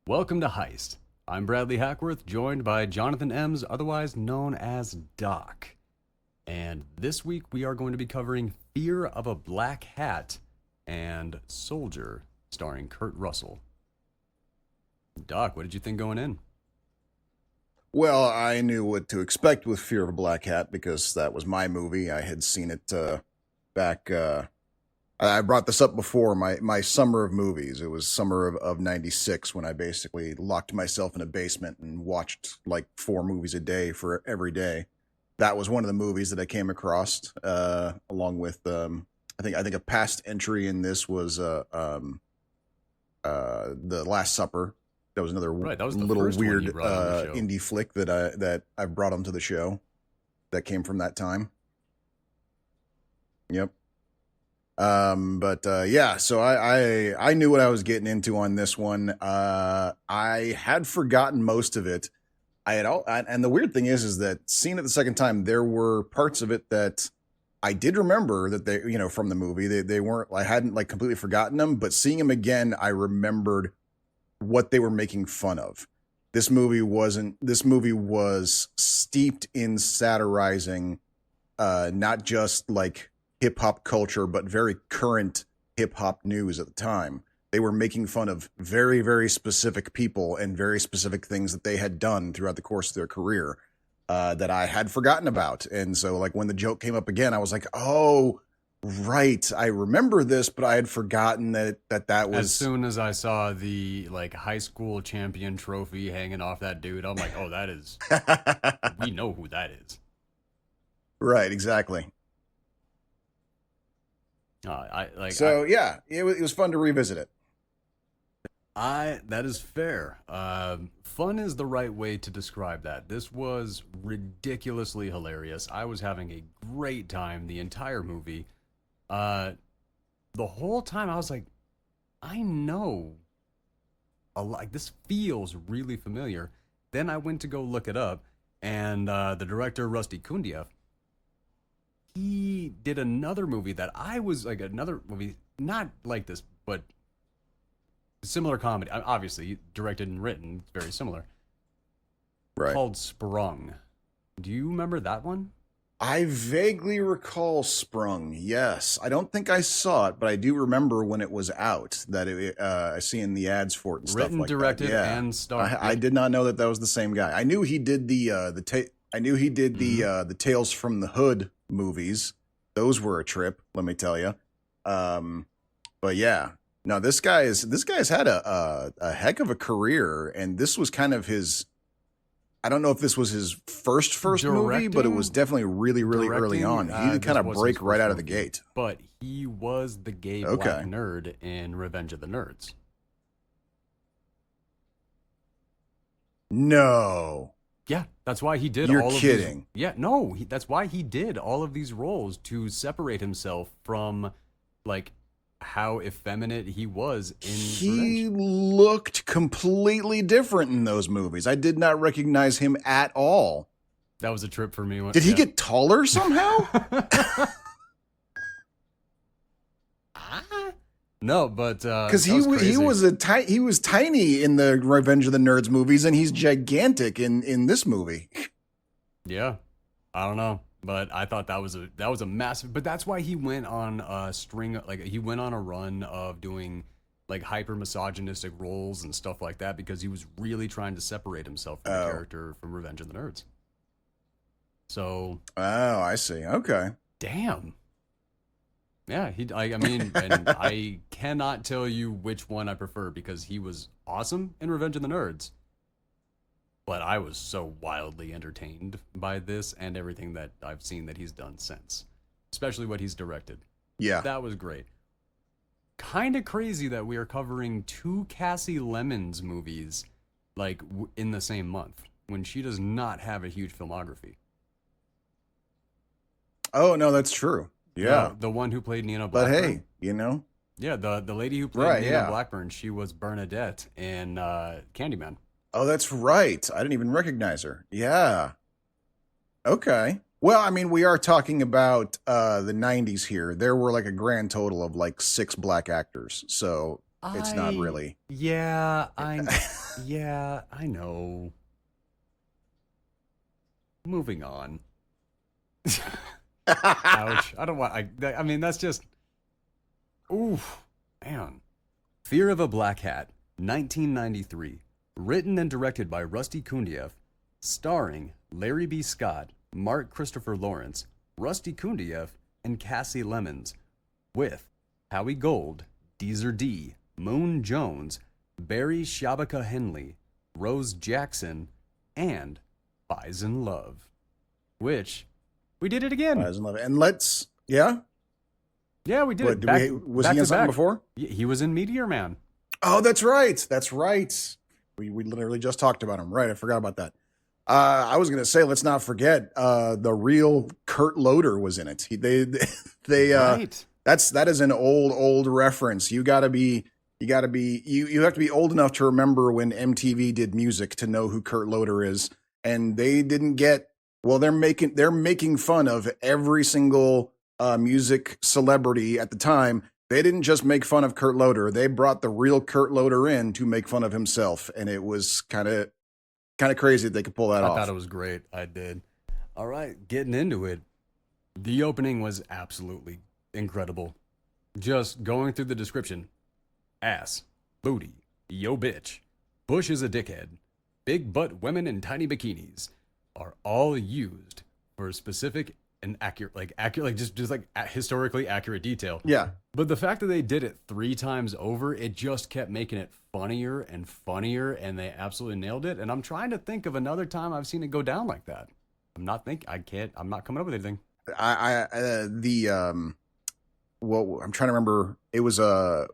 Welcome to Heist. I'm Bradley Hackworth, joined by Jonathan Ems, otherwise known as Doc. And this week we are going to be covering Fear of a Black Hat and Soldier, starring Kurt Russell. Doc, what did you think going in? Well, I knew what to expect with Fear of a Black Hat because that was my movie. I had seen it back. I brought this up before, my summer of movies. It was summer of 96 when I basically locked myself in a basement and watched like 4 movies a day for every day. That was one of the movies that I came across, along with, I think a past entry in this was The Last Supper. That was another Right, that was the little first one weird you brought on the show. indie flick that I brought onto the show that came from that time. Yep. Yeah, so I knew what I was getting into on this one. I had forgotten most of it. And the weird thing is that seeing it the second time, there were parts of it that I did remember that they, from the movie, they weren't, I hadn't like completely forgotten them, but seeing them again, I remembered what they were making fun of. This movie was steeped in satirizing, not just like hip hop culture, but very current hip hop news at the time. They were making fun of very, very specific people and very specific things that they had done throughout the course of their career, that I had forgotten about. And so like when the joke came up again, I was like, oh, right, I remember this, but I had forgotten that was. As soon as I saw the like high school champion trophy hanging off that dude, I'm like, oh, that is, we know who that is. Right, exactly. Yeah, it was fun to revisit it. That is fair. Fun is the right way to describe that. This was ridiculously hilarious. I was having a great time the entire movie. The whole time I was like, I know a lot. This feels really familiar. Then I went to go look it up, and the director, Rusty Cundieff, he did another movie that I was like, another movie, not like this, but similar comedy. Obviously, directed and written, very similar. Right. Called Sprung. Do you remember that one? I vaguely recall Sprung. Yes, I don't think I saw it, but I do remember when it was out that I seen the ads for it and Written, stuff like directed, that. Yeah. and starred. I did not know that was the same guy. I knew he did the Tales from the Hood movies. Those were a trip, let me tell you. But yeah, no, this guy's had a heck of a career, and this was kind of his. I don't know if this was his first movie, but it was definitely really, really early on. He did kind of break right out of the gate. But he was the gay black nerd in Revenge of the Nerds. No. Yeah, that's why he did You're all of kidding. these. Yeah, no, that's why he did all of these roles, to separate himself from like how effeminate he was in He Revenge. looked completely different in those movies. I did not recognize him at all. That was a trip for me. Did he get taller somehow? No, but because he was tiny in the Revenge of the Nerds movies, and he's gigantic in this movie. Yeah, I don't know, but I thought that was a massive. But that's why he went on a string, like he went on a run of doing like hyper misogynistic roles and stuff like that, because he was really trying to separate himself from the character from Revenge of the Nerds. So. Oh, I see. Okay. Damn. Yeah, I mean, and I cannot tell you which one I prefer, because he was awesome in Revenge of the Nerds. But I was so wildly entertained by this and everything that I've seen that he's done since. Especially what he's directed. Yeah. That was great. Kind of crazy that we are covering 2 Cassie Lemmons movies, like, in the same month, when she does not have a huge filmography. Oh, no, that's true. Yeah. The one who played Nina Blackburn. But hey, Yeah, the lady who played Nina Blackburn, she was Bernadette in Candyman. Oh, that's right. I didn't even recognize her. Yeah. Okay. Well, I mean, we are talking about the 90s here. There were like a grand total of like 6 black actors. So It's not really. Yeah, yeah, I know. Moving on. Ouch. I don't want. I mean, that's just. Oof, man. Fear of a Black Hat, 1993. Written and directed by Rusty Cundieff, starring Larry B. Scott, Mark Christopher Lawrence, Rusty Cundieff, and Cassie Lemmons, with Howie Gold, Deezer D, Moon Jones, Barry Shabaka Henley, Rose Jackson, and Faizon Love. Which, we did it again. Faizon Love. And let's, yeah? Yeah, we did it. Was he in something before? He was in Meteor Man. Oh, that's right. That's right. We literally just talked about him. Right, I forgot about that. I was going to say, let's not forget, the real Kurt Loder was in it. Right. That is an old reference. You have to be old enough to remember when MTV did music to know who Kurt Loder is. And they didn't get, well, they're making fun of every single music celebrity at the time. They didn't just make fun of Kurt Loder. They brought the real Kurt Loder in to make fun of himself. And it was kind of crazy that they could pull that off. I thought it was great. I did. All right, getting into it. The opening was absolutely incredible. Just going through the description. Ass, booty, yo bitch, Bush is a dickhead, big butt women in tiny bikinis are all used for specific and accurate, just like historically accurate detail. Yeah. But the fact that they did it 3 times over, it just kept making it funnier and funnier, and they absolutely nailed it. And I'm trying to think of another time I've seen it go down like that. I'm not coming up with anything. Well, I'm trying to remember. It was a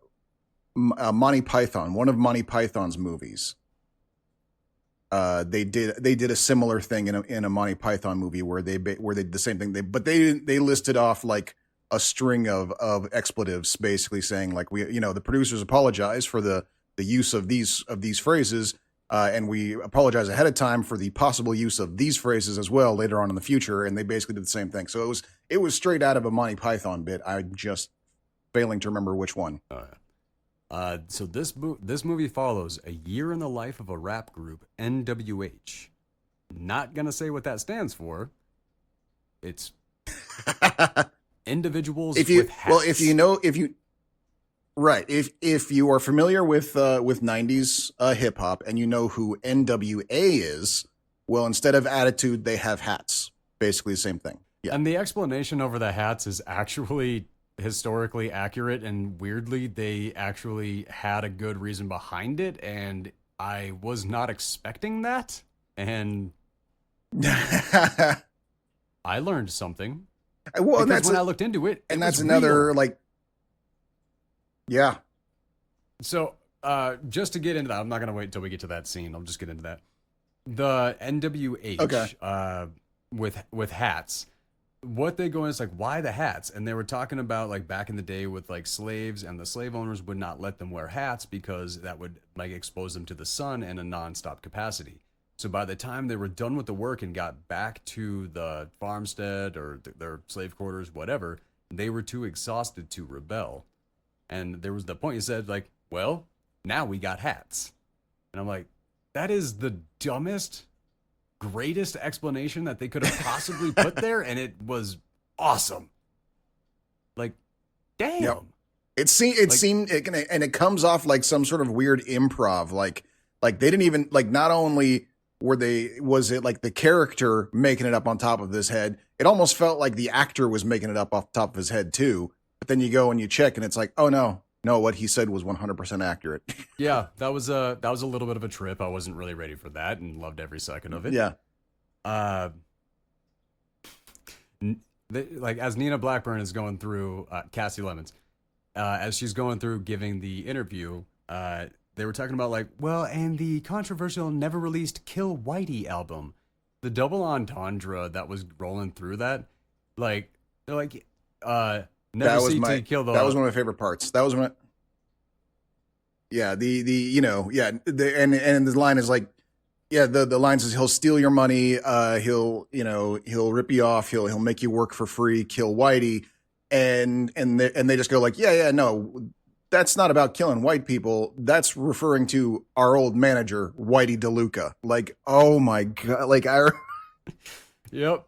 Monty Python, one of Monty Python's movies. They did a similar thing in a Monty Python movie where they did the same thing. They listed off like a string of expletives, basically saying like, the producers apologize for the use of these phrases, and we apologize ahead of time for the possible use of these phrases as well later on in the future. And they basically did the same thing. So it was straight out of a Monty Python bit. I'm just failing to remember which one. So this movie follows a year in the life of a rap group, NWH. Not gonna say what that stands for. It's individuals with hats. Well, if you are familiar with 90s hip hop and you know who NWA is, well, instead of attitude, they have hats. Basically the same thing. Yeah. And the explanation over the hats is actually historically accurate, and weirdly they actually had a good reason behind it, and I was not expecting that, and I learned something. Well, because when I looked into it, and that's another real. Like, yeah. So just to get into that, I'm not gonna wait until we get to that scene. I'll just get into that. The NWH, okay. With hats. What they go in is like, why the hats? And they were talking about like back in the day with like slaves, and the slave owners would not let them wear hats because that would like expose them to the sun in a nonstop capacity. So by the time they were done with the work and got back to the farmstead or their slave quarters, whatever, they were too exhausted to rebel. And there was the point, he said like, well, now we got hats. And I'm like, that is the dumbest, greatest explanation that they could have possibly put there, and it was awesome. Like, damn. Yep. It seemed, and it comes off like some sort of weird improv. Like they didn't even like. Not only was it like the character making it up on top of his head, it almost felt like the actor was making it up off the top of his head too. But then you go and you check, and it's like, oh no, what he said was 100% accurate. Yeah, that was a little bit of a trip. I wasn't really ready for that, and loved every second of it. Yeah. Like as Nina Blackburn is going through Cassie Lemmons, as she's going through giving the interview, they were talking about like, well, and the controversial never released Kill Whitey album, the double entendre that was rolling through that, like they're like, never see to kill the. That was one of my favorite parts. That was one. Yeah, and the line is like. Yeah, the line says he'll steal your money, he'll rip you off, he'll make you work for free, kill Whitey, and they just go like, no, that's not about killing white people. That's referring to our old manager, Whitey DeLuca. Like, oh my God. Like, Yep.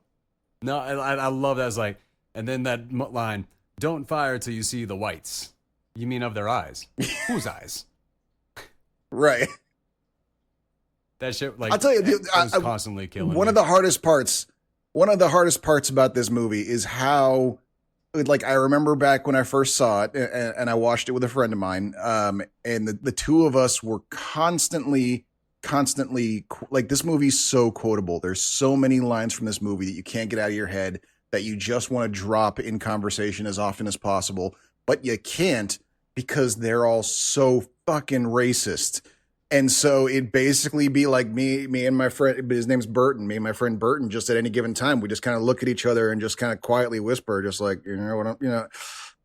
No, I love that. It's like, and then that line, don't fire till you see the whites. You mean of their eyes? Whose eyes? Right. That shit, like, I'll tell you, was constantly killing one me. of the hardest parts about this movie is how, like, I remember back when I first saw it and I watched it with a friend of mine. And the two of us were constantly, like, this movie's so quotable. There's so many lines from this movie that you can't get out of your head that you just want to drop in conversation as often as possible, but you can't because they're all so fucking racist. And so it'd basically be like me and my friend, his name's Burton, me and my friend Burton, just at any given time, we just kind of look at each other and just kind of quietly whisper, just like, you know what,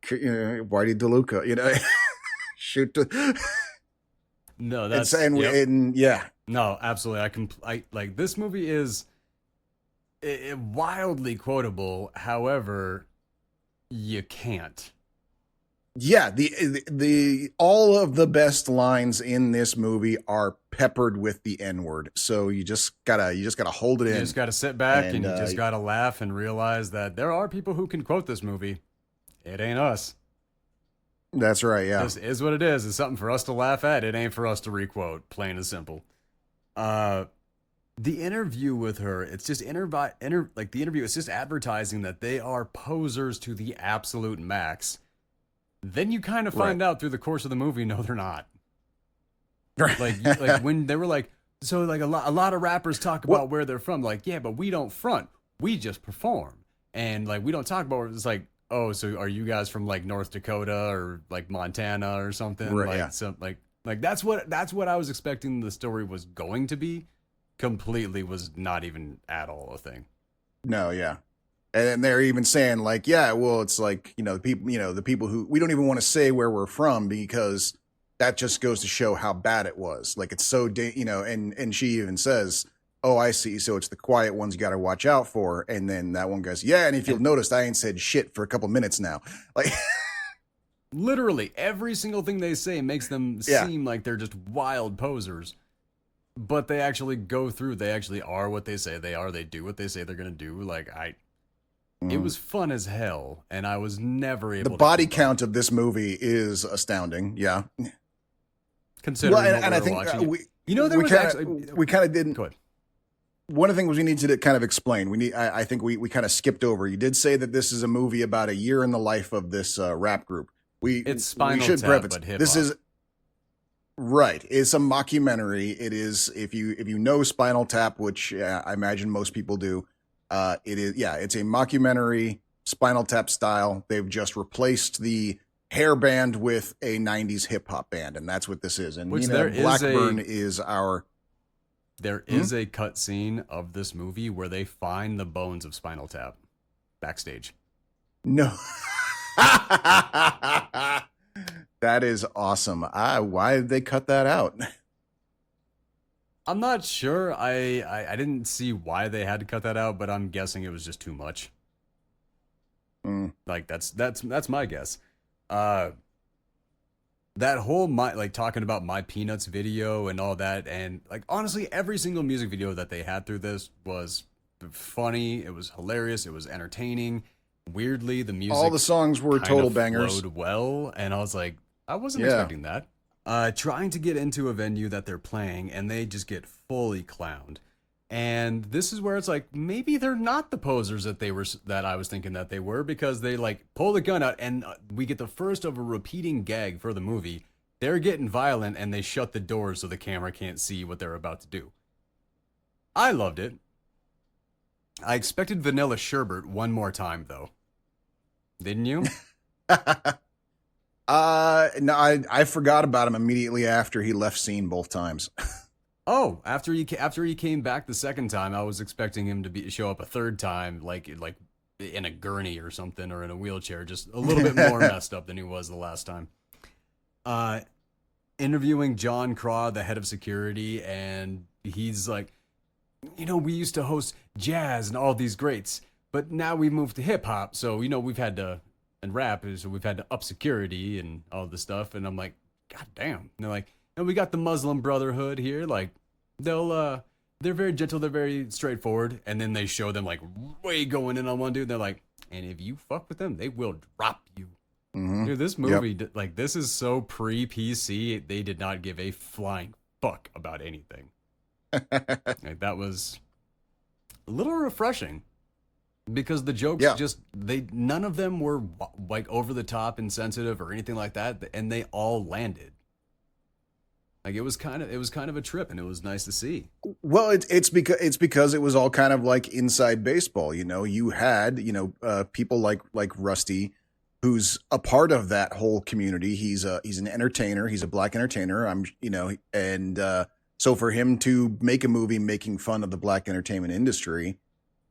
Whitey DeLuca, shoot. No, that's, yeah. No, absolutely. I like, this movie is wildly quotable. However, you can't. Yeah, the all of the best lines in this movie are peppered with the N-word. So you just gotta hold it in. You just gotta sit back and you just gotta laugh and realize that there are people who can quote this movie. It ain't us. That's right. Yeah, this is what it is. It's something for us to laugh at. It ain't for us to requote. Plain and simple. The interview with her, it's just like the interview. It's just advertising that they are posers to the absolute max. Then you kind of find out through the course of the movie, no, they're not. Like when they were like, so like a lot of rappers talk about where they're from. Like, yeah, but we don't front. We just perform. And like, we don't talk about it. It's like, oh, so are you guys from like North Dakota or like Montana or something? Right, like, yeah. So like that's what I was expecting the story was going to be. Completely was not even at all a thing. No, yeah. And they're even saying like, yeah, well, it's like, the people who we don't even want to say where we're from because that just goes to show how bad it was. Like, it's so, and she even says, oh, I see. So it's the quiet ones you got to watch out for. And then that one goes, yeah. And if you'll notice, I ain't said shit for a couple minutes now. Like, literally every single thing they say makes them seem like they're just wild posers. But they actually go through. They actually are what they say they are. They do what they say they're going to do. Like, it was fun as hell, and I was never able. The body count of this movie is astounding. Yeah, considering well, what and we I were think watching. we kind of didn't. Go ahead. One of the things we need to kind of explain. I think we kind of skipped over. You did say that this is a movie about a year in the life of this rap group. It's Spinal Tap, but hip-hop. This is right. It's a mockumentary. It is if you know Spinal Tap, which I imagine most people do. It is, it's a mockumentary, Spinal Tap style. They've just replaced the hair band with a 90s hip hop band, and that's what this is. And Nina Blackburn is our. There is a cut scene of this movie where they find the bones of Spinal Tap backstage. No. That is awesome. Why did they cut that out? I'm not sure. I didn't see why they had to cut that out, but I'm guessing it was just too much. Like that's my guess. That whole talking about My Peanuts video and all that, and like honestly, every single music video that they had through this was funny. It was hilarious. It was entertaining. Weirdly, the music, all the songs were total bangers. Flowed well, and I was like, I wasn't expecting that. Trying to get into a venue that they're playing, and they just get fully clowned. And this is where it's like, maybe they're not the posers that I was thinking that they were, because they like pull the gun out, and we get the first of a repeating gag for the movie. They're getting violent, and they shut the doors so the camera can't see what they're about to do. I loved it. I expected Vanilla Sherbet one more time, though. Didn't you? No, I forgot about him immediately after he left scene both times. Oh, after he came back the second time, I was expecting him to show up a third time, like in a gurney or something, or in a wheelchair, just a little bit more messed up than he was the last time. Interviewing John Craw, the head of security, and he's like, we used to host jazz and all these greats, but now we moved to hip hop, so we've had to and rap, so we've had to up security and all this stuff. And I'm like, God damn. And they're like, and we got the Muslim Brotherhood here. Like, they're very gentle, they're very straightforward. And then they show them like way going in on one dude. They're like, and if you fuck with them, they will drop you. Mm-hmm. Dude, this movie, like, this is so pre-PC. They did not give a flying fuck about anything. Like, that was a little refreshing because the jokes none of them were like over the top insensitive or anything like that, and they all landed. Like, it was kind of a trip, and it was nice to see. Well, it's because it was all kind of like inside baseball. You know, you had people like Rusty, who's a part of that whole community. He's an entertainer. He's a black entertainer. So for him to make a movie making fun of the black entertainment industry,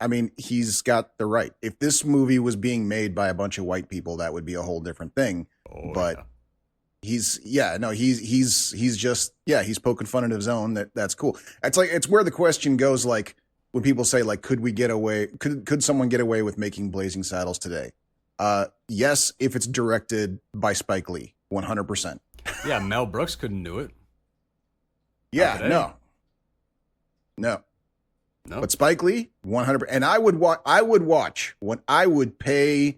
I mean, he's got the right. If this movie was being made by a bunch of white people, that would be a whole different thing. Oh, but he's poking fun at his own. That's cool. It's where the question goes, like, when people say, like, could someone get away with making Blazing Saddles today? Yes, if it's directed by Spike Lee, 100%. Yeah, Mel Brooks couldn't do it. Yeah, no. But Spike Lee, 100%. And I would watch when I would pay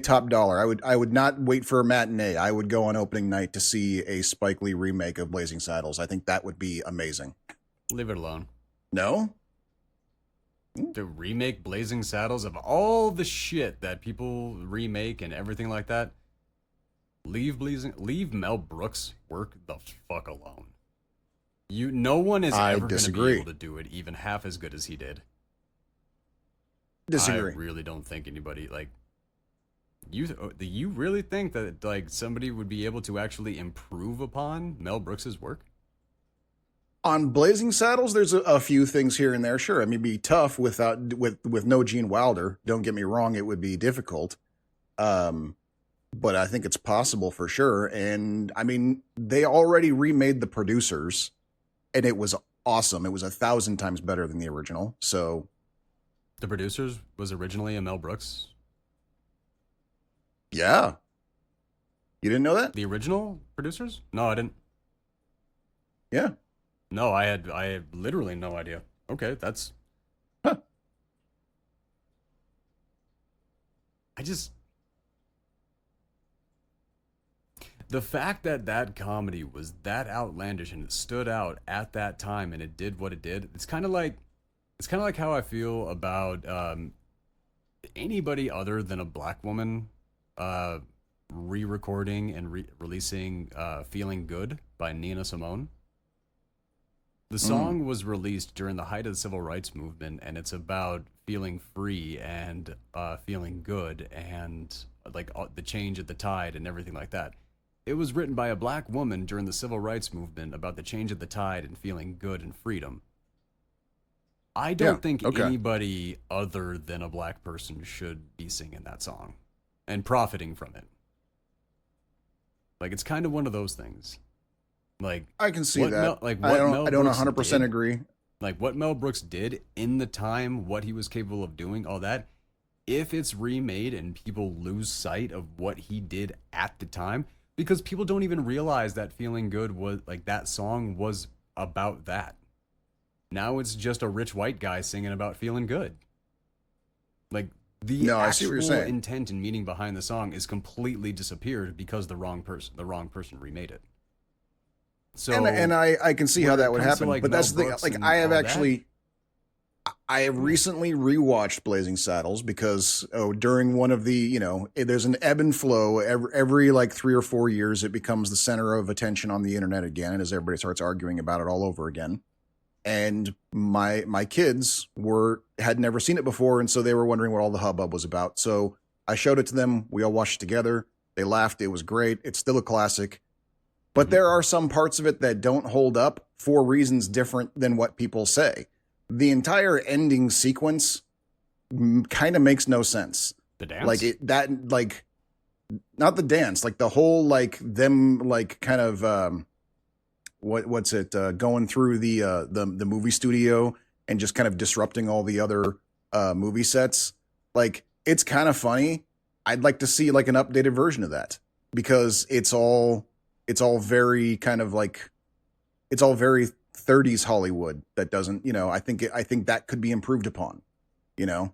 top dollar. I would not wait for a matinee. I would go on opening night to see a Spike Lee remake of Blazing Saddles. I think that would be amazing. Leave it alone. No? To remake Blazing Saddles, of all the shit that people remake and everything like that, leave Mel Brooks work the fuck alone. No one is ever going to be able to do it even half as good as he did. Disagree. I really don't think anybody, like, you really think that, like, somebody would be able to actually improve upon Mel Brooks's work? On Blazing Saddles, there's a few things here and there. Sure, I mean, it'd be tough with no Gene Wilder. Don't get me wrong; it would be difficult. But I think it's possible for sure. And I mean, they already remade The Producers, and it was awesome. It was 1,000 times better than the original. So, The Producers was originally a Mel Brooks. Yeah, you didn't know that? The original Producers? No, I didn't. Yeah. No, I had literally no idea. Okay, that's... Huh. The fact that comedy was that outlandish and it stood out at that time and it did what it did, it's kind of like how I feel about anybody other than a black woman re-recording and releasing Feeling Good by Nina Simone. The song was released during the height of the civil rights movement, and it's about feeling free and feeling good and like the change of the tide and everything like that. It was written by a black woman during the civil rights movement about the change of the tide and feeling good and freedom. I don't think anybody other than a black person should be singing that song and profiting from it. Like, it's kind of one of those things. Like, I can see that. I don't 100% agree. Like, what Mel Brooks did in the time, what he was capable of doing, all that, if it's remade and people lose sight of what he did at the time, because people don't even realize that Feeling Good was, like, that song was about that. Now it's just a rich white guy singing about feeling good. Like, the actual intent and meaning behind the song is completely disappeared because the wrong person remade it. So, and I can see how that would happen, like, but that's the thing. Like, I have recently rewatched Blazing Saddles because during one of the, there's an ebb and flow every like 3 or 4 years. It becomes the center of attention on the internet again, as everybody starts arguing about it all over again. And my kids had never seen it before, and so they were wondering what all the hubbub was about. So I showed it to them. We all watched it together. They laughed. It was great. It's still a classic. But there are some parts of it that don't hold up for reasons different than what people say. The entire ending sequence kind of makes no sense. The dance? Not the dance, like the whole, like, them, like, kind of, going through the movie studio and just kind of disrupting all the other movie sets. Like, it's kind of funny, I'd like to see like an updated version of that, because it's all very kind of like, it's all very 30s Hollywood that doesn't, I think that could be improved upon, and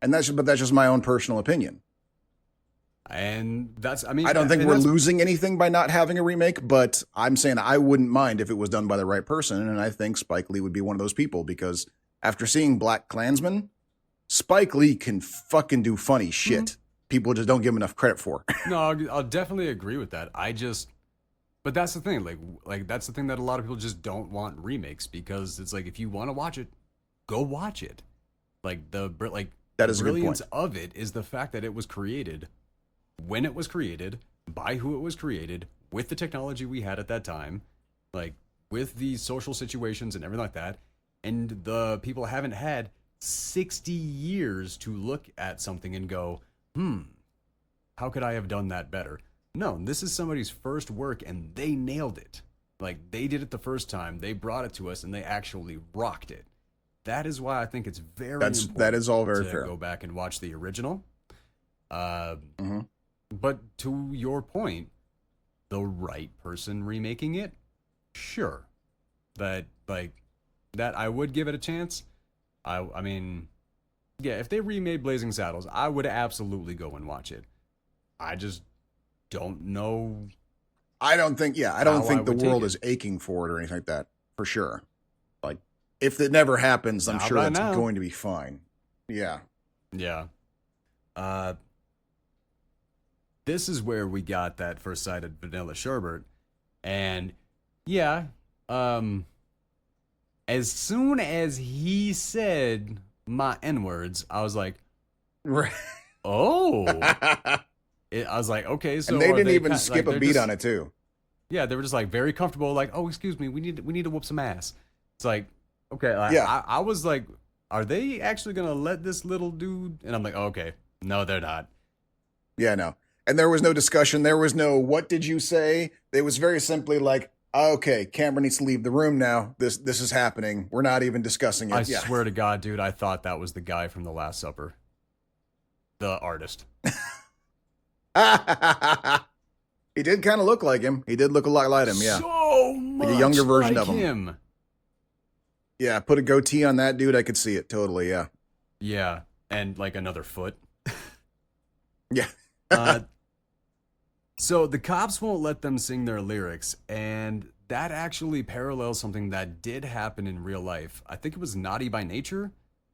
but that's just my own personal opinion. And I don't think we're losing anything by not having a remake, but I'm saying I wouldn't mind if it was done by the right person. And I think Spike Lee would be one of those people, because after seeing Black Klansman, Spike Lee can fucking do funny shit. Mm-hmm. People just don't give him enough credit for. No, I'll definitely agree with that. But that's the thing. Like that's the thing that a lot of people just don't want remakes, because it's like, if you want to watch it, go watch it. Like that is the brilliance of it is the fact that it was created when it was created, by who it was created, with the technology we had at that time, like with the social situations and everything like that, and the people haven't had 60 years to look at something and go, how could I have done that better? No, this is somebody's first work, and they nailed it. Like, they did it the first time, they brought it to us, and they actually rocked it. That is why I think it's very important that is all very fair. Go back and watch the original. But to your point, the right person remaking it, sure. That I would give it a chance. I mean, yeah, if they remade Blazing Saddles, I would absolutely go and watch it. I just don't know. I don't think the world is aching for it or anything like that, for sure. Like, if it never happens, I'm sure that's going to be fine. Yeah. Yeah. This is where we got that first sight of Vanilla Sherbert. And yeah, as soon as he said my N-words, I was like, oh. I was like, okay, so. And they didn't even skip a beat on it, too. Yeah, they were just like very comfortable, like, oh, excuse me, we need to whoop some ass. It's like, okay, I was like, are they actually gonna let this little dude? And I'm like, oh, okay, no, they're not. Yeah, no. And there was no discussion. There was no, what did you say? It was very simply like, okay, Cameron needs to leave the room now. This is happening. We're not even discussing it. I swear to God, dude, I thought that was the guy from The Last Supper. The artist. He did kind of look like him. He did look a lot like him, yeah. So much like a younger version like of him. Yeah, put a goatee on that dude. I could see it totally, yeah. Yeah, and like another foot. Yeah. So the cops won't let them sing their lyrics, and that actually parallels something that did happen in real life. I think it was Naughty by Nature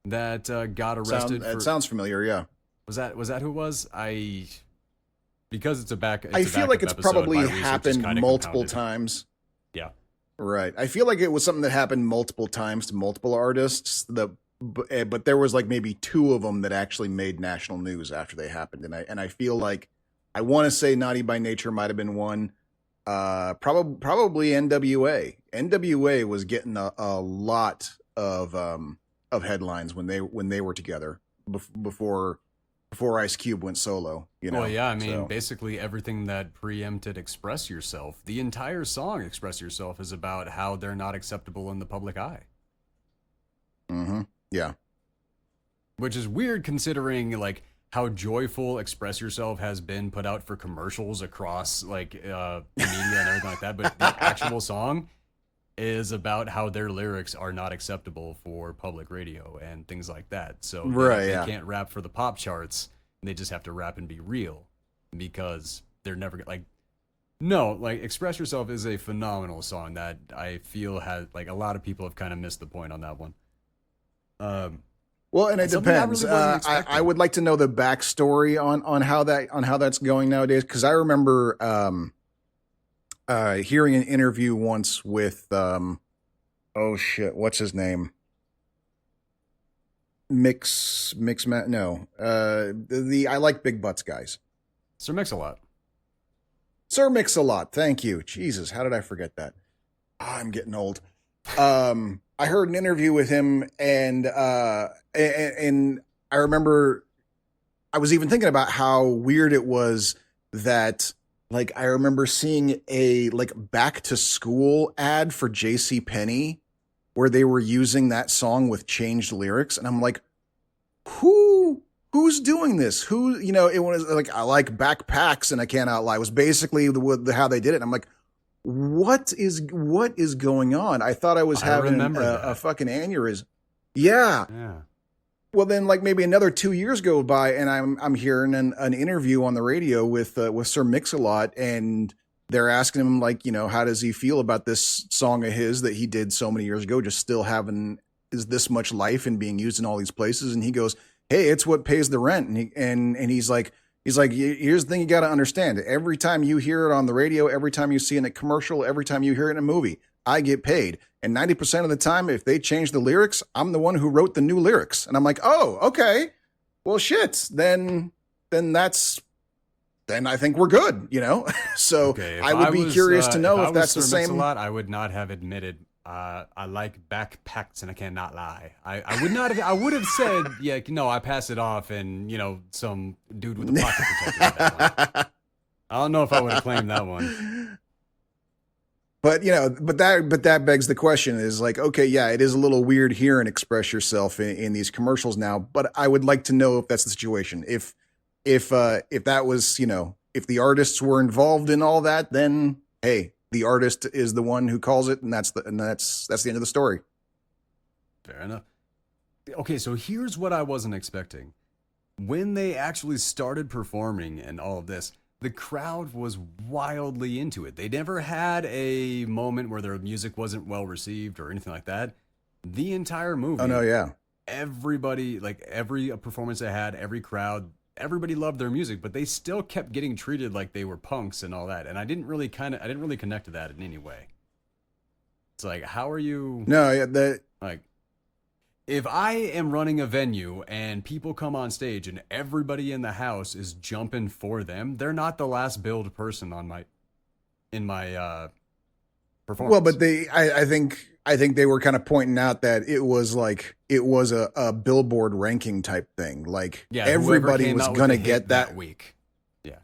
that got arrested. It sounds familiar, yeah. Was that who it was? Because it's a back. I feel like it's probably happened multiple times. Yeah. Right. I feel like it was something that happened multiple times to multiple artists. But there was like maybe two of them that actually made national news after they happened, and I feel like I want to say Naughty by Nature might have been one. Probably NWA. NWA was getting a lot of headlines when they were together before Ice Cube went solo. Well, yeah, I mean, basically everything that preempted Express Yourself, the entire song Express Yourself, is about how they're not acceptable in the public eye. Mm-hmm. Yeah. Which is weird considering, like, how joyful Express Yourself has been put out for commercials across, like, media and everything like that. But the actual song is about how their lyrics are not acceptable for public radio and things like that. So they can't rap for the pop charts. And they just have to rap and be real because they're never like. No, like Express Yourself is a phenomenal song that I feel has like a lot of people have kind of missed the point on that one. Well, and it depends. I would like to know the backstory on how that's going nowadays, because I remember hearing an interview once with oh shit, what's his name? I like Big Butts guys. Sir Mix-a-Lot. Sir Mix-a-Lot. Thank you. Jesus, how did I forget that? I'm getting old. I heard an interview with him, and I remember I was even thinking about how weird it was that, like, I remember seeing a like back to school ad for JCPenney where they were using that song with changed lyrics, and I'm like, who who's doing this? Who, it was like, I like backpacks and I cannot lie was basically how they did it. I'm like, what is going on? I thought I was having a fucking aneurysm. Yeah. Well, then like maybe another 2 years go by and I'm hearing an interview on the radio with Sir Mix-a-Lot, and they're asking him like, how does he feel about this song of his that he did so many years ago, just still having is this much life and being used in all these places? And he goes, hey, it's what pays the rent. And he's like, here's the thing you got to understand. Every time you hear it on the radio, every time you see it in a commercial, every time you hear it in a movie, I get paid. And 90% of the time, if they change the lyrics, I'm the one who wrote the new lyrics. And I'm like, oh, okay. Well, shit. Then I think we're good, So okay, I would be curious to know if that's the same. Mix-a-Lot, I would not have admitted I like backpacks and I cannot lie. I would not have. I would have said, yeah, no, I pass it off, and some dude with a pocket protector at that point. I don't know if I would have claimed that one. But that begs the question is like, okay, yeah, it is a little weird hearing Express Yourself in these commercials now, but I would like to know if that's the situation. If that was, if the artists were involved in all that, then hey, the artist is the one who calls it, and that's the end of the story. Fair enough. Okay, so here's what I wasn't expecting. When they actually started performing and all of this, the crowd was wildly into it. They never had a moment where their music wasn't well received or anything like that. The entire movie. Oh no, yeah. Everybody, like every performance they had, every crowd, everybody loved their music, but they still kept getting treated like they were punks and all that. And I didn't really connect to that in any way. It's like, how are you? No, yeah, like, if I am running a venue and people come on stage and everybody in the house is jumping for them, they're not the last billed person in my performance. Well, but I think they were kind of pointing out that it was a Billboard ranking type thing. Like everybody was gonna get that week. Yeah.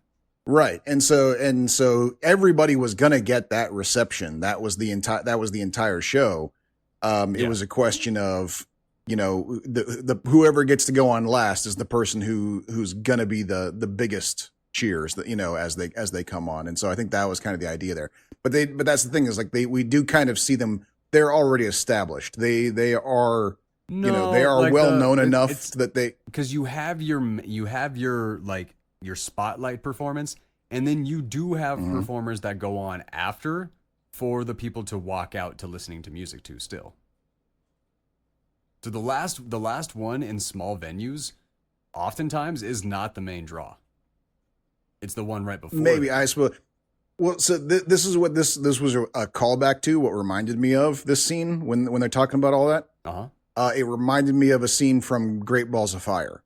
Right. And so everybody was gonna get that reception. That was the entire show. It was a question of, the whoever gets to go on last is the person who's gonna be the biggest cheers that, as they come on. And so I think that was kind of the idea there. But that's the thing is like we do kind of see them. They're already established. They are they are like well known enough that they, because you have your like your spotlight performance, and then you do have performers that go on after for the people to walk out to listening to music to still. So the last one in small venues oftentimes is not the main draw. It's the one right before. Maybe I suppose. Well, so this is what this was a callback to. What reminded me of this scene when they're talking about all that. It reminded me of a scene from Great Balls of Fire,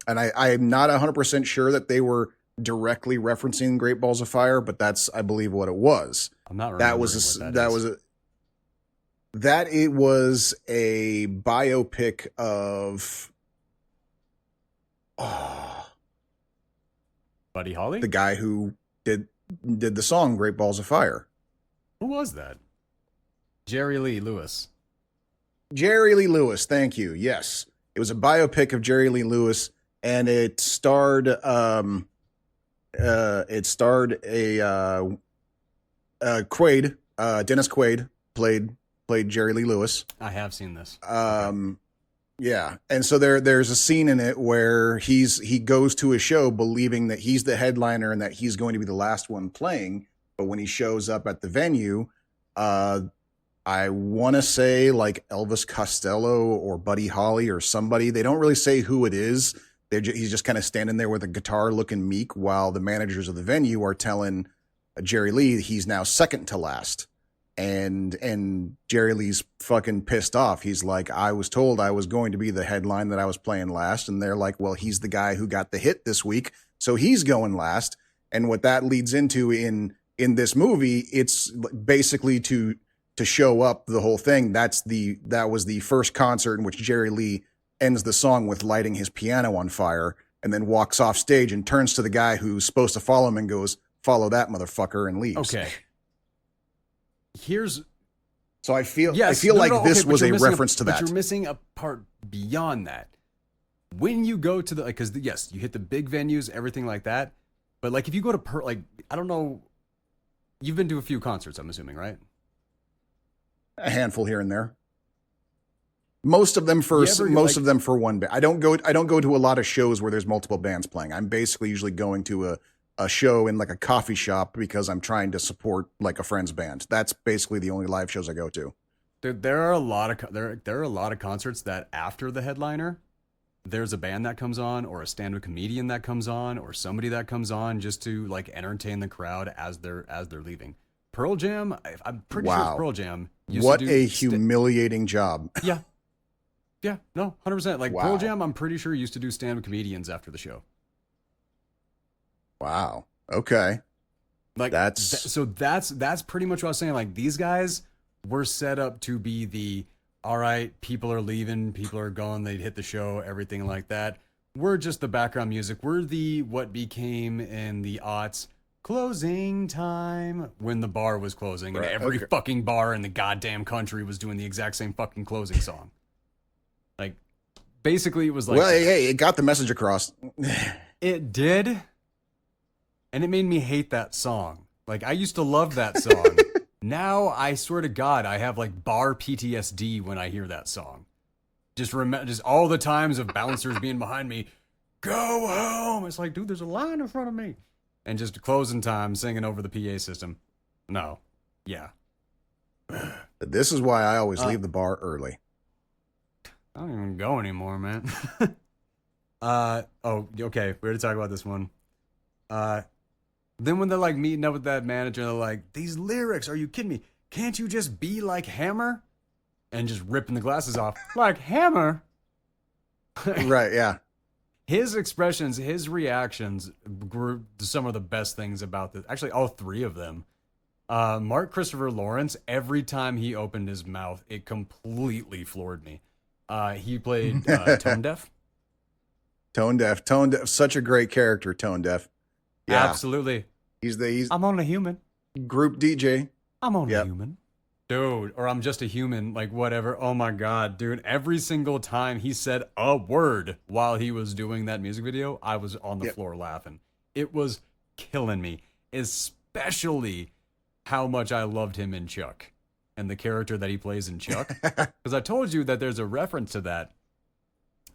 and I'm not 100% sure that they were directly referencing Great Balls of Fire, but that's I believe what it was. I'm not. It was a biopic of Buddy Holly, the guy who did the song Great Balls of Fire. Who was that? Jerry Lee Lewis. Jerry Lee Lewis, thank you. Yes. It was a biopic of Jerry Lee Lewis, and it starred Quaid, Dennis Quaid played Jerry Lee Lewis. I have seen this. Yeah. And so there's a scene in it where he goes to a show believing that he's the headliner and that he's going to be the last one playing. But when he shows up at the venue, I want to say like Elvis Costello or Buddy Holly or somebody. They don't really say who it is. He's just kind of standing there with a guitar looking meek while the managers of the venue are telling Jerry Lee he's now second to last. And Jerry Lee's fucking pissed off. He's like, I was told I was going to be the headline, that I was playing last. And they're like, well, he's the guy who got the hit this week, so he's going last. And what that leads into in this movie, it's basically to show up the whole thing. That was the first concert in which Jerry Lee ends the song with lighting his piano on fire and then walks off stage and turns to the guy who's supposed to follow him and goes, follow that motherfucker, and leaves. Okay. So I feel like this was a reference to that. But you're missing a part beyond that. when you go to the, like, because yes, you hit the big venues, everything like that. But like if you go to like, I don't know, you've been to a few concerts, I'm assuming, right? A handful here and there. Most of them for one band. I don't go to a lot of shows where there's multiple bands playing. I'm basically usually going to a show in like a coffee shop because I'm trying to support like a friend's band. That's basically the only live shows I go to. There are a lot of concerts that after the headliner, there's a band that comes on, or a stand-up comedian that comes on, or somebody that comes on just to like entertain the crowd as they're leaving. Pearl Jam, I'm pretty sure it's Pearl Jam. What a humiliating job. Yeah. Yeah, no, 100%. Like Pearl Jam, I'm pretty sure used to do stand-up comedians after the show. Wow. Okay. Like that's pretty much what I was saying. Like these guys were set up to be the, all right, people are leaving, people are going, they hit the show, everything like that. We're just the background music. We're the what became in the aughts closing time when the bar was closing and every fucking bar in the goddamn country was doing the exact same fucking closing song. Like basically it was like, well, hey, it got the message across. It did. And it made me hate that song. Like, I used to love that song. Now, I swear to God, I have, like, bar PTSD when I hear that song. Just all the times of bouncers being behind me, go home. It's like, dude, there's a line in front of me. And just closing time, singing over the PA system. No. Yeah. This is why I always leave the bar early. I don't even go anymore, man. Okay. We're going to talk about this one. Then when they're like meeting up with that manager, they're like, these lyrics, are you kidding me? Can't you just be like Hammer? And just ripping the glasses off. Like Hammer? Right, yeah. His expressions, his reactions were some of the best things about this. Actually, all three of them. Mark Christopher Lawrence, every time he opened his mouth, it completely floored me. He played Tone Deaf. Tone Deaf, such a great character, Tone Deaf. Yeah, absolutely. He's I'm only human. Group DJ. I'm only human. Dude, or I'm just a human, like whatever. Oh my God, dude. Every single time he said a word while he was doing that music video, I was on the floor laughing. It was killing me, especially how much I loved him in Chuck and the character that he plays in Chuck. Because I told you that there's a reference to that,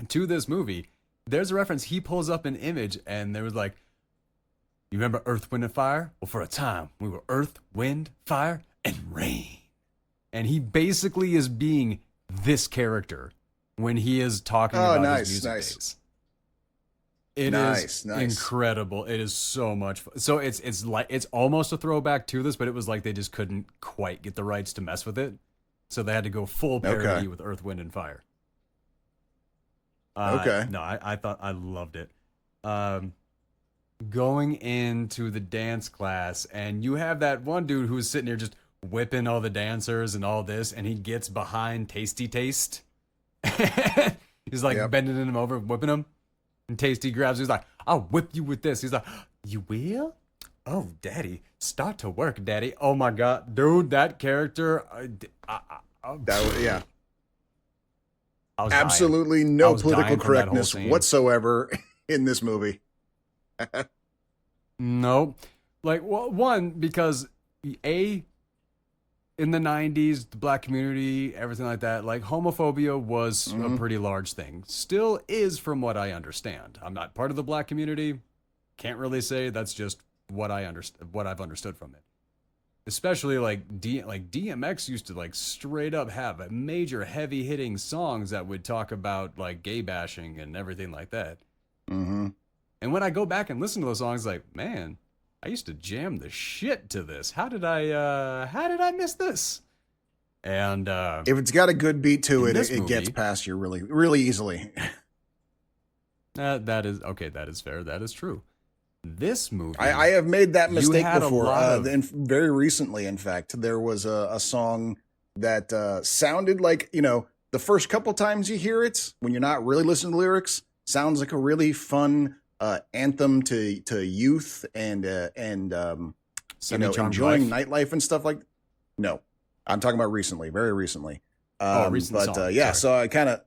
to this movie. There's a reference. He pulls up an image and there was like, you remember Earth, Wind, and Fire? Well, for a time, we were Earth, Wind, Fire, and Rain. And he basically is being this character when he is talking about his music days. It is incredible. It is so much fun. So it's like it's almost a throwback to this, but it was like they just couldn't quite get the rights to mess with it. So they had to go full parody with Earth, Wind, and Fire. No, I thought I loved it. Going into the dance class, and you have that one dude who's sitting there just whipping all the dancers and all this, and he gets behind Tasty Taste. He's like bending him over, whipping him. And Tasty grabs him. He's like, I'll whip you with this. He's like, you will? Oh, daddy. Start to work, daddy. Oh, my God. Dude, that character. Absolutely no political correctness whatsoever in this movie. No. Like, well, one, because in the 90s, the black community, everything like that, like homophobia was a pretty large thing. Still is, from what I understand. I'm not part of the black community. Can't really say. That's just what I've understood from it. Especially like DMX used to like straight up have a major heavy hitting songs that would talk about like gay bashing and everything like that. Mm-hmm. And when I go back and listen to those songs, like, man, I used to jam the shit to this. How did I miss this? And if it's got a good beat to it, it gets past you really, really easily. That is okay. That is fair. That is true. This movie, I have made that mistake before. Very recently, in fact, there was a song that sounded like, the first couple times you hear it, when you're not really listening to lyrics, sounds like a really fun anthem to youth and enjoying nightlife and stuff like. No, I'm talking about recently, very recently. Recent but song. so I kind of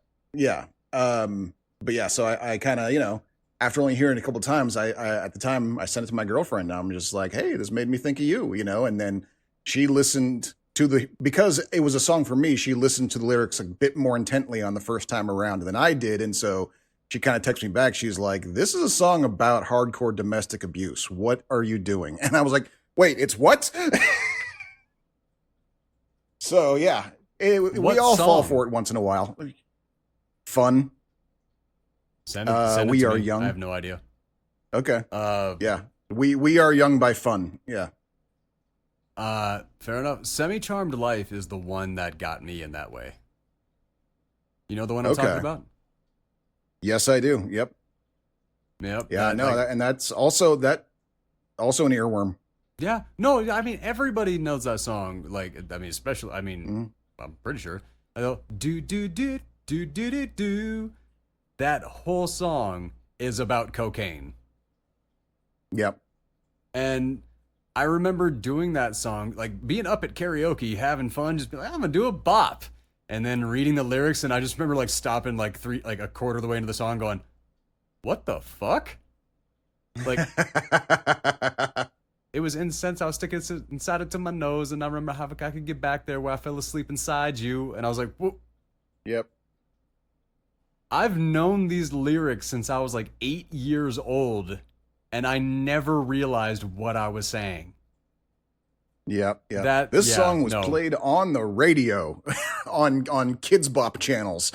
but yeah, so I kind of, after only hearing it a couple times, I at the time I sent it to my girlfriend. I'm just like, hey, this made me think of you, and then she listened to because it was a song for me. She listened to the lyrics a bit more intently on the first time around than I did, and so she kind of texted me back. She's like, "This is a song about hardcore domestic abuse. What are you doing?" And I was like, "Wait, it's what?" So yeah, we all fall for it once in a while. Fun. Send it We to Are me. Young. I have no idea. Okay. Yeah. We are young by fun. Yeah. Fair enough. Semi-Charmed Life is the one that got me in that way. You know the one I'm talking about? Yes, I do. Yep. Yep. Yeah, no, that's also an earworm. Yeah. No, I mean everybody knows that song. Like, I mean, especially, I mean, I'm pretty sure. I go do do do do do do do. That whole song is about cocaine. Yep. And I remember doing that song, like being up at karaoke, having fun, just be like, I'm gonna do a bop. And then reading the lyrics, and I just remember like stopping like a quarter of the way into the song going, what the fuck? Like, it was incense. I was sticking it inside it to my nose, and I remember how I could get back there where I fell asleep inside you. And I was like, whoop. Yep. I've known these lyrics since I was like 8 years old, and I never realized what I was saying. Yep. This song was played on the radio, on Kids Bop channels.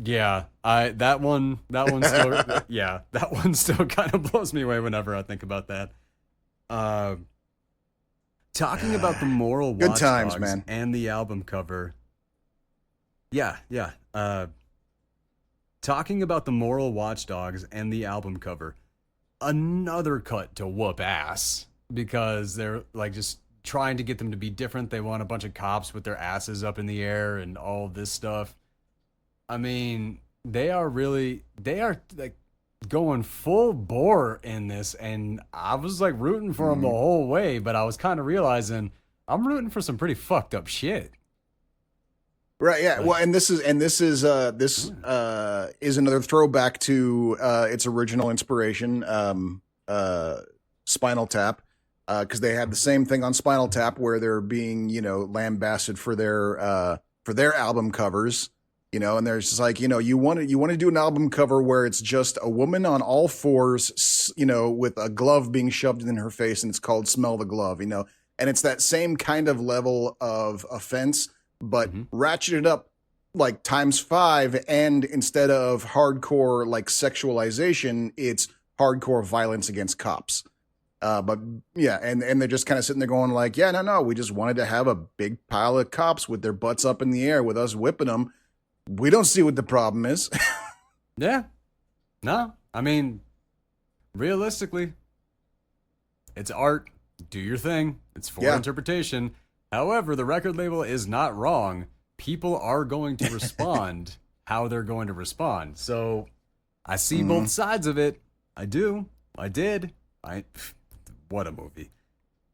Yeah, that one still that one still kind of blows me away whenever I think about that. Talking about the moral good times, watchdogs man, and the album cover. Yeah. Talking about the moral watchdogs and the album cover, another cut to whoop ass because they're like just trying to get them to be different. They want a bunch of cops with their asses up in the air and all this stuff. I mean, they are like going full bore in this, and I was like rooting for them the whole way, but I was kind of realizing I'm rooting for some pretty fucked up shit. Right, yeah. Well, and this is another throwback to its original inspiration, Spinal Tap, because they had the same thing on Spinal Tap where they're being, lambasted for their album covers, and there's just like, you want to do an album cover where it's just a woman on all fours, with a glove being shoved in her face, and it's called Smell the Glove, and it's that same kind of level of offense, but ratcheted up like times 5, and instead of hardcore like sexualization, it's hardcore violence against cops. But yeah, and they're just kind of sitting there going like, yeah, no, we just wanted to have a big pile of cops with their butts up in the air with us whipping them. We don't see what the problem is. Yeah. No, I mean, realistically, it's art. Do your thing. It's for interpretation. However, the record label is not wrong. People are going to respond how they're going to respond. So I see both sides of it. I do. I did. What a movie.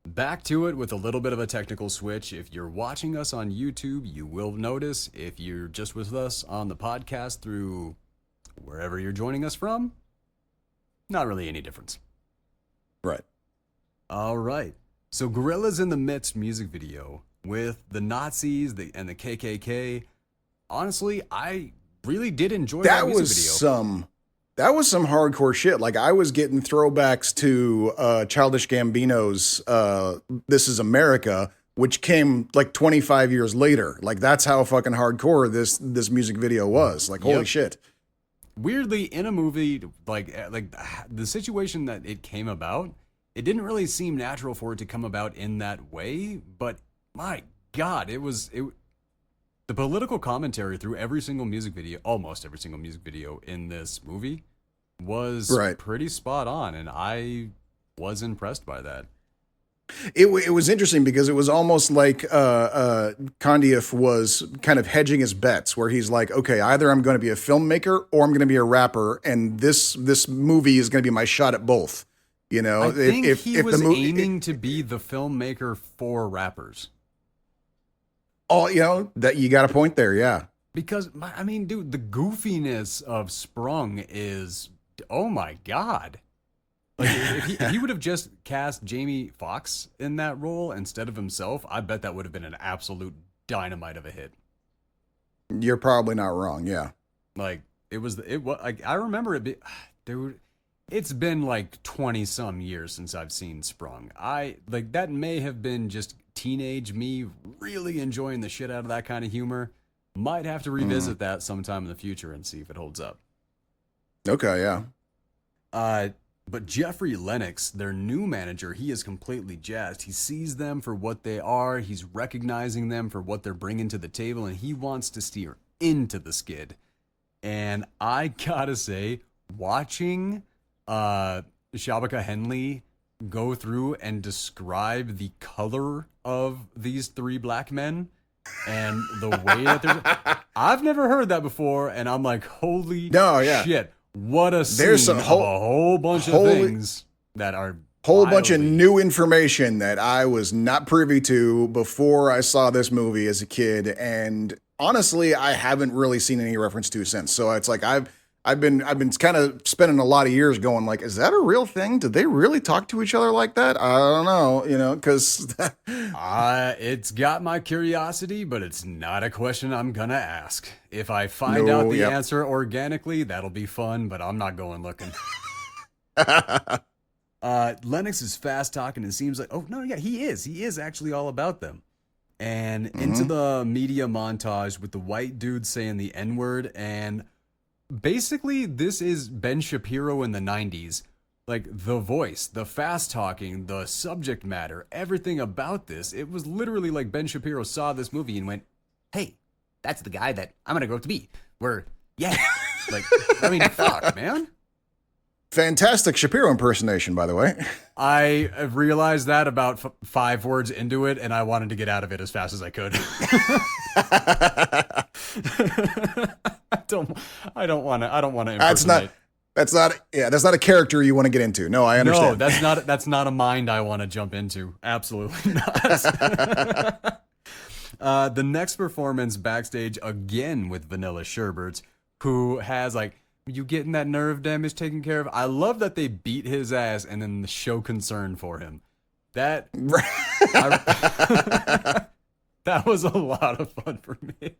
Back to it with a little bit of a technical switch. If you're watching us on YouTube, you will notice. If you're just with us on the podcast through wherever you're joining us from, not really any difference. Right. All right. So Gorillas in the Midst music video with the Nazis and the KKK. Honestly, I really did enjoy that music video. That was some hardcore shit. Like, I was getting throwbacks to Childish Gambino's This Is America, which came like 25 years later. Like, that's how fucking hardcore this music video was. Like, holy shit. Weirdly, in a movie, like the situation that it came about, it didn't really seem natural for it to come about in that way, but my God, the political commentary through every single music video, almost every single music video in this movie was pretty spot on, and I was impressed by that. It was interesting because it was almost like Cundieff was kind of hedging his bets, where he's like, okay, either I'm going to be a filmmaker or I'm going to be a rapper, and this movie is going to be my shot at both. I think he was aiming to be the filmmaker for rappers. Oh, that you got a point there, yeah. Because I mean, dude, the goofiness of Sprung is, oh my god. Like if he would have just cast Jamie Foxx in that role instead of himself, I bet that would have been an absolute dynamite of a hit. You're probably not wrong. Yeah. Like it was like I remember it be, dude, it's been like 20 some years since I've seen Sprung. I like that may have been just teenage me really enjoying the shit out of that kind of humor. Might have to revisit that sometime in the future and see if it holds up. Okay, yeah. But Jeffrey Lennox, their new manager, he is completely jazzed. He sees them for what they are. He's recognizing them for what they're bringing to the table, and he wants to steer into the skid. And I gotta say, watching Shabaka Henley go through and describe the color of these three black men and the way that they're... I've never heard that before, and I'm like, holy shit. What a scene. There's some a whole bunch of things that are bunch of new information that I was not privy to before I saw this movie as a kid, and honestly, I haven't really seen any reference to since. So it's like I've been kind of spending a lot of years going like, is that a real thing? Did they really talk to each other like that? I don't know, because it's got my curiosity, but it's not a question I'm gonna ask. If I find out the answer organically, that'll be fun, but I'm not going looking. Lennox is fast talking and seems like, he is actually all about them. And into the media montage with the white dude saying the N-word, and basically this is Ben Shapiro in the 90s. Like the voice, the fast talking, the subject matter, everything about this. It was literally like Ben Shapiro saw this movie and went, hey, that's the guy that I'm going to grow up to be. Like, I mean, fuck, man. Fantastic Shapiro impersonation, by the way. I realized that about 5 words into it, and I wanted to get out of it as fast as I could. I don't want to impersonate. That's not a character you want to get into. No, I understand. No, that's not a mind I want to jump into. Absolutely not. The next performance backstage again with Vanilla Sherbert, who has like, you getting that nerve damage taken care of? I love that they beat his ass and then the show concern for him. That that was a lot of fun for me.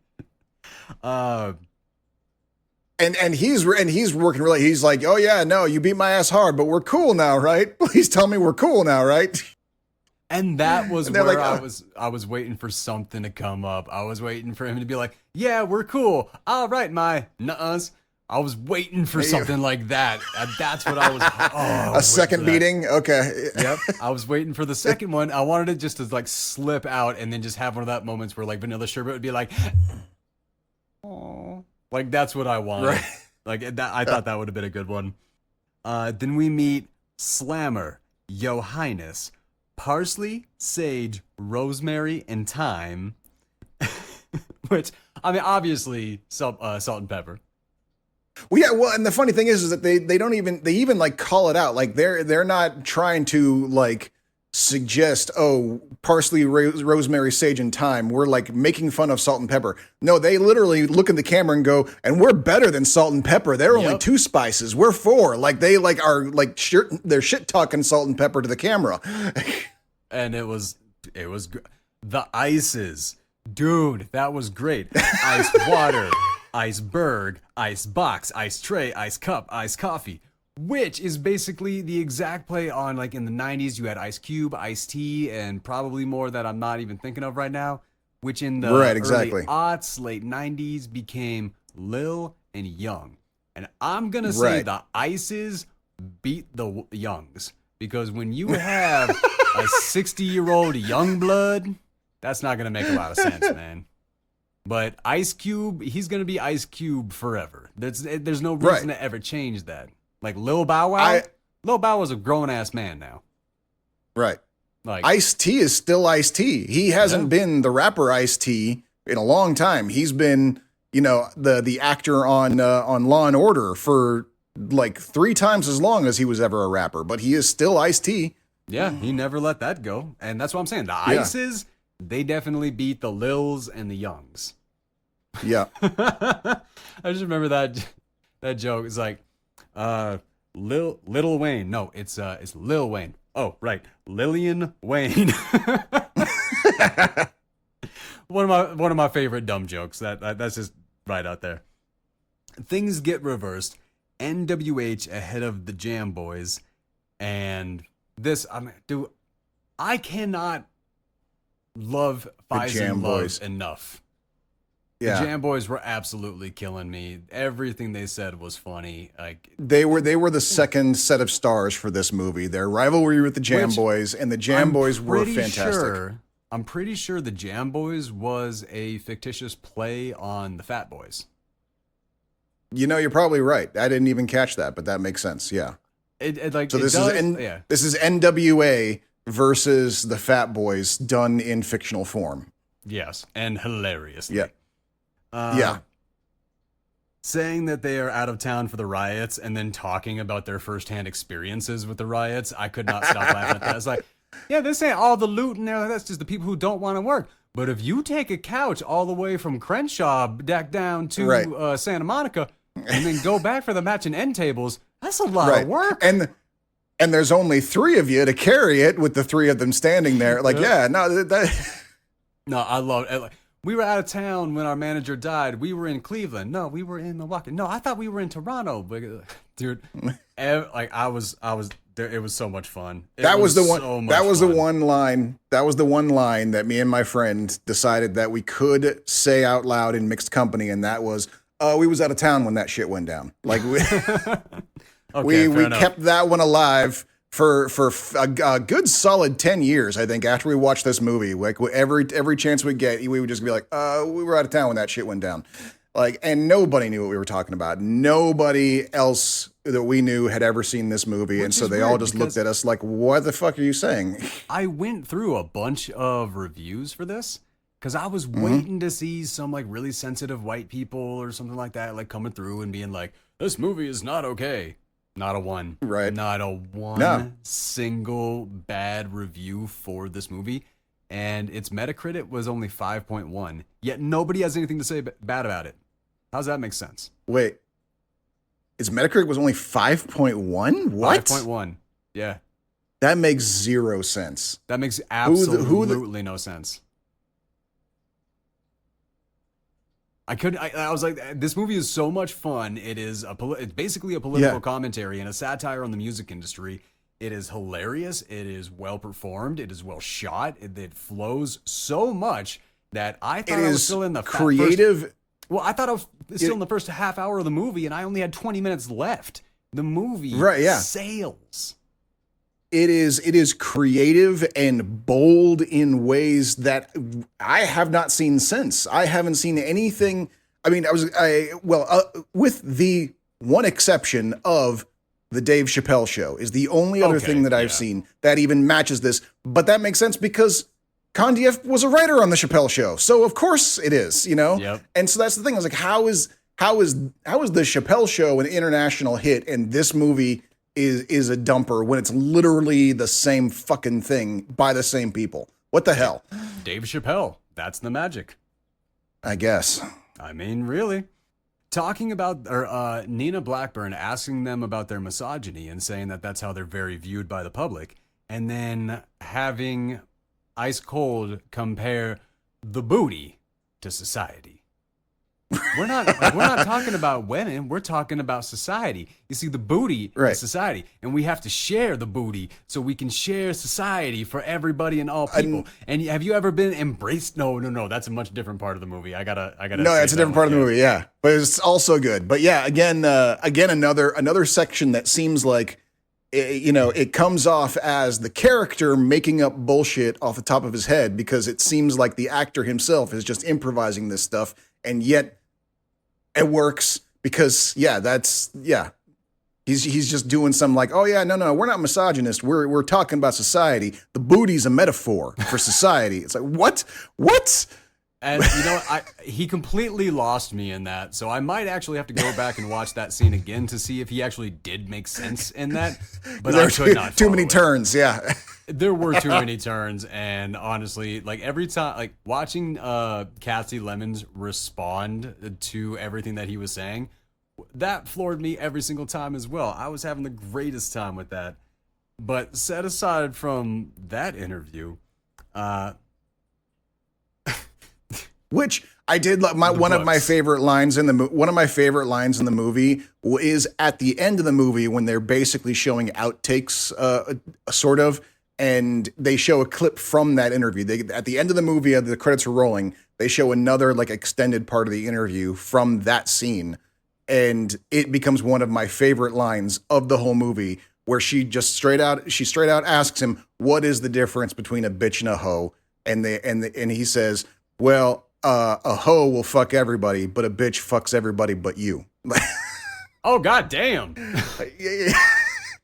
And he's working really. He's like, oh yeah, no, you beat my ass hard, but we're cool now, right? Please tell me we're cool now, right? And that was where like, I was waiting for something to come up. I was waiting for him to be like, yeah, we're cool. All right, my nuh-uhs. I was waiting for something like that. That's what I was. A second beating? Okay. Yep. I was waiting for the second one. I wanted it just to like slip out and then just have one of that moments where like Vanilla Sherbet would be like, oh, like that's what I wanted. Right. Like that. I thought that would have been a good one. Then we meet Slammer, Yo Highness, Parsley, Sage, Rosemary, and Thyme. Which, I mean, obviously salt and pepper. Well, yeah, well, and the funny thing is that they even like call it out. Like they're not trying to like suggest, oh, parsley, rosemary, sage, and thyme. We're like making fun of salt and pepper. No, they literally look in the camera and go, and we're better than salt and pepper. They're only 2 spices. We're 4. Like they like are like they're shit talking salt and pepper to the camera. And it was the ices, dude. That was great. Ice water. Iceberg, ice box, ice tray, ice cup, ice coffee, which is basically the exact play on like in the 90s you had Ice Cube, Ice-T, and probably more that I'm not even thinking of right now, which in the early aughts, late 90s became Lil and Young. And I'm going to say the Ices beat the Youngs, because when you have a 60-year-old young blood, that's not going to make a lot of sense, man. But Ice Cube, he's going to be Ice Cube forever. There's no reason to ever change that. Like Lil Bow Wow, Lil Bow Wow's a grown-ass man now. Right. Like Ice-T is still Ice-T. He hasn't been the rapper Ice-T in a long time. He's been, the actor on Law and Order for like 3 times as long as he was ever a rapper. But he is still Ice-T. Yeah, he never let that go. And that's what I'm saying. The Ices, they definitely beat the Lils and the Youngs. Yeah. I just remember that joke. It's like, Little Wayne. No, it's Lil Wayne. Oh, right, Lillian Wayne. One of my favorite dumb jokes. That's just right out there. Things get reversed. NWH ahead of the Jam Boys, and this. I cannot love Faizon Love enough. Yeah. The Jam Boys were absolutely killing me. Everything they said was funny. Like they were the second set of stars for this movie. Their rivalry with the Jam Boys, and the Jam Boys were fantastic. I'm pretty sure the Jam Boys was a fictitious play on the Fat Boys. You know, you're probably right. I didn't even catch that, but that makes sense. Yeah. This is NWA versus the Fat Boys done in fictional form. Yes, and hilariously. Yeah. Yeah. Saying that they are out of town for the riots and then talking about their firsthand experiences with the riots, I could not stop laughing at that. It's like, yeah, this ain't all the loot in there. That's just the people who don't want to work. But if you take a couch all the way from Crenshaw back down to Santa Monica and then go back for the matching end tables, that's a lot of work. And there's only 3 of you to carry it with the 3 of them standing there. Like, No, I love it. Like, we were out of town when our manager died. We were in Cleveland. No, we were in Milwaukee. No, I thought we were in Toronto. But, dude, like I was there. It was so much fun. That was the one line that me and my friend decided that we could say out loud in mixed company, and that was, we was out of town when that shit went down. Like we we kept that one alive for a good solid 10 years, I think, after we watched this movie. Like every chance we get, we would just be like, we were out of town when that shit went down. Like, and nobody knew what we were talking about. Nobody else that we knew had ever seen this movie. And so they all just looked at us like, what the fuck are you saying? I went through a bunch of reviews for this because I was waiting to see some like really sensitive white people or something like that, like coming through and being like, this movie is not okay. Not a one. Right. Not a one single bad review for this movie. And its Metacritic was only 5.1. Yet nobody has anything to say bad about it. How does that make sense? Wait. Its Metacritic was only 5.1? What? 5.1. Yeah. That makes 0 sense. That makes absolutely no sense. I was like, this movie is so much fun. It is it's basically a political commentary and a satire on the music industry. It is hilarious. It is well performed. It is well shot. It flows so much that I thought I was still in the creative. I thought I was still in the first half hour of the movie, and I only had 20 minutes left. The movie sails. It is creative and bold in ways that I have not seen since. I haven't seen anything. I mean, with the one exception of the Dave Chappelle Show is the only other thing that I've seen that even matches this. But that makes sense because Cundieff was a writer on the Chappelle Show, so of course it is, you know. Yep. And so that's the thing. I was like, how is the Chappelle Show an international hit, and this movie is a dumper when it's literally the same fucking thing by the same people? What the hell? Dave Chappelle. That's the magic. I guess. I mean, really. Talking about Nina Blackburn asking them about their misogyny and saying that that's how they're very viewed by the public, and then having Ice Cold compare the booty to society. We're not talking about women. We're talking about society. You see, the booty is society, and we have to share the booty so we can share society for everybody and all people. And have you ever been embraced? No. That's a much different part of the movie. I gotta. No, it's a different part of the movie. Yeah, but it's also good. But yeah, again, another section that seems like, it comes off as the character making up bullshit off the top of his head because it seems like the actor himself is just improvising this stuff, and yet it works because he's just doing some like, oh yeah, no, we're not misogynist. We're talking about society. The booty's a metaphor for society. It's like, what? And he completely lost me in that. So I might actually have to go back and watch that scene again to see if he actually did make sense in that. But there are too many turns. Yeah. There were too many turns, and honestly, like every time, like watching Cassie Lemmons respond to everything that he was saying, that floored me every single time as well. I was having the greatest time with that. But set aside from that interview, which I did like one of my favorite lines in the movie is at the end of the movie when they're basically showing outtakes, sort of, and they show a clip from that interview. At the end of the movie, the credits are rolling. They show another like extended part of the interview from that scene, and it becomes one of my favorite lines of the whole movie, where she just straight out asks him, "What is the difference between a bitch and a hoe?" And he says, "Well, a hoe will fuck everybody, but a bitch fucks everybody but you." Oh, god damn.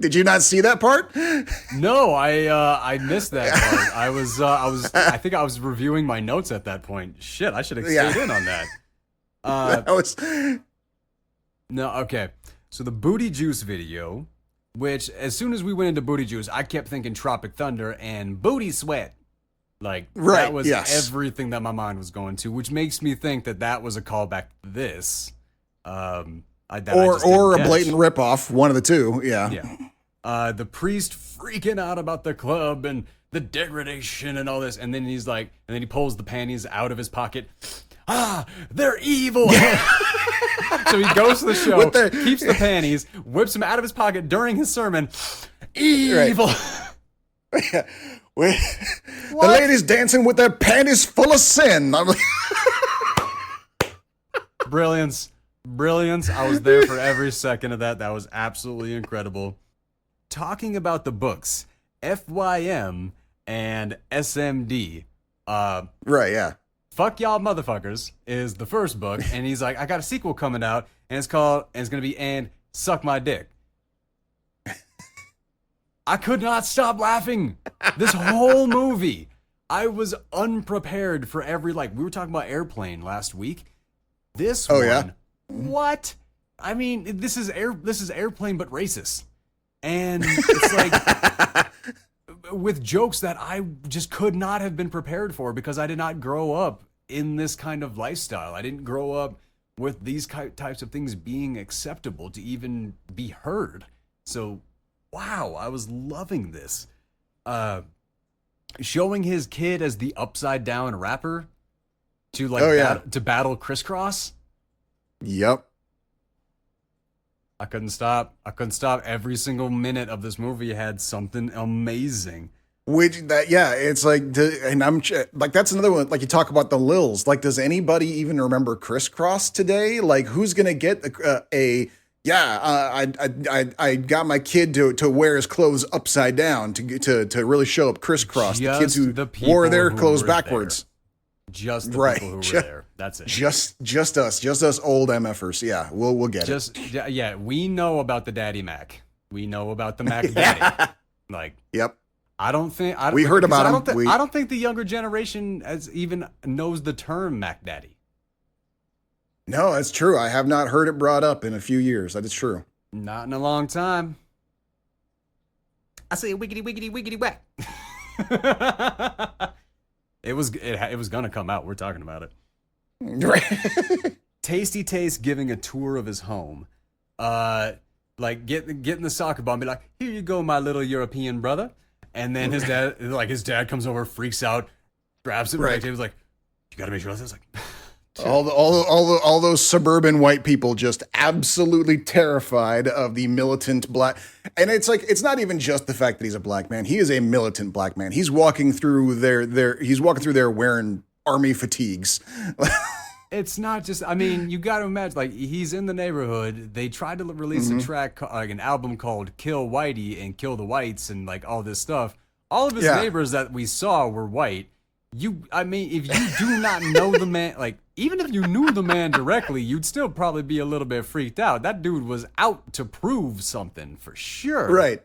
Did you not see that part? No, I missed that part. I think I was reviewing my notes at that point. Shit, I should have stayed in on that. No, okay. So the Booty Juice video, which as soon as we went into Booty Juice, I kept thinking Tropic Thunder and Booty Sweat. Like, that was everything that my mind was going to, which makes me think that was a callback to this. Or a blatant ripoff, one of the two, yeah. The priest freaking out about the club and the degradation and all this, and then he's like, and then he pulls the panties out of his pocket. Ah, they're evil. So he goes to the show, keeps the panties, whips them out of his pocket during his sermon. Evil. Right. The ladies dancing with their panties full of sin. I'm like, Brilliance. I was there for every second of that. That was absolutely incredible. Talking about the books, FYM and SMD. Right, yeah. Fuck Y'all Motherfuckers is the first book, and he's like, I got a sequel coming out, and it's going to be And Suck My Dick. I could not stop laughing. This whole movie, I was unprepared for every, like, we were talking about Airplane last week. This one, yeah? What? I mean, this is Airplane but racist. And it's like, with jokes that I just could not have been prepared for because I did not grow up in this kind of lifestyle. I didn't grow up with these types of things being acceptable to even be heard. So, wow, I was loving this. Showing his kid as the upside down rapper to like to battle Crisscross. Yep. I couldn't stop. Every single minute of this movie had something amazing. It's like, and I'm like, that's another one. Like, you talk about the Lils. Like, does anybody even remember Crisscross today? Like, who's gonna get I got my kid to wear his clothes upside down to really show up Crisscross. The kids who wore their clothes backwards. There. Just the people who were there. That's it. Just us old MFers. Yeah, we'll get it. Yeah, we know about the Daddy Mac. We know about the Mac Daddy. Like, yep. I don't think we heard about him. I don't think the younger generation even knows the term Mac Daddy. No, that's true. I have not heard it brought up in a few years. That is true. Not in a long time. I say wiggity wiggity wiggity whack. It was gonna come out. We're talking about it. Right. Tasty Taste giving a tour of his home. Like getting the soccer ball and be like, "Here you go, my little European brother." And then his dad comes over, freaks out, grabs it right. He was like, "You gotta make sure that's like." All those suburban white people just absolutely terrified of the militant black. And it's like, it's not even just the fact that he's a black man. He is a militant black man. He's walking through there wearing army fatigues. It's not just, I mean, you got to imagine, like, he's in the neighborhood. They tried to release a track, like an album called Kill Whitey and Kill the Whites and like all this stuff. All of his neighbors that we saw were white. If you do not know the man, like, even if you knew the man directly, you'd still probably be a little bit freaked out. That dude was out to prove something for sure. Right.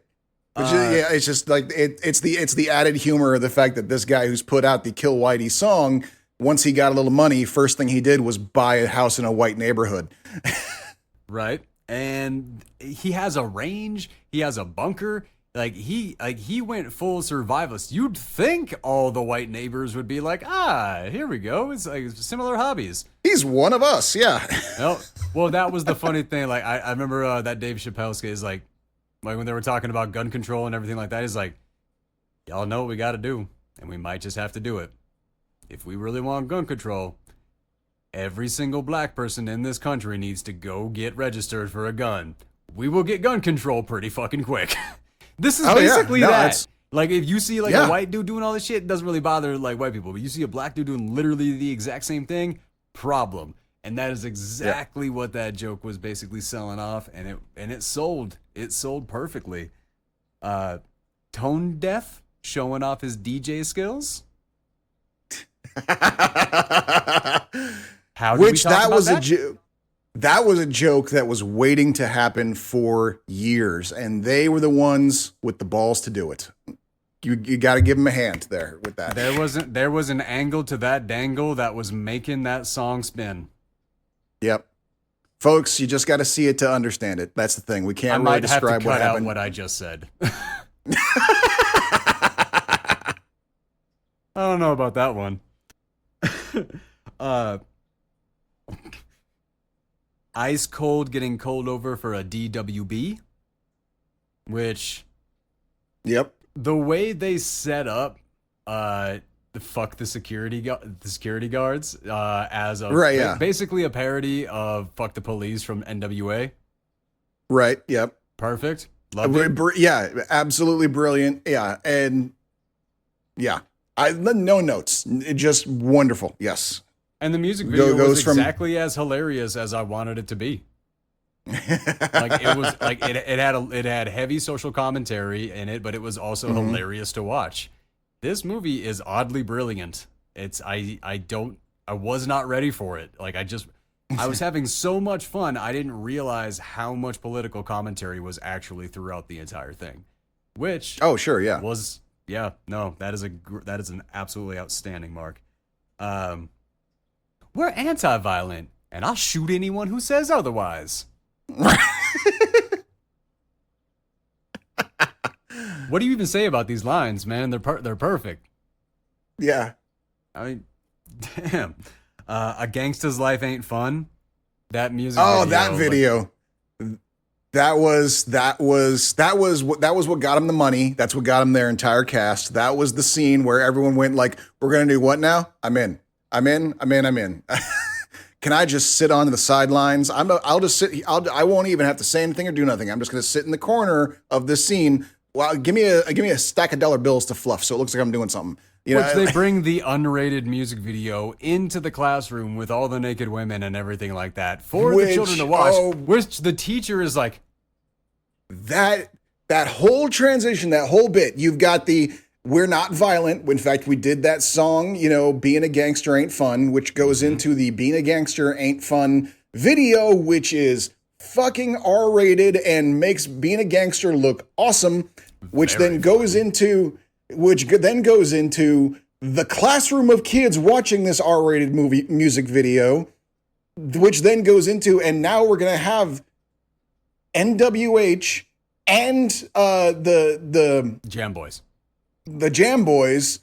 It's just like, it's the added humor of the fact that this guy who's put out the Kill Whitey song, once he got a little money, first thing he did was buy a house in a white neighborhood. Right. And he has a range. He has a bunker. he went full survivalist. You'd think all the white neighbors would be like, here we go. It's like similar hobbies. He's one of us, yeah. No, well, that was the funny thing. Like I remember that Dave Chappelle skit is like when they were talking about gun control and everything like that. He's like, y'all know what we got to do, and we might just have to do it. If we really want gun control, every single black person in this country needs to go get registered for a gun. We will get gun control pretty fucking quick. This is basically that. Like, if you see, like, a white dude doing all this shit, it doesn't really bother, like, white people. But you see a black dude doing literally the exact same thing, problem. And that is exactly what that joke was basically selling off. And it sold. It sold perfectly. Tone Deaf showing off his DJ skills. How did we talk about that? That was a joke that was waiting to happen for years, and they were the ones with the balls to do it. You got to give them a hand there with that. There was an angle to that dangle that was making that song spin. Yep, folks, you just got to see it to understand it. That's the thing. We can't really describe what happened. I might have to cut out what I just said. I don't know about that one. Ice Cold getting cold over for a DWB, which, the way they set up, the security guards, as a basically a parody of Fuck the Police from NWA. Right. Yep. Perfect. Loved it. Yeah. Absolutely brilliant. Yeah. And yeah, no notes. Just wonderful. Yes. And the music video was exactly as hilarious as I wanted it to be. Like it was like it had heavy social commentary in it, but it was also hilarious to watch. This movie is oddly brilliant. I was not ready for it. Like I was having so much fun. I didn't realize how much political commentary was actually throughout the entire thing. Which that is an absolutely outstanding mark. We're anti-violent, and I'll shoot anyone who says otherwise. What do you even say about these lines, man? They're perfect. Yeah. I mean, damn. A Gangsta's Life Ain't Fun. That music. Oh, that video. That was what got him the money. That's what got him their entire cast. That was the scene where everyone went like, "We're gonna do what now? I'm in. Can I just sit on the sidelines? I'll just sit. I won't even have to say anything or do nothing. I'm just going to sit in the corner of this scene. Well, give me a stack of dollar bills to fluff, so it looks like I'm doing something. They bring the unrated music video into the classroom with all the naked women and everything like that for the children to watch. Which the teacher is like, that whole transition, that whole bit. You've got the. We're not violent. In fact, we did that song, Being a Gangster Ain't Fun, which goes into the Being a Gangster Ain't Fun video, which is fucking R-rated and makes Being a Gangster look awesome, which then goes into the classroom of kids watching this R-rated music video, which then goes into, and now we're going to have NWH and the Jam Boys. The Jam Boys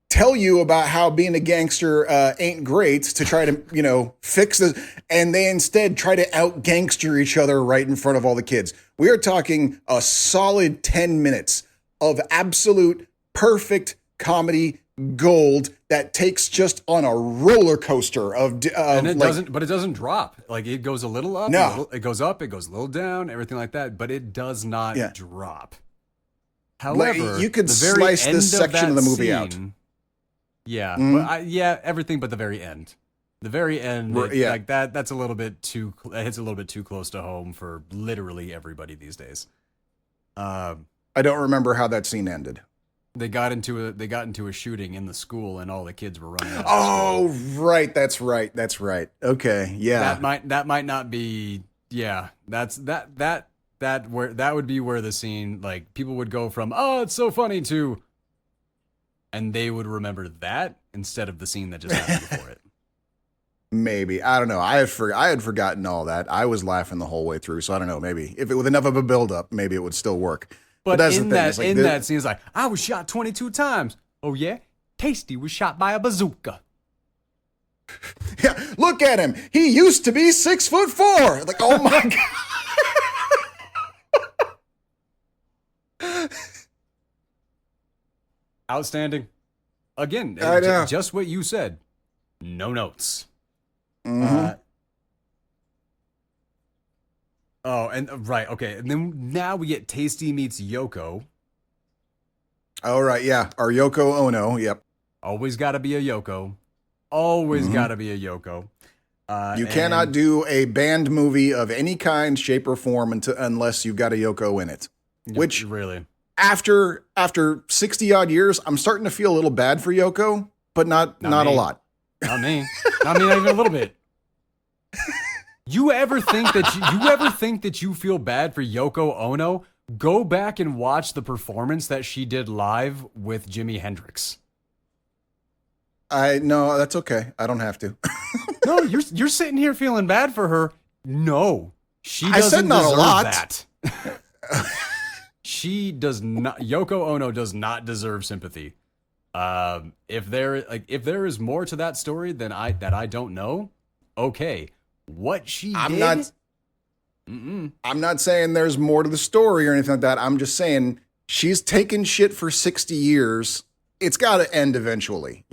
tell you about how being a gangster ain't great to try to, fix this. And they instead try to out gangster each other right in front of all the kids. We are talking a solid 10 minutes of absolute perfect comedy gold that takes just on a roller coaster of and it doesn't drop. Like it goes a little up, it goes up, it goes a little down, everything like that, but it does not drop. However, you could slice this section of the movie out. Yeah, but everything but the very end. The very end, like that's a little bit too. It hits a little bit too close to home for literally everybody these days. I don't remember how that scene ended. They got into a shooting in the school, and all the kids were running out. Oh, right, that's right. Okay, yeah. That might not be. Yeah, that would be where the scene, like, people would go from, oh, it's so funny, to, and they would remember that instead of the scene that just happened before it. Maybe. I don't know. I had forgotten all that. I was laughing the whole way through, so I don't know. Maybe if it with enough of a build up, maybe it would still work. But that's the in thing. that It's like in that scene, it's like, I was shot 22 times. Oh yeah, Tasty was shot by a bazooka. Yeah, look at him. He used to be 6'4". Like, oh my god. Outstanding. Again, I know. just what you said. No notes. Mhm. And right, okay. And then now we get Tasty meets Yoko. All right, yeah. Our Yoko Ono, yep. Always got to be a Yoko. Always Mhm. got to be a Yoko. You cannot do a band movie of any kind, shape, or form unless you've got a Yoko in it. Which, really, after 60 odd years, I'm starting to feel a little bad for Yoko, but not a me. lot. Not me. Not even a little bit. You ever think that you feel bad for Yoko Ono? Go back and watch the performance that she did live with Jimi Hendrix. No, that's okay. I don't have to. No, you're sitting here feeling bad for her. No, she doesn't not a deserve lot. that. She does not. Yoko Ono does not deserve sympathy. If there is more to that story than I don't know, okay. What she did. I'm not saying there's more to the story or anything like that. I'm just saying she's taken shit for 60 years. It's got to end eventually,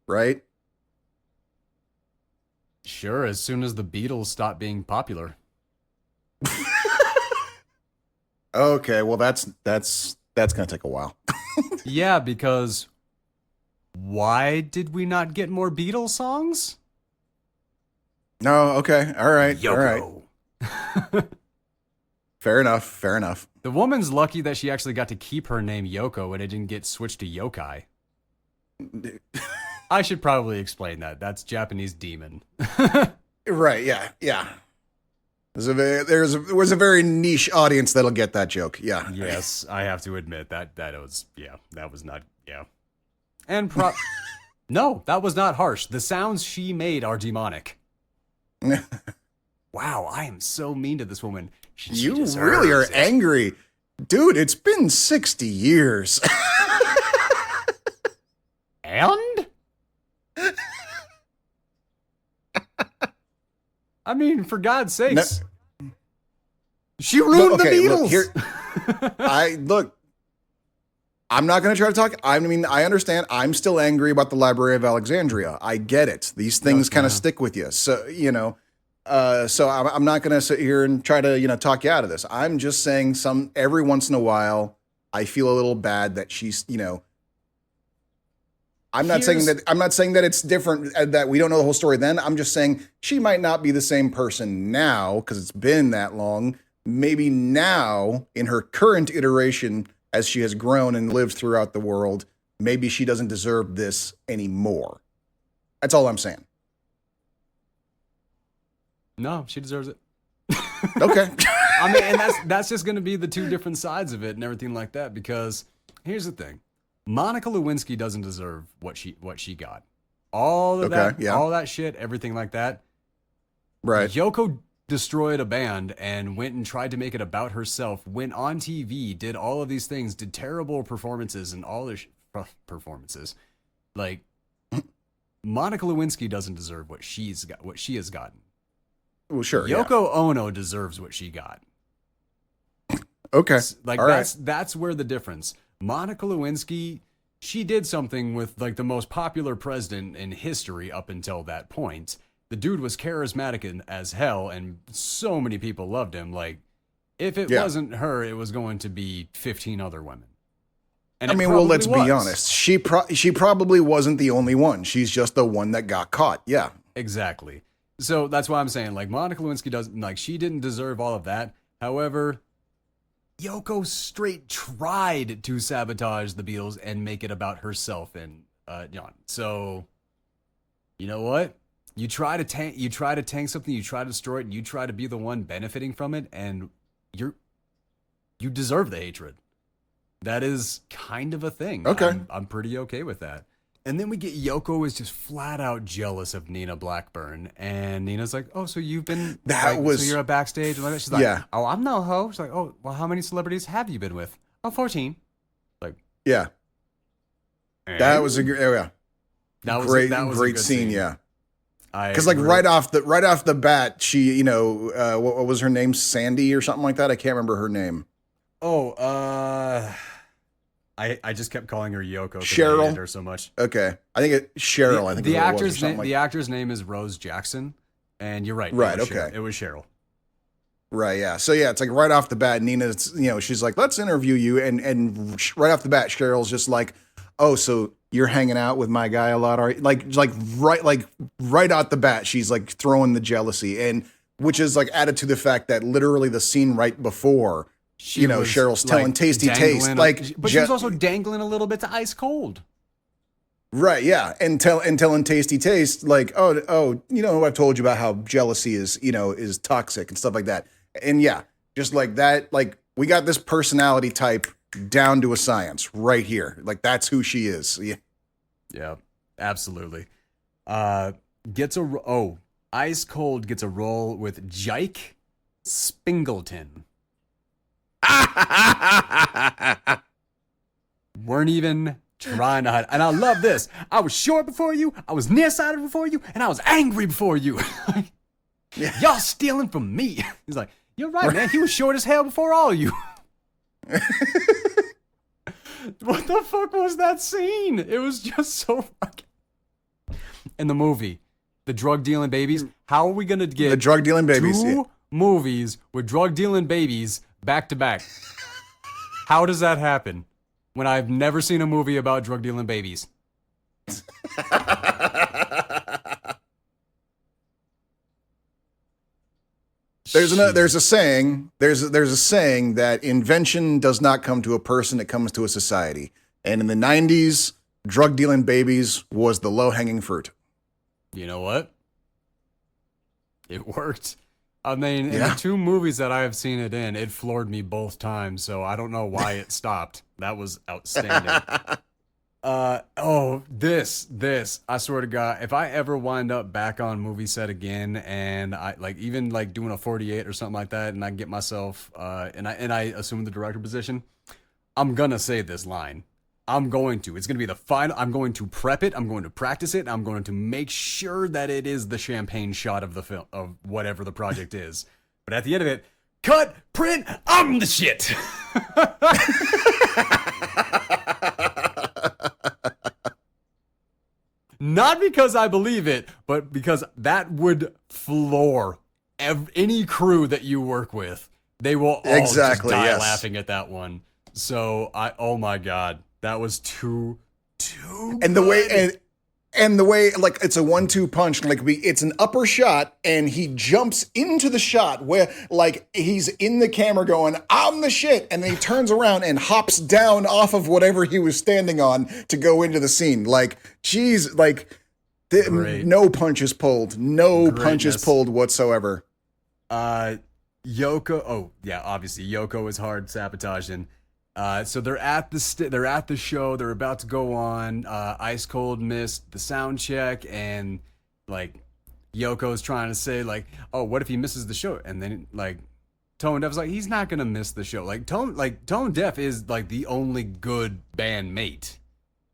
right? Sure, as soon as the Beatles stop being popular. Okay, well that's gonna take a while. Yeah, because why did we not get more Beatles songs? No, okay, all right, Yoko. all right. Fair enough. The woman's lucky that she actually got to keep her name Yoko and it didn't get switched to Yokai. I should probably explain that. That's Japanese demon. Right? Yeah. There was a very niche audience that'll get that joke. Yeah. Yes, I have to admit that was not. And no, that was not harsh. The sounds she made are demonic. Wow, I am so mean to this woman. You really are angry. Dude, it's been 60 years. And? I mean, for God's sakes. She ruined the Beatles. Look, I'm not going to try to talk. I mean, I understand. I'm still angry about the Library of Alexandria. I get it. These things kind of stick with you. So, so I'm not going to sit here and try to, talk you out of this. I'm just saying every once in a while, I feel a little bad that she's, I'm not saying that it's different, that we don't know the whole story then. I'm just saying she might not be the same person now because it's been that long. Maybe now in her current iteration, as she has grown and lived throughout the world, maybe she doesn't deserve this anymore. That's all I'm saying. No, she deserves it. Okay. I mean, and that's just going to be the two different sides of it and everything like that. Because here's the thing: Monica Lewinsky doesn't deserve what she got. All of all that shit, everything like that. Right. Yoko destroyed a band and went and tried to make it about herself. Went on TV, did all of these things, did terrible performances and all this performances. Like Monica Lewinsky doesn't deserve what she has gotten. Well, sure. Yoko Ono deserves what she got. Okay. Like all that's where the difference. Monica Lewinsky, she did something with like the most popular president in history up until that point. The dude was charismatic as hell, and so many people loved him. Like, if it wasn't her, it was going to be 15 other women. And I mean, well, let's be honest. She probably wasn't the only one. She's just the one that got caught. Yeah. Exactly. So that's why I'm saying, like, Monica Lewinsky she didn't deserve all of that. However, Yoko straight tried to sabotage the Beatles and make it about herself and John. So, you know what? You try to tank something, you try to destroy it, and you try to be the one benefiting from it, and you deserve the hatred. That is kind of a thing. Okay. I'm pretty okay with that. And then we get Yoko is just flat out jealous of Nina Blackburn, and Nina's like, "Oh, so you've been so you're a backstage?" And like that. She's like, "Oh, I'm no hoe." She's like, "Oh, well, how many celebrities have you been with?" I'm 14. Like, Yeah. That was a great great scene. Yeah. I Because like re- right off the bat, she, what was her name? Sandy or something like that. I can't remember her name. Oh, I just kept calling her Yoko because I Cheryl. hated her so much. Okay, I think Cheryl. I think the is what it was, or actor's something name. like The actor's name is Rose Jackson, and you're right. Right, It was okay. Cheryl. It was Cheryl. Right, yeah. So yeah, it's like right off the bat, Nina's, she's like, let's interview you, and right off the bat, Cheryl's just like, oh, so you're hanging out with my guy a lot, are you? Like right out the bat, she's like throwing the jealousy, and which is like added to the fact that literally the scene right before, Cheryl's telling Tasty Taste, but she was also dangling a little bit to Ice Cold. Right, yeah, and telling Tasty Taste like, oh, I've told you about how jealousy is toxic and stuff like that, and yeah, just like that, like we got this personality type down to a science right here, like that's who she is. Yeah, absolutely. Ice Cold gets a role with Jike Spingleton. Weren't even trying to hide. And I love this. I was short before you, I was nearsighted before you, and I was angry before you. Y'all stealing from me. He's like, you're right, man. He was short as hell before all of you. What the fuck was that scene? It was just so fucking... In the movie, the drug dealing babies, how are we going to get the drug dealing babies? two movies with drug dealing babies back to back? How does that happen when I've never seen a movie about drug dealing babies? There's a saying that invention does not come to a person, it comes to a society. And in the 90s, drug dealing babies was the low hanging fruit. You know what? It worked. I mean, in the two movies that I have seen it in, it floored me both times, so I don't know why it stopped. That was outstanding. This, I swear to God, if I ever wind up back on movie set again and I even doing a 48 or something like that, and I get myself, and I assume the director position, I'm gonna say this line. It's gonna be the final. I'm going to prep it. I'm going to practice it. I'm going to make sure that it is the champagne shot of the film, of whatever the project is. But at the end of it, cut, print, I'm the shit. Not because I believe it, but because that would floor any crew that you work with. They will all just die laughing at that one. So oh my God, that was too and good. the way like it's a 1-2 punch, like it's an upper shot and he jumps into the shot where like he's in the camera going, I'm the shit, and then he turns around and hops down off of whatever he was standing on to go into the scene. Like, geez, like no punches pulled. Punches pulled whatsoever. Yoko, obviously Yoko is hard sabotaging. So they're at the show. They're about to go on. Ice Cold missed the sound check, and like Yoko's trying to say like, "Oh, what if he misses the show?" And then like Tone Deaf's like, "He's not gonna miss the show." Tone Deaf is like the only good bandmate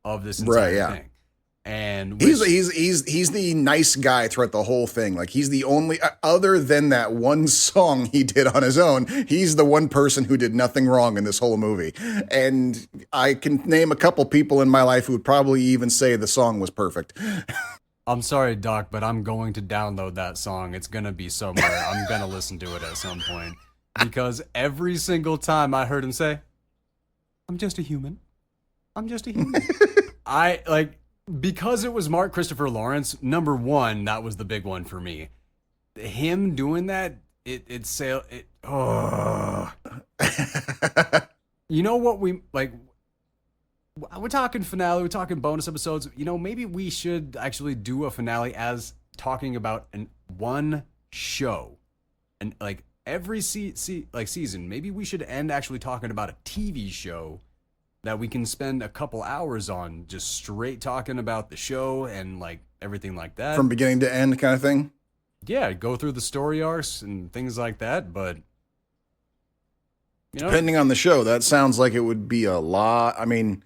of this entire thing. And he's the nice guy throughout the whole thing. Like he's the only, other than that one song he did on his own, he's the one person who did nothing wrong in this whole movie. And I can name a couple people in my life who would probably even say the song was perfect. I'm sorry, Doc, but I'm going to download that song. It's gonna be somewhere. I'm gonna listen to it at some point, because every single time I heard him say, "I'm just a human. I'm just a human," because it was Mark Christopher Lawrence, number one, that was the big one for me. Him doing that, you know what we're talking finale, we're talking bonus episodes. You know, maybe we should actually do a finale as talking about one show. And like every season, maybe we should end actually talking about a TV show that we can spend a couple hours on, just straight talking about the show and like everything like that. From beginning to end kind of thing? Yeah, go through the story arcs and things like that, but You know, Depending on the show, that sounds like it would be a lot. I mean,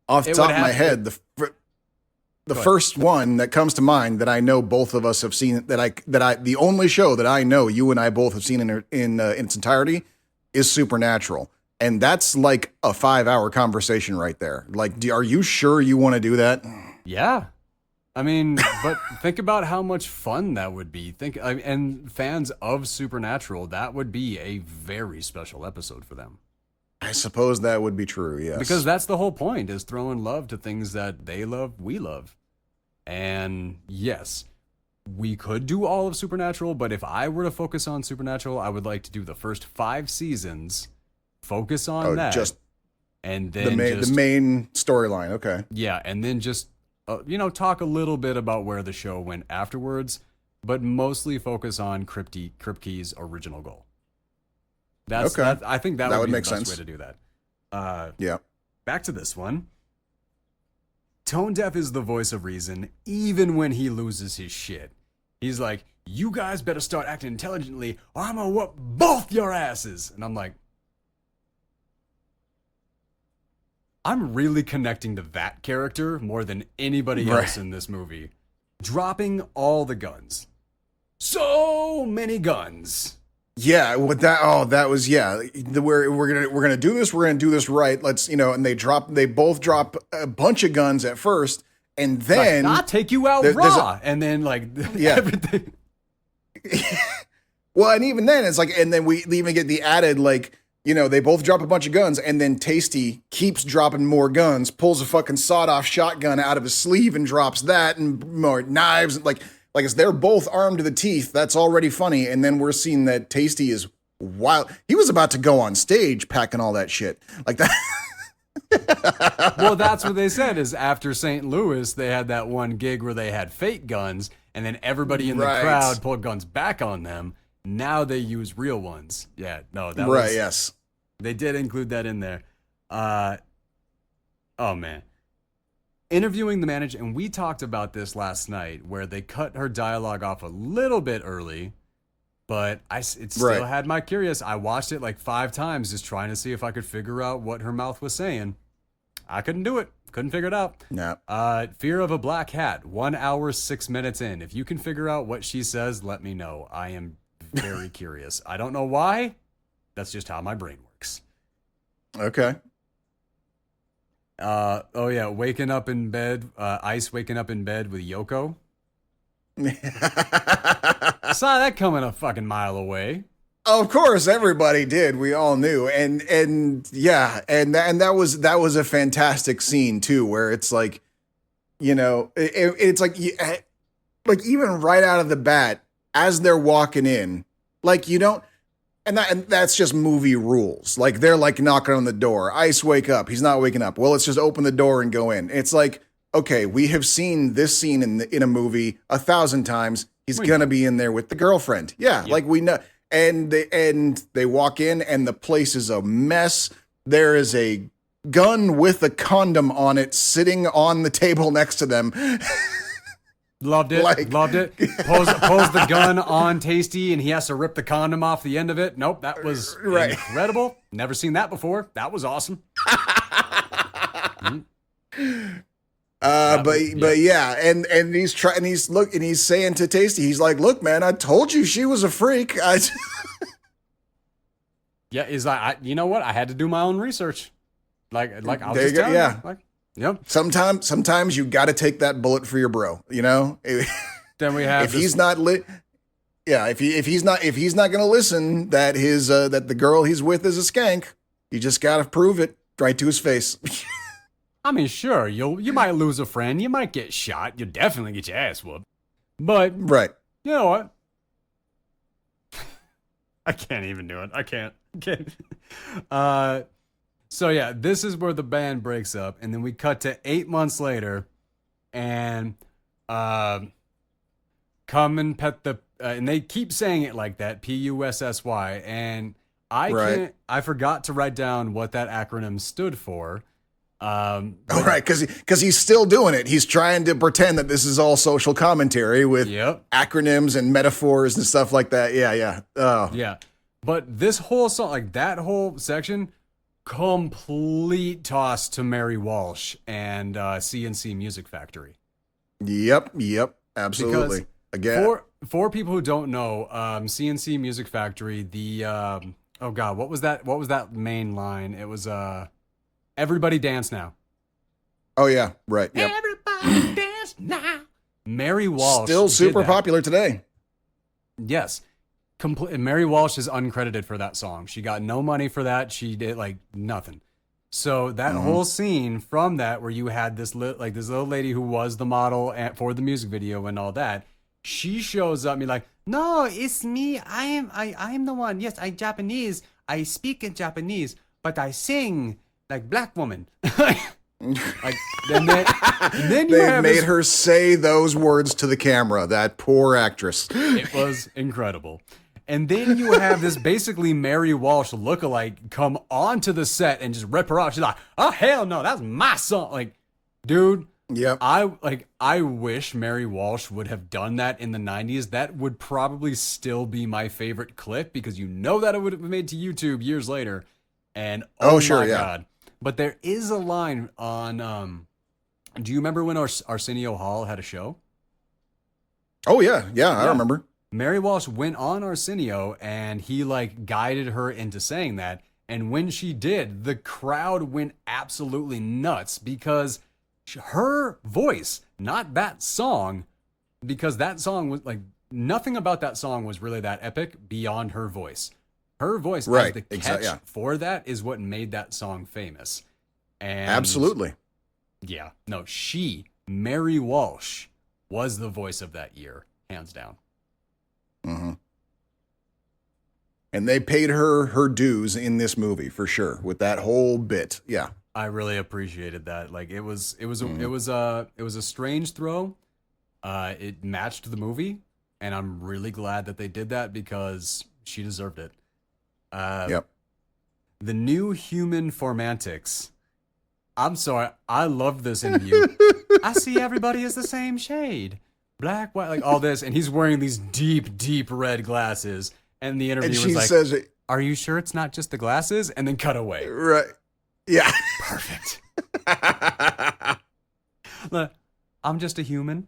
off the top of my head, the first one that comes to mind that I know both of us have seen, the only show that I know you and I both have seen in its entirety is Supernatural. And that's like a 5-hour conversation right there. Like, are you sure you want to do that? Yeah. I mean, but think about how much fun that would be. And fans of Supernatural, that would be a very special episode for them. I suppose that would be true, yes. Because that's the whole point, is throwing love to things that they love, we love. And yes, we could do all of Supernatural, but if I were to focus on Supernatural, I would like to do the first 5 seasons, focus on that. Just and then the main storyline, okay. Yeah, and then just, talk a little bit about where the show went afterwards, but mostly focus on Kripke's original goal. I think that would be the best way to do that. Yeah. Back to this one. Tone Deaf is the voice of reason, even when he loses his shit. He's like, you guys better start acting intelligently, or I'm gonna whoop both your asses. And I'm like, I'm really connecting to that character more than anybody else in this movie. Dropping all the guns. So many guns. Yeah, with that. Oh, that was we're gonna do this. We're gonna do this right. Let's and they both drop a bunch of guns at first, and then I'll take you out raw, and then everything. Well, and even then it's like, and then we even get the added they both drop a bunch of guns, and then Tasty keeps dropping more guns, pulls a fucking sawed-off shotgun out of his sleeve and drops that, and more knives, like as they're both armed to the teeth. That's already funny. And then we're seeing that Tasty is wild. He was about to go on stage packing all that shit like that. Well, that's what they said, is after St. Louis, they had that one gig where they had fake guns, and then everybody in the crowd pulled guns back on them. Now they use real ones. Yeah, no, that was... yes. They did include that in there. Oh, man. Interviewing the manager, and we talked about this last night, where they cut her dialogue off a little bit early, but it still had my curious. I watched it like 5 times just trying to see if I could figure out what her mouth was saying. I couldn't do it. Couldn't figure it out. No. Fear of a Black Hat, 1 hour, 6 minutes in. If you can figure out what she says, let me know. I am very curious. I don't know why. That's just how my brain works. Okay. Waking up in bed, Ice waking up in bed with Yoko. Saw that coming a fucking mile away. Of course, everybody did. We all knew, and that was a fantastic scene too, where it's like, it's like even right out of the bat, as they're walking in, and that's just movie rules. Like, they're like knocking on the door. Ice, wake up. He's not waking up. Well, let's just open the door and go in. It's like, okay, we have seen this scene in a movie 1,000 times. He's gonna be in there with the girlfriend. Yeah, like we know. And they walk in, and the place is a mess. There is a gun with a condom on it sitting on the table next to them. Loved it. Loved it. Pulls the gun on Tasty, and he has to rip the condom off the end of it. Nope, that was incredible. Never seen that before. That was awesome. But yeah, and he's saying to Tasty, he's like, "Look, man, I told you she was a freak." Yeah, he's like, you know what? I had to do my own research. Like I'll just tell you. Like, yep. Sometimes you got to take that bullet for your bro. Then we have if he's not lit. Yeah, if he's not going to listen that that the girl he's with is a skank, you just got to prove it right to his face. I mean, sure, you might lose a friend, you might get shot, you'll definitely get your ass whooped. But you know what? I can't even do it. I can't. So yeah, this is where the band breaks up, and then we cut to 8 months later, and come and pet the and they keep saying it like that, Pussy, and I forgot to write down what that acronym stood for. Because he's still doing it. He's trying to pretend that this is all social commentary with acronyms and metaphors and stuff like that. Yeah. Oh. Yeah. But this whole song, like that whole section, complete toss to Mary Walsh and CNC Music Factory. Yep, absolutely. Again, for people who don't know, CNC Music Factory, the oh god, what was that? What was that main line? It was "Everybody Dance Now." Oh yeah, right. Yep. Everybody dance now. Mary Walsh still super popular today. Yes. Mary Walsh is uncredited for that song. She got no money for that. She did like nothing. So that whole scene from that, where you had this this little lady who was the model for the music video and all that, she shows up and be like, "No, it's me. I am the one. Yes, I'm Japanese. I speak in Japanese, but I sing like black woman." Like, and then they made her say those words to the camera. That poor actress. It was incredible. And then you have this basically Mary Walsh lookalike come onto the set and just rip her off. She's like, "Oh hell no, that's my song!" Like, dude, yep. I wish Mary Walsh would have done that in the 90s. That would probably still be my favorite clip, because you know that it would have been made to YouTube years later. And oh sure, my god. But there is a line on do you remember when Arsenio Hall had a show? Oh yeah, I remember. Mary Walsh went on Arsenio and he like guided her into saying that. And when she did, the crowd went absolutely nuts, because her voice, not that song, because that song was like, nothing about that song was really that epic beyond her voice. Her voice, as the catch for that, is what made that song famous. And absolutely. Yeah. No, Mary Walsh, was the voice of that year, hands down. Mm-hmm. And they paid her dues in this movie for sure, with that whole bit. Yeah. I really appreciated that. Like it was a strange throw. It matched the movie, and I'm really glad that they did that, because she deserved it. Yep. The New Human Formantics. I'm sorry, I love this interview. I see everybody is the same shade. Black, white, like all this. And he's wearing these deep red glasses. And the interviewer was like, says, "Are you sure it's not just the glasses?" And then cut away. Right. Yeah. Perfect. Look, I'm just a human.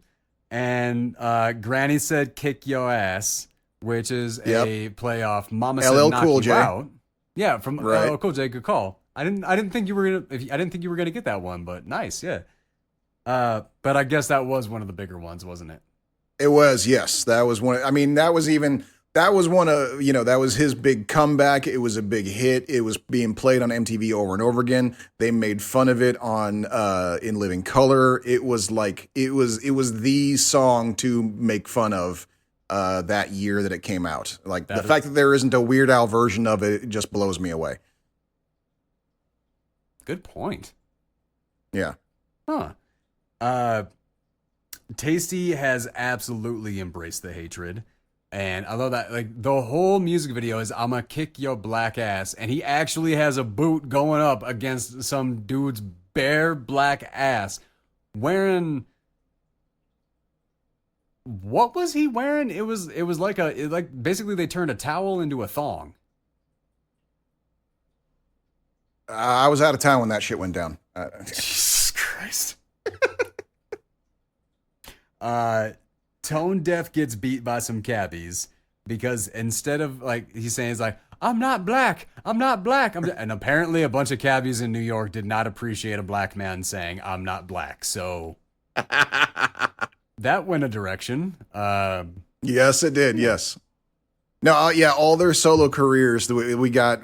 And Granny said, "Kick your ass," which is a play off Mama Said Knock Cool You J. Out. Yeah, from LL Cool J. Good call. I didn't think you were gonna get that one, but nice, yeah. But I guess that was one of the bigger ones, wasn't it? It was, yes. That was one. I mean, that was one of, that was his big comeback. It was a big hit. It was being played on MTV over and over again. They made fun of it on In Living Color. It was like it was the song to make fun of that year that it came out. Like the fact that there isn't a Weird Al version of it just blows me away. Good point. Yeah. Huh. Tasty has absolutely embraced the hatred. And I love that. Like, the whole music video is, "I'ma kick your black ass." And he actually has a boot going up against some dude's bare black ass. Wearing... What was he wearing? It was like basically they turned a towel into a thong. I was out of town when that shit went down. Jesus Christ. Tone Deaf gets beat by some cabbies, because instead of like he's saying, it's like, I'm not black. And apparently a bunch of cabbies in New York did not appreciate a black man saying, "I'm not black." So that went a direction. Yes, it did. Yes. No, all their solo careers. We got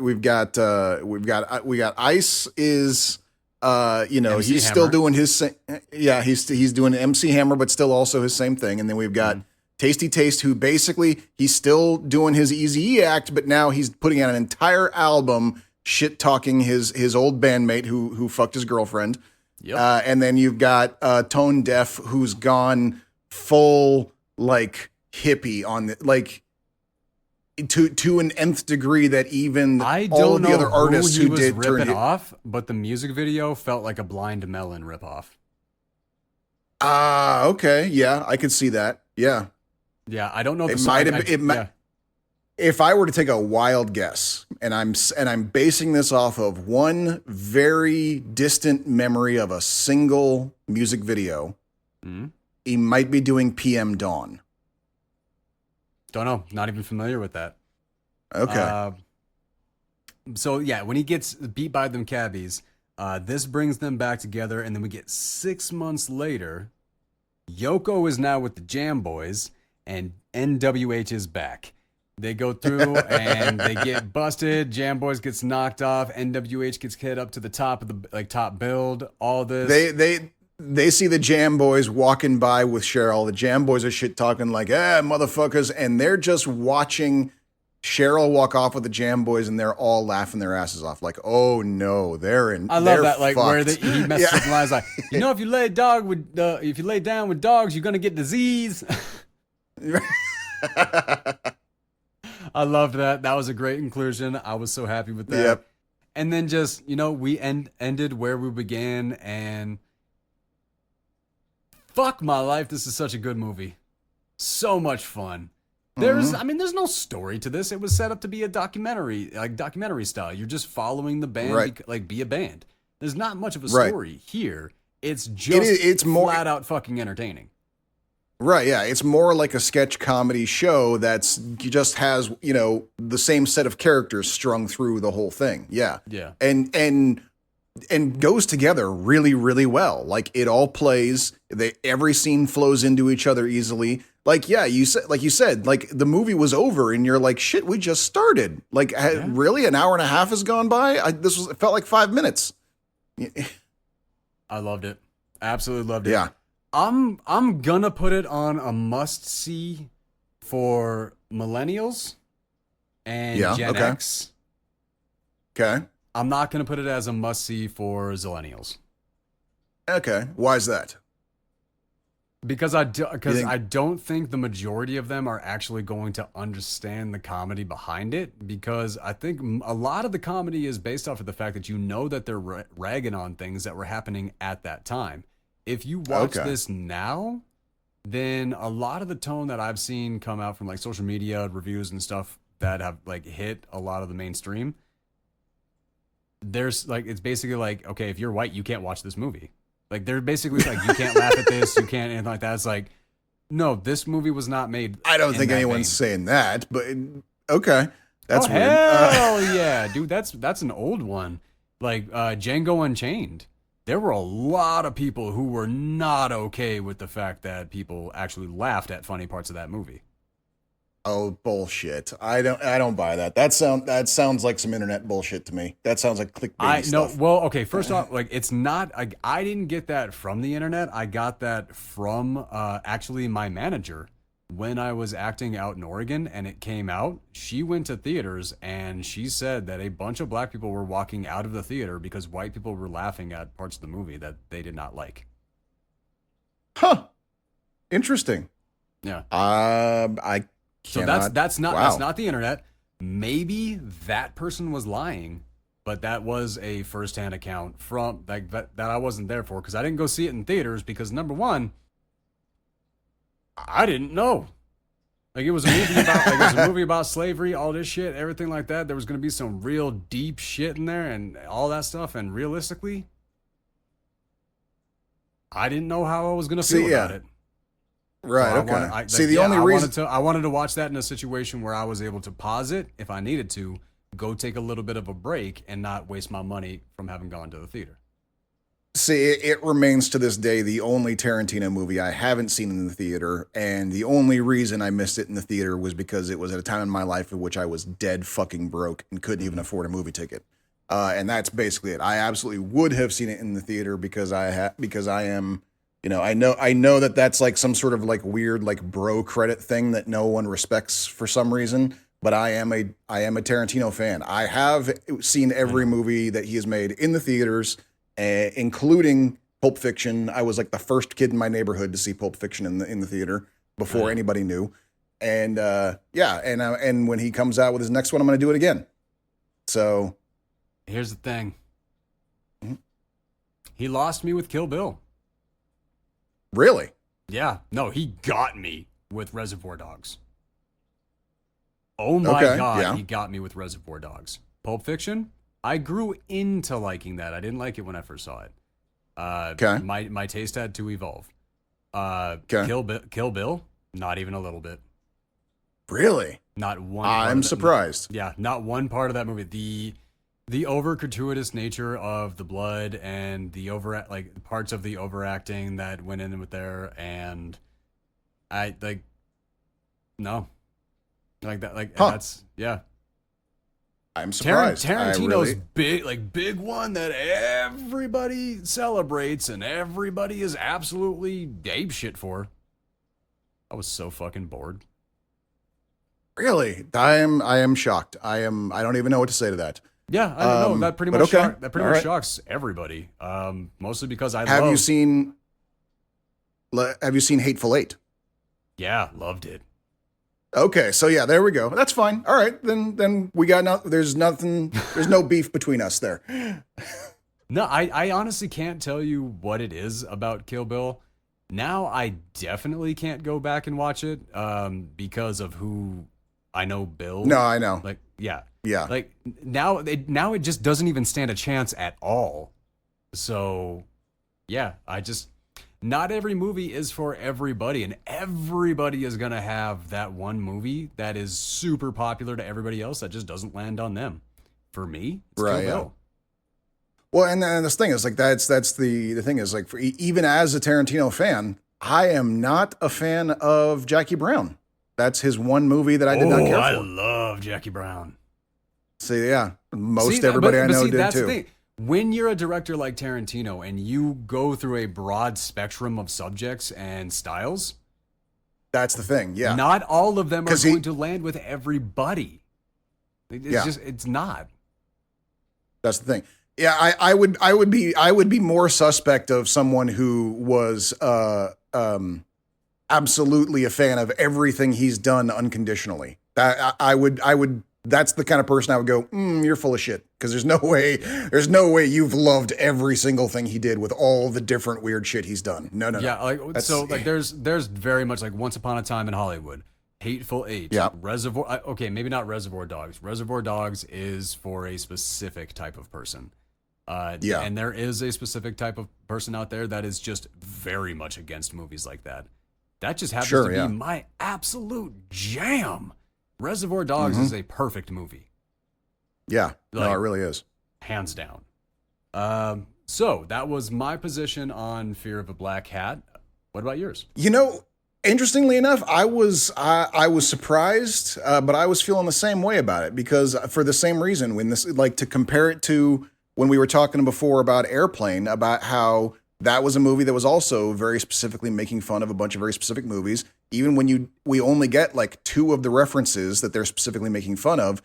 Ice is, MC he's Hammer. still doing his same. Yeah, he's doing MC Hammer, but still also his same thing. And then we've got Tasty Taste, who basically he's still doing his Eazy-E act, but now he's putting out an entire album shit talking his old bandmate who fucked his girlfriend. Yep. And then you've got Tone Deaf, who's gone full like hippie on the like. To an nth degree that even all of the other artists who did ripping off, but the music video felt like a Blind Melon ripoff. Okay, yeah, I could see that. Yeah, I don't know. It might have. if I were to take a wild guess, and I'm basing this off of one very distant memory of a single music video, he might be doing PM Dawn. Don't know. Not even familiar with that. Okay. So yeah, when he gets beat by them cabbies, this brings them back together, and then we get 6 months later, Yoko is now with the Jam Boys, and NWH is back. They go through and they get busted. Jam Boys gets knocked off. NWH gets hit up to the top of the top build. All this. They see the Jam Boys walking by with Cheryl. The Jam Boys are shit talking like, motherfuckers, and they're just watching Cheryl walk off with the Jam Boys, and they're all laughing their asses off, like, "Oh no, they're in." I love that, like where he messes Yeah. up lines like, if you lay down with dogs, you're gonna get disease. I loved that. That was a great inclusion. I was so happy with that. Yep. And then just we ended where we began, and fuck my life, this is such a good movie. So much fun. There's no story to this. It was set up to be a documentary, like documentary style. You're just following the band, Right. be a band. There's not much of a Right. story here. It's just it's more flat out fucking entertaining. Right, yeah. It's more like a sketch comedy show that's just has, the same set of characters strung through the whole thing. Yeah. Yeah. And goes together really, really well. Like it all plays, every scene flows into each other easily. Like, yeah, you said the movie was over and you're like, shit, we just started. Like, really? An hour and a half has gone by? It felt like 5 minutes. I loved it. Absolutely loved it. Yeah. I'm gonna put it on a must-see for millennials and Gen X. Okay. I'm not gonna put it as a must-see for zillennials. Okay. Why is that? Because I don't think the majority of them are actually going to understand the comedy behind it, because I think a lot of the comedy is based off of the fact that that they're ragging on things that were happening at that time. If you watch this now, then a lot of the tone that I've seen come out from like social media reviews and stuff that have like hit a lot of the mainstream, there's like, it's basically like, okay, if you're white, you can't watch this movie. Like they're basically like, you can't laugh at this, you can't anything like that. It's like, no, this movie was not made. I don't think anyone's saying that, but okay, that's weird. Hell yeah, dude, that's an old one. Like Django Unchained. There were a lot of people who were not okay with the fact that people actually laughed at funny parts of that movie. Oh, bullshit. I don't buy that. That sounds like some internet bullshit to me. That sounds like clickbait stuff. Well, okay, first off, like it's not I didn't get that from the internet. I got that from actually my manager when I was acting out in Oregon and it came out. She went to theaters and she said that a bunch of black people were walking out of the theater because white people were laughing at parts of the movie that they did not like. Huh. Interesting. Yeah. So that's not the internet. Maybe that person was lying, but that was a firsthand account from that I wasn't there for, because I didn't go see it in theaters because number one, I didn't know. Like it was a movie about slavery, all this shit, everything like that. There was gonna be some real deep shit in there and all that stuff. And realistically, I didn't know how I was gonna feel about it. Right. So okay. I wanted to watch that in a situation where I was able to pause it if I needed to, go take a little bit of a break, and not waste my money from having gone to the theater. See, it remains to this day the only Tarantino movie I haven't seen in the theater, and the only reason I missed it in the theater was because it was at a time in my life in which I was dead fucking broke and couldn't even afford a movie ticket. And that's basically it. I absolutely would have seen it in the theater because I am. I know that that's like some sort of like weird like bro credit thing that no one respects for some reason, but I am a Tarantino fan. I have seen every movie that he has made in the theaters, including Pulp Fiction. I was like the first kid in my neighborhood to see Pulp Fiction in the theater before anybody knew. And and when he comes out with his next one, I'm going to do it again. So here's the thing. He lost me with Kill Bill. Really? Yeah. No, he got me with Reservoir Dogs. Oh my Okay, God, yeah. he got me with Reservoir Dogs. Pulp Fiction, I grew into liking that. I didn't like it when I first saw it. Okay. My taste had to evolve. Okay. Kill Bill, not even a little bit. Really? Not one. I'm surprised. Yeah, not one part of that movie. The over gratuitous nature of the blood and the over like parts of the overacting that went in with there, and I like no, like that, like that's yeah. I'm surprised. Tarantino's big one that everybody celebrates and everybody is absolutely ape shit for. I was so fucking bored. Really? I am shocked. I don't even know what to say to that. Yeah, I don't know. That pretty but much okay. that pretty much shocks everybody. Mostly because Have you seen Hateful Eight? Yeah, loved it. Okay, so yeah, there we go. That's fine. All right, then we got there's no beef between us there. No, I honestly can't tell you what it is about Kill Bill. Now I definitely can't go back and watch it because of who I know Bill. No, I know. Like, yeah. Yeah. Like now it just doesn't even stand a chance at all. So, yeah, not every movie is for everybody, and everybody is going to have that one movie that is super popular to everybody else that just doesn't land on them. For me, it's Kill Bill. Well, and this thing is like that's the thing is like even as a Tarantino fan, I am not a fan of Jackie Brown. That's his one movie that I did not care for. I love Jackie Brown. See, yeah, everybody I know did that's too. The thing. When you're a director like Tarantino and you go through a broad spectrum of subjects and styles, that's the thing. Yeah, not all of them are going to land with everybody. It's not. That's the thing. Yeah, I would be more suspect of someone who was absolutely a fan of everything he's done unconditionally. I would. That's the kind of person I would go, you're full of shit. Because there's no way you've loved every single thing he did with all the different weird shit he's done. No. Yeah, there's very much like Once Upon a Time in Hollywood, Hateful Eight, yeah. Reservoir. Okay, maybe not Reservoir Dogs. Reservoir Dogs is for a specific type of person. Yeah, and there is a specific type of person out there that is just very much against movies like that. That just happens to be my absolute jam. Reservoir Dogs is a perfect movie. Yeah, no, it really is. Hands down. So that was my position on Fear of a Black Hat. What about yours? You know, interestingly enough, I was surprised, but I was feeling the same way about it because for the same reason, when this, like, to compare it to when we were talking before about Airplane, about how that was a movie that was also very specifically making fun of a bunch of very specific movies. Even when we only get like two of the references that they're specifically making fun of,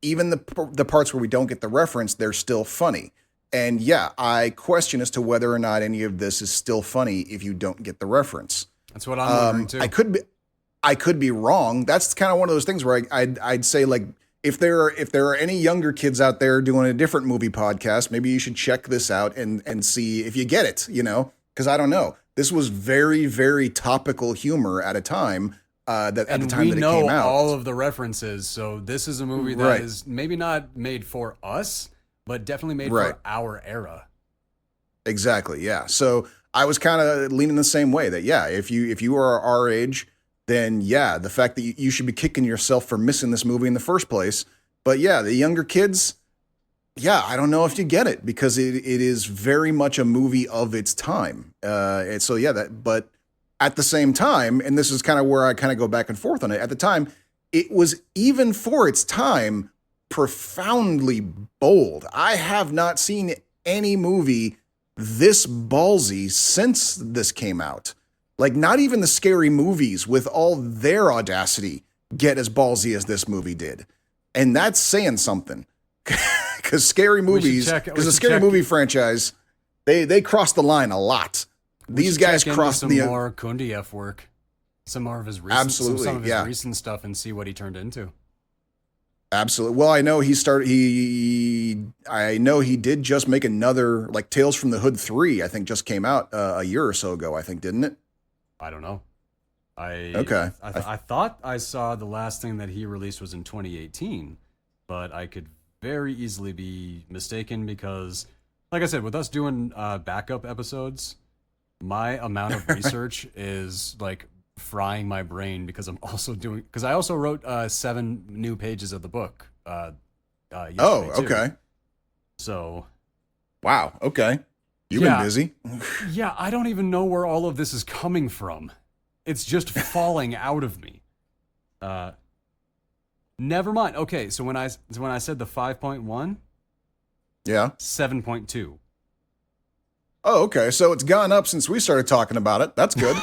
even the parts where we don't get the reference, they're still funny. And yeah, I question as to whether or not any of this is still funny if you don't get the reference. That's what I'm wondering too. I could be wrong. That's kind of one of those things where I'd say, like, if there are any younger kids out there doing a different movie podcast, maybe you should check this out and see if you get it, because I don't know. This was very, very topical humor at a time at the time that it came out. We know all of the references, so this is a movie that is maybe not made for us, but definitely made for our era. Exactly, yeah. So I was kind of leaning the same way that, yeah, if you are our age, then yeah, the fact that you should be kicking yourself for missing this movie in the first place. But yeah, the younger kids, yeah, I don't know if you get it because it is very much a movie of its time. And so yeah, but at the same time, and this is kind of where I kind of go back and forth on it. At the time, it was, even for its time, profoundly bold. I have not seen any movie this ballsy since this came out. Like, not even the scary movies with all their audacity get as ballsy as this movie did. And that's saying something. Because scary movies, because the scary movie franchise, they cross the line a lot. These guys crossed some more Cundieff work, some more of his recent, some of his recent stuff, and see what he turned into. Absolutely. Well, I know I know he did just make another, like, Tales from the Hood 3, I think just came out a year or so ago, I think, didn't it? I don't know. Okay. I thought I saw the last thing that he released was in 2018, but I could very easily be mistaken because, like I said, with us doing backup episodes, my amount of research is like frying my brain because I also wrote 7 new pages of the book yesterday too. Okay. So, wow. Okay. You've Yeah. been busy. yeah, I don't even know where all of this is coming from. It's just falling out of me. Never mind. Okay, so when I said the 5.1, Yeah. 7.2. Oh, okay. So it's gone up since we started talking about it. That's good.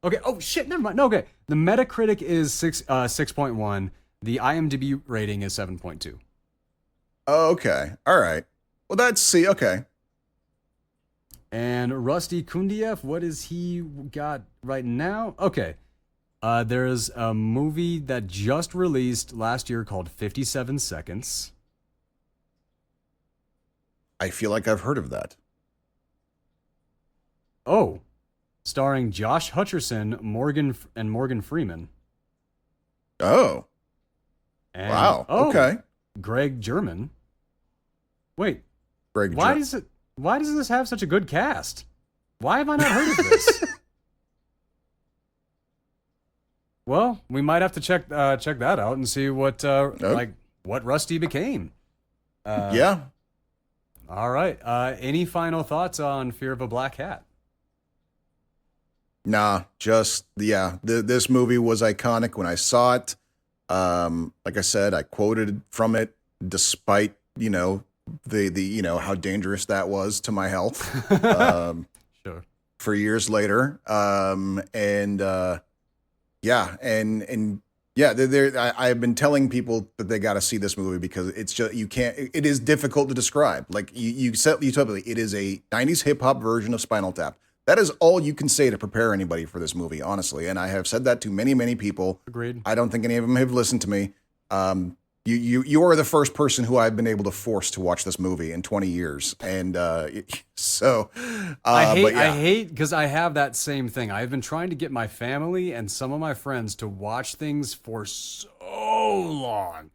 Okay. Oh shit. Never mind. No. Okay. The Metacritic is 6.1. The IMDb rating is 7.2. Oh, okay. All right. Well, okay. And Rusty Cundieff, what is he got right now? Okay. There's a movie that just released last year called 57 Seconds. I feel like I've heard of that. Oh, starring Josh Hutcherson, Morgan Freeman. Oh, And, wow. Okay. Greg German. Wait, Greg, why does this have such a good cast? Why have I not heard of this? Well, we might have to check that out and see what what Rusty became. Yeah. All right. Any final thoughts on Fear of a Black Hat? Nah, this movie was iconic when I saw it. Like I said, I quoted from it despite, the how dangerous that was to my health. Sure. For years later. I've been telling people that they got to see this movie because it's just, it is difficult to describe. Like you told me, it is a 90s hip hop version of Spinal Tap. That is all you can say to prepare anybody for this movie, honestly. And I have said that to many, many people. Agreed. I don't think any of them have listened to me. You are the first person who I've been able to force to watch this movie in 20 years. And I hate because I have that same thing. I've been trying to get my family and some of my friends to watch things for so long.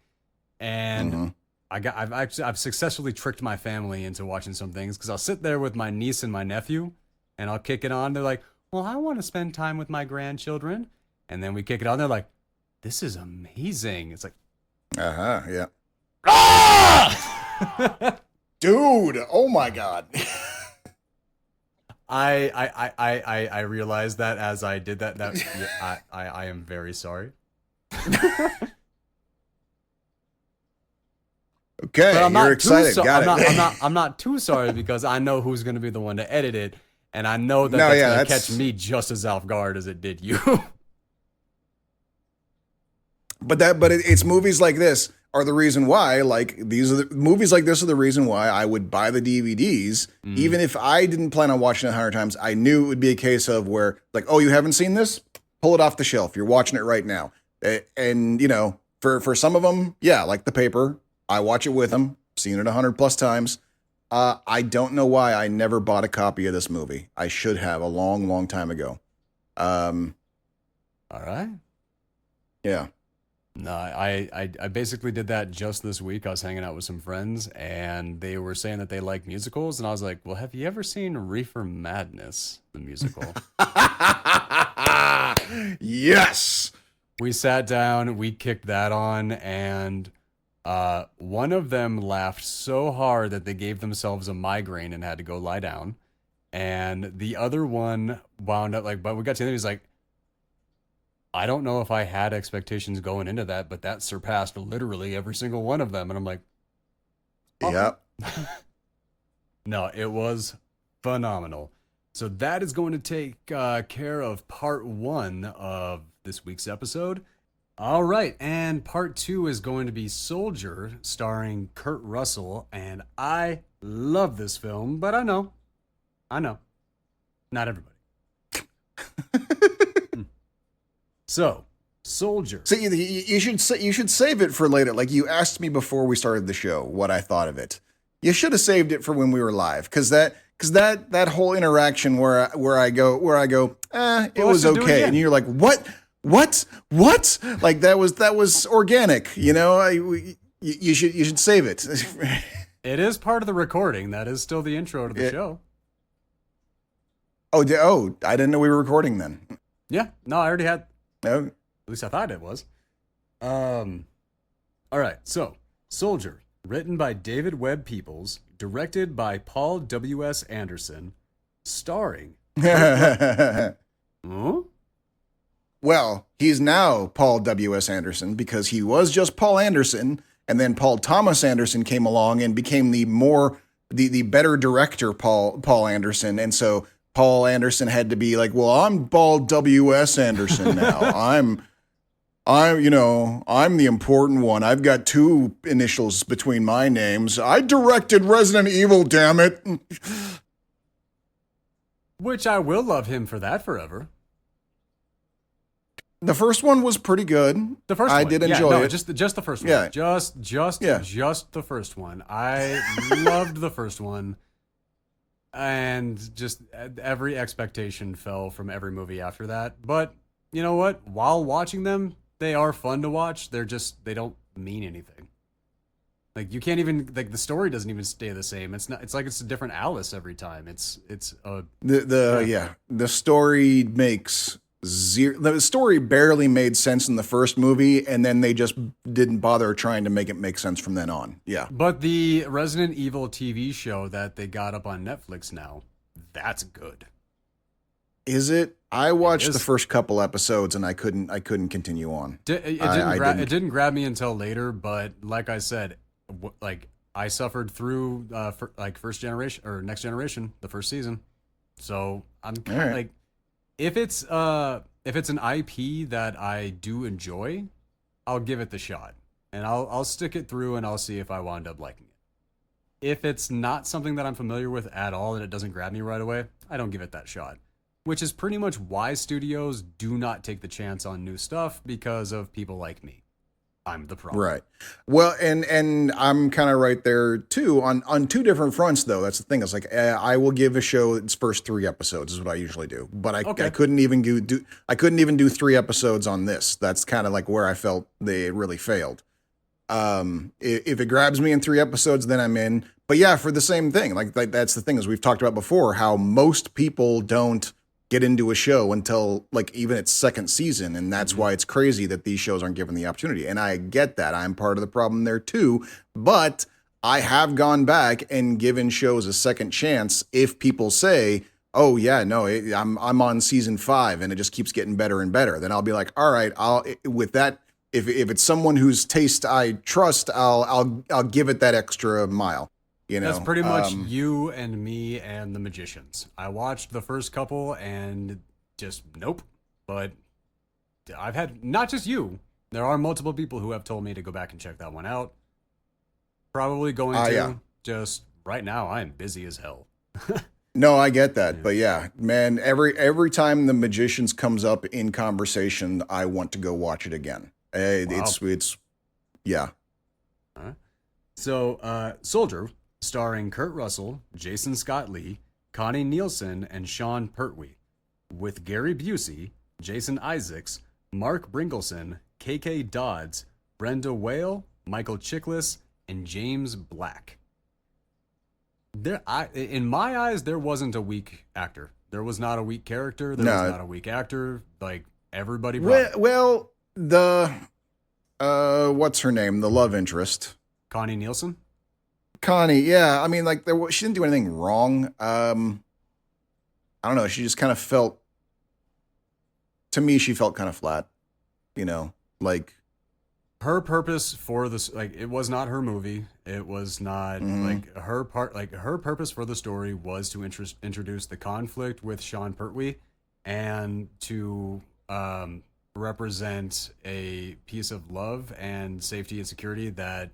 And I've successfully tricked my family into watching some things because I'll sit there with my niece and my nephew and I'll kick it on. They're like, well, I want to spend time with my grandchildren. And then we kick it on. They're like, this is amazing. It's like, yeah. ah! Dude, oh my God. I realized that as I did that. I am very sorry. Okay, but you're excited. I'm not too sorry because I know who's going to be the one to edit it, and I know that's going to catch me just as off guard as it did you. But it's movies like this are the reason why. Like movies like this are the reason why I would buy the DVDs, even if I didn't plan on watching it 100 times. I knew it would be a case of where, like, oh, you haven't seen this? Pull it off the shelf. You're watching it right now. And for some of them, yeah, like The Paper, I watch it with them. Seen it 100+ times. I don't know why I never bought a copy of this movie. I should have a long, long time ago. All right. Yeah. No, I basically did that just this week. I was hanging out with some friends, and they were saying that they like musicals, and I was like, well, have you ever seen Reefer Madness, the musical? Yes! We sat down, we kicked that on, and one of them laughed so hard that they gave themselves a migraine and had to go lie down. And the other one wound up but we got to the end, he's like, I don't know if I had expectations going into that, but that surpassed literally every single one of them. And I'm like, oh. Yep. No, it was phenomenal. So that is going to take care of part 1 of this week's episode. All right, and part 2 is going to be Soldier, starring Kurt Russell. And I love this film, but I know, not everybody. So, Soldier. So you should save it for later. Like you asked me before we started the show what I thought of it. You should have saved it for when we were live, because because that whole interaction where I go, it Well, let's was just do it okay, again. and you're like, what, like that was organic, you know. You should save it. It is part of the recording. That is still the intro to the show. Oh, I didn't know we were recording then. Yeah, no, I already had. No. At least I thought it was. All right, so Soldier, written by David Webb Peoples, directed by Paul W.S. Anderson, starring. Huh? Well, he's now Paul W.S. Anderson because he was just Paul Anderson, and then Paul Thomas Anderson came along and became the better director, Paul Anderson, and so Paul Anderson had to be like, well, I'm Paul W.S. Anderson now. I'm the important one. I've got 2 initials between my names. I directed Resident Evil, damn it. Which I will love him for that forever. The first one was pretty good. The first one. I did enjoy it. Just the first one. Yeah. Just the first one. I loved the first one. And just every expectation fell from every movie after that. But you know what? While watching them, they are fun to watch. They don't mean anything. Like you can't even the story doesn't even stay the same. It's like it's a different Alice every time. The story makes zero. The story barely made sense in the first movie, and then they just didn't bother trying to make it make sense from then on. Yeah. But the Resident Evil TV show that they got up on Netflix now, that's good. Is it? I watched the first couple episodes and I couldn't continue on. It didn't grab me until later, but like I said, I suffered through first generation or next generation, the first season. So I'm kind of like, if it's an IP that I do enjoy, I'll give it the shot and I'll stick it through and I'll see if I wind up liking it. If it's not something that I'm familiar with at all and it doesn't grab me right away, I don't give it that shot. Which is pretty much why studios do not take the chance on new stuff, because of people like me. I'm the problem. Right. Well, and I'm kind of right there too on 2 different fronts though. That's the thing. It's like I will give a show its first 3 episodes is what I usually do, but I couldn't even do 3 episodes on this. That's kind of like where I felt they really failed. If it grabs me in 3 episodes, then I'm in. But yeah, for the same thing, like that's the thing, as we've talked about before, how most people don't get into a show until like even its 2nd season. And that's why it's crazy that these shows aren't given the opportunity. And I get that. I'm part of the problem there too. But I have gone back and given shows a second chance if people say, oh yeah, no, I'm on season 5 and it just keeps getting better and better. Then I'll be like, all right, with that, if it's someone whose taste I trust, I'll give it that extra mile. You know, that's pretty much you and me and the Magicians. I watched the first couple and just nope. But I've had, not just you, there are multiple people who have told me to go back and check that one out. Probably going to. Yeah. Just right now, I am busy as hell. No, I get that. But yeah, man, every time the Magicians comes up in conversation, I want to go watch it again. Wow. It's yeah. All right. So, Soldier, starring Kurt Russell, Jason Scott Lee, Connie Nielson, and Sean Pertwee, with Gary Busey, Jason Isaacs, Mark Bringelson, KK Dodds, Brenda Welhe, Michael Chiklis, and James Black. In my eyes, there wasn't a weak actor. There was not a weak character. There was not a weak actor. Like, everybody brought it. Well, what's her name? The love interest. Connie Nielson? Connie, yeah. I mean, like, she didn't do anything wrong. I don't know. She just kind of felt, to me, she felt kind of flat. You know, like, her purpose for this, like, it was not her movie. It was not like her part. Like, her purpose for the story was to introduce the conflict with Sean Pertwee and to represent a piece of love and safety and security that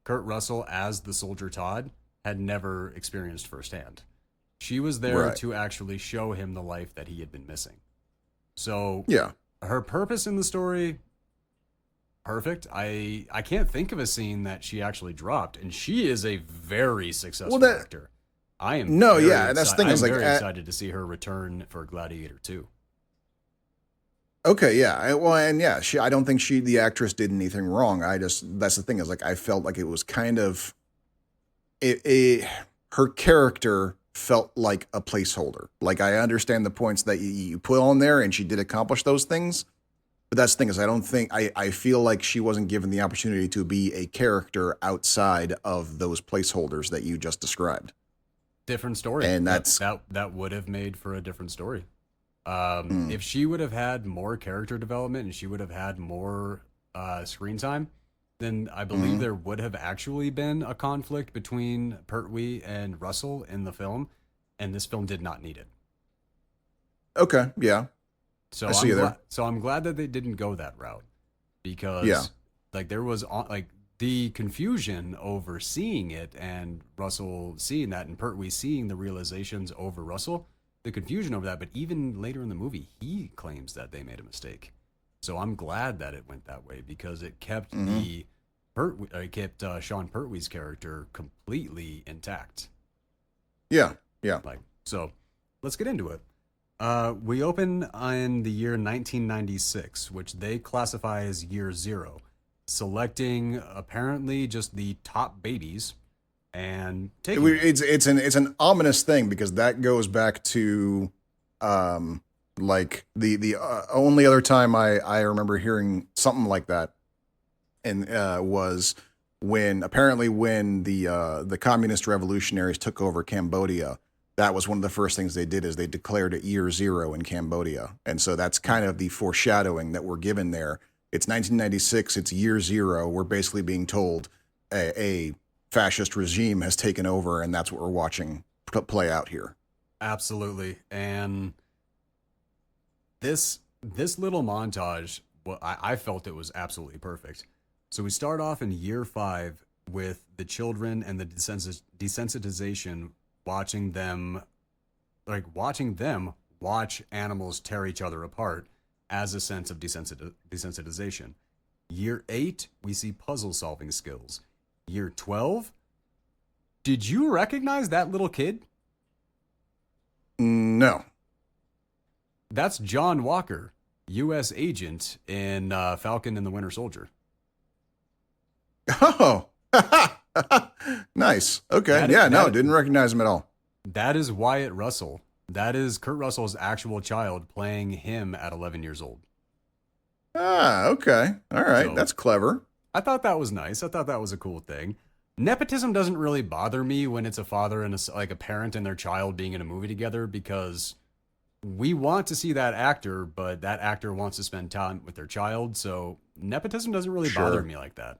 Kurt Russell, as the soldier Todd, had never experienced firsthand. She was there to actually show him the life that he had been missing. So yeah, her purpose in the story, perfect. I can't think of a scene that she actually dropped, and she is a very successful actor. I am No, very yeah, and that's the thing I'm is like, very excited to see her return for Gladiator 2. okay, yeah, well, and yeah, I don't think the actress did anything wrong. That's the thing is like, I felt like it was kind of, her character felt like a placeholder. Like I understand the points that you put on there, and she did accomplish those things. But that's the thing is, I don't think I feel like she wasn't given the opportunity to be a character outside of those placeholders that you just described. Different story. And Yep, that's that would have made for a different story. mm, If she would have had more character development and she would have had more screen time, then I believe mhm. there would have actually been a conflict between Pertwee and Russell in the film, and this film did not need it. Okay, yeah, I So see I'm you glad. there. So I'm glad that they didn't go that route Yeah, because, like, there was like the confusion over seeing it and Russell seeing that and Pertwee seeing the realizations over Russell. The confusion over that, but even later in the movie, he claims that they made a mistake. So I'm glad that it went that way because it kept hmm, Sean Pertwee's character completely intact. yeah, yeah. Like, so let's get into it. We open in the year 1996, which they classify as year zero, selecting apparently just the top babies and taking them. It's an ominous thing because that goes back to like the only other time I remember hearing something like that and was when the communist revolutionaries took over Cambodia. That was one of the first things they did is they declared it year zero in Cambodia, and so that's kind of the foreshadowing that we're given there. It's 1996. It's year zero. We're basically being told a fascist regime has taken over, and that's what we're watching play out here. Absolutely. And this little montage, well, I felt it was absolutely perfect. So we start off in year 5 with the children and the desensitization, watching them watch animals tear each other apart as a sense of desensitization. Year 8, we see puzzle solving skills. Year 12, did you recognize that little kid? No. That's John Walker, U.S. agent in Falcon and the Winter Soldier. Oh, nice. Okay. That Yeah. No, that didn't recognize him at all. that is Wyatt Russell. That is Kurt Russell's actual child playing him at 11 years old. Ah. Okay. All right. So That's clever. I thought that was nice. I thought that was a cool thing. Nepotism doesn't really bother me when it's a father and like a parent and their child being in a movie together because we want to see that actor, but that actor wants to spend time with their child. So nepotism doesn't really bother Sure. me like that.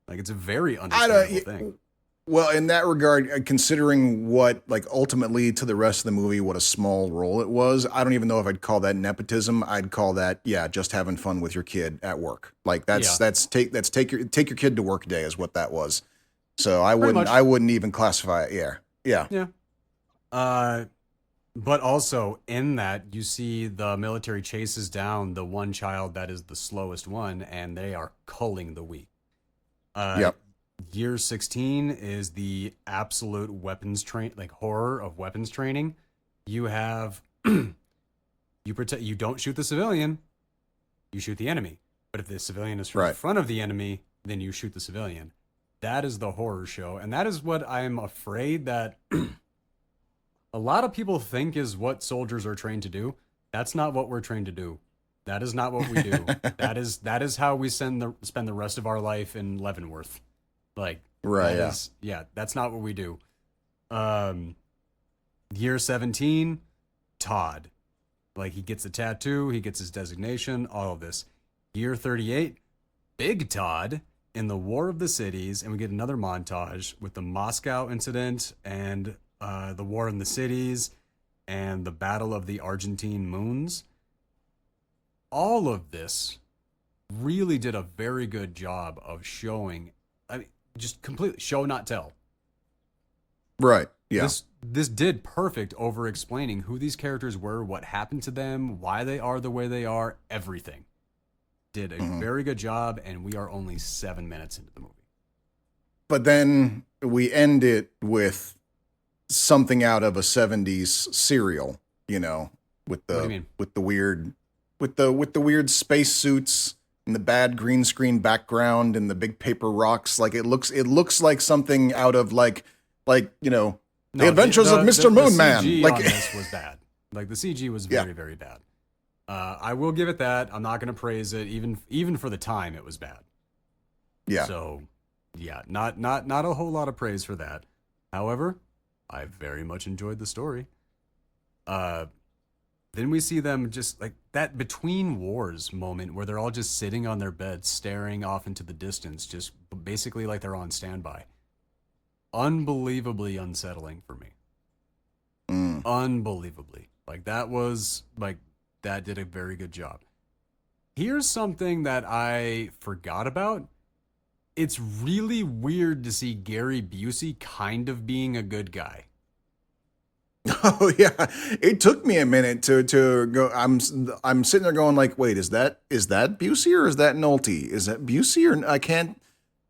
Like it's a very I understandable thing. don't. Well, in that regard, considering what like ultimately to the rest of the movie, what a small role it was, I don't even know if I'd call that nepotism. I'd call that just having fun with your kid at work. Like Yeah, take your kid to work day is what that was. So pretty I much. wouldn't even classify it. Yeah, yeah, Yeah. Uh, but also in that you see the military chases down the one child that is the slowest one, and they are culling the weak. Uh, yep, Year 16 is the absolute weapons like horror of weapons training. You have you don't shoot the civilian, you shoot the enemy. But if the civilian is from in right. front of the enemy, then you shoot the civilian. That is the horror show, and that is what I'm afraid that a lot of people think is what soldiers are trained to do. That's not what we're trained to do. That is not what we do. That is how we spend the rest of our life in Leavenworth. Like Right, that yeah. is yeah, that's not what we do. Um Year 17, Todd. Like he gets a tattoo, he gets his designation, all of this. Year 38, Big Todd in the War of the Cities, and we get another montage with the Moscow incident and the War in the Cities and the Battle of the Argentine Moons. All of this really did a very good job of showing, I mean, just completely show not tell. Right, yeah. This did perfect over explaining who these characters were, what happened to them, why they are the way they are, everything. Did a Mhm. very good job, and we are only 7 minutes into the movie. But then we end it with something out of a 70s serial, with What do you the mean? with the weird with the weird space suits and the bad green screen background and the big paper rocks. Like it looks like something out of the No, Adventures of Mr. the Moon Man. CG Like on this was bad. Like the CG was yeah, very, very bad. I will give it that. I'm not going to praise it. Even for the time, it was bad. yeah. So, yeah, not a whole lot of praise for that. However, I very much enjoyed the story. Then we see them just like that between wars moment where they're all just sitting on their beds, staring off into the distance, just basically like they're on standby. Unbelievably unsettling for me. Mm. Unbelievably. That did a very good job. Here's something that I forgot about. It's really weird to see Gary Busey kind of being a good guy. Oh yeah, it took me a minute to go. I'm sitting there going like, wait, is that Busey or is that Nolte? Is that Busey or I can't?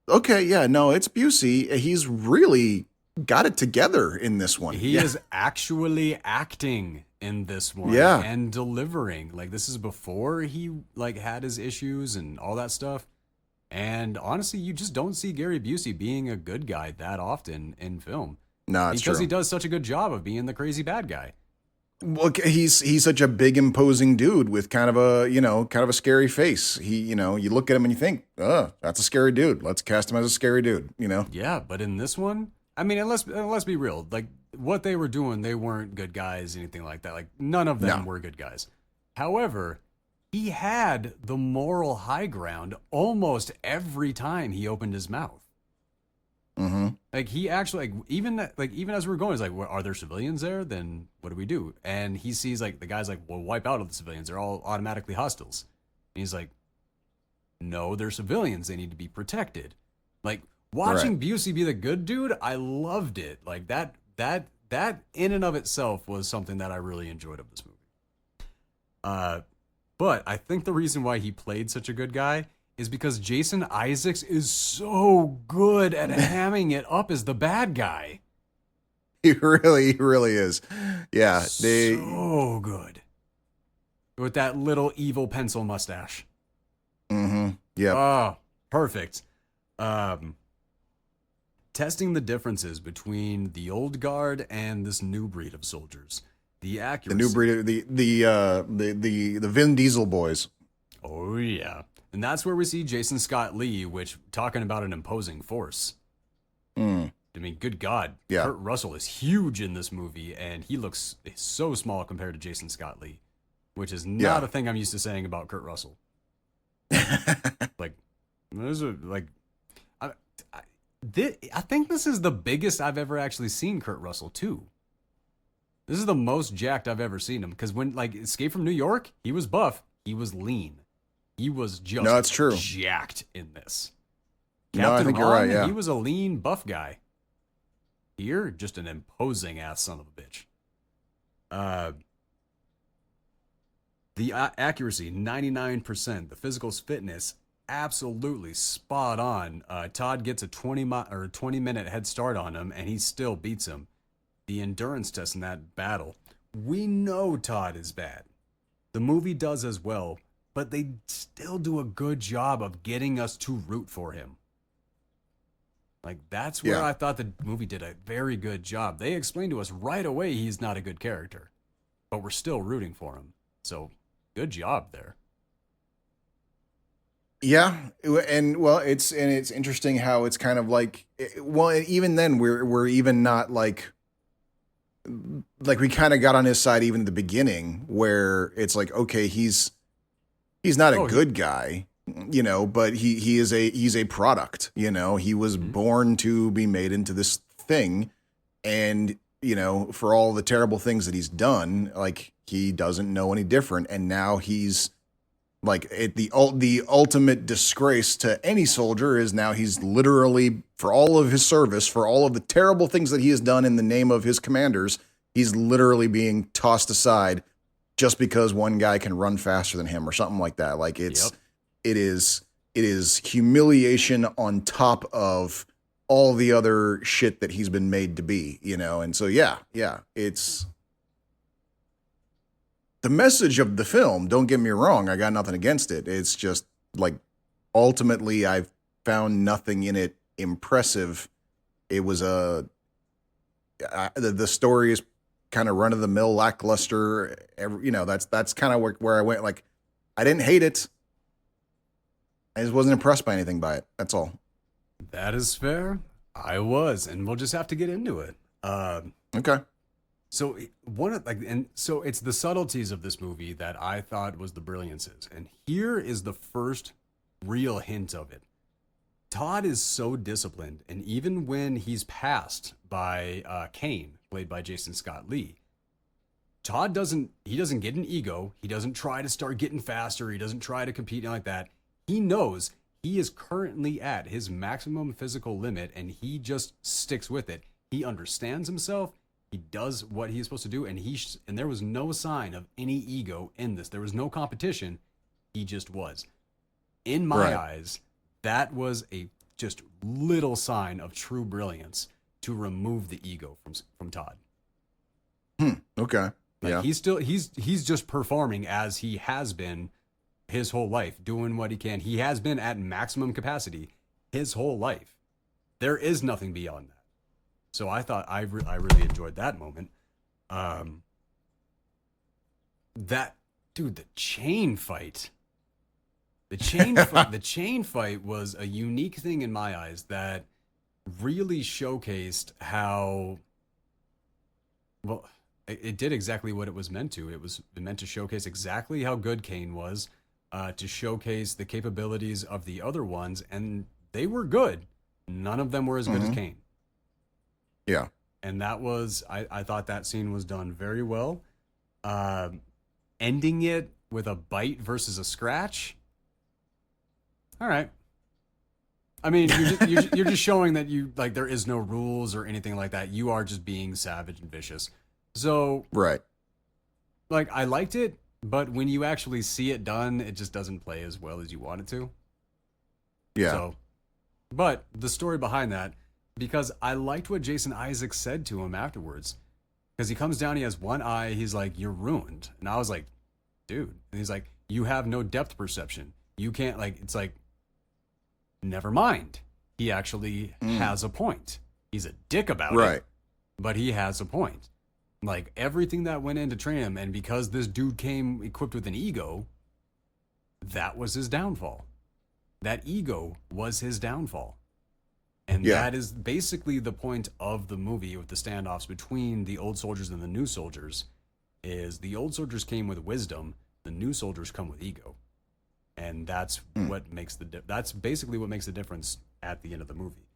Okay, yeah, no, it's Busey. He's really got it together in this one. He is actually acting in this one Yeah. and delivering. Like this is before he like had his issues and all that stuff. And honestly, you just don't see Gary Busey being a good guy that often in film. No, it's Because true. he does such a good job of being the crazy bad guy. Look, he's such a big, imposing dude with kind of a scary face. You look at him and you think, that's a scary dude. Let's cast him as a scary dude. Yeah, but in this one, I mean, and let's be real. Like what they were doing, they weren't good guys, anything like that. Like none of them No. were good guys. However, he had the moral high ground almost every time he opened his mouth. Mm-hmm. Like he actually even as we were going, he's like, well, are there civilians there? Then what do we do? And he sees like the guy's like, well, wipe out all the civilians. They're all automatically hostiles. And he's like, no, they're civilians. They need to be protected. Like watching Busey be the good dude, I loved it. Like that in and of itself was something that I really enjoyed of this movie. But I think the reason why he played such a good guy is because Jason Isaacs is so good at hamming it up as the bad guy. He really is. Yeah, So good. With that little evil pencil mustache. Mm-hmm. Yeah. Oh, perfect. Testing the differences between the old guard and this new breed of soldiers. The accuracy. The new breed, the Vin Diesel boys. Oh, yeah. And that's where we see Jason Scott Lee, which, talking about an imposing force. Mm. I mean, good God. Yeah. Kurt Russell is huge in this movie, and he looks so small compared to Jason Scott Lee, which is not a thing I'm used to saying about Kurt Russell. Like, those are, like, I think this is the biggest I've ever actually seen Kurt Russell, too. This is the most jacked I've ever seen him, because when, like, Escape from New York, he was buff, he was lean. He was just No, it's true. jacked in this. No, I think you're right, yeah. He was a lean, buff guy. Here, just an imposing ass son of a bitch. The accuracy, 99%. The physical fitness, absolutely spot on. Todd gets a 20-minute head start on him, and he still beats him. The endurance test in that battle. We know Todd is bad. The movie does as well, but they still do a good job of getting us to root for him. Like, that's where I thought the movie did a very good job. They explained to us right away he's not a good character, but we're still rooting for him. So, good job there. Yeah, and well, it's interesting how it's kind of like, well, even then we're even not like we kind of got on his side even at the beginning, where it's like, okay, he's not a good guy, but he's a product, he was born to be made into this thing, and for all the terrible things that he's done, like he doesn't know any different, and now he's like the ultimate disgrace to any soldier is now he's literally, for all of his service, for all of the terrible things that he has done in the name of his commanders, he's literally being tossed aside just because one guy can run faster than him or something like that. Like it is humiliation on top of all the other shit that he's been made to be, And so, yeah, it's the message of the film. Don't get me wrong. I got nothing against it. It's just like, ultimately, I've found nothing in it impressive. It was the story is kind of run of the mill, lackluster. That's kind of where I went. Like, I didn't hate it. I just wasn't impressed by anything by it. That's all. That is fair. I was, and we'll just have to get into it. Okay. So so it's the subtleties of this movie that I thought was the brilliances, and here is the first real hint of it. Todd is so disciplined, and even when he's passed by Kane, played by Jason Scott Lee, Todd doesn't get an ego. He doesn't try to start getting faster. He doesn't try to compete like that. He knows he is currently at his maximum physical limit, and he just sticks with it. He understands himself. He does what he's supposed to do, and there was no sign of any ego in this. There was no competition. He just was. In my eyes, that was a just little sign of true brilliance to remove the ego from Todd. Okay. Like, he's just performing as he has been his whole life, doing what he can. He has been at maximum capacity his whole life. There is nothing beyond that. So I thought I really enjoyed that moment. The chain fight. The chain fight was a unique thing in my eyes that really showcased how well it did exactly what it was meant to. It was meant to showcase exactly how good Kane was, to showcase the capabilities of the other ones, and they were good. None of them were as good as Kane. Yeah. And that was, I thought that scene was done very well. Ending it with a bite versus a scratch. All right. I mean, you're just showing that there is no rules or anything like that. You are just being savage and vicious. So, right. Like, I liked it, but when you actually see it done, it just doesn't play as well as you want it to. Yeah. So, but the story behind that, because I liked what Jason Isaacs said to him afterwards. Because he comes down, he has one eye, he's like, "You're ruined." And I was like, "Dude." And he's like, "You have no depth perception. You can't," it's like, never mind. He actually has a point. He's a dick about it, but he has a point. Like, everything that went in to train him, and because this dude came equipped with an ego, that was his downfall. That ego was his downfall. And that is basically the point of the movie, with the standoffs between the old soldiers and the new soldiers, is the old soldiers came with wisdom, the new soldiers come with ego. And that's what makes that's basically what makes the difference at the end of the movie.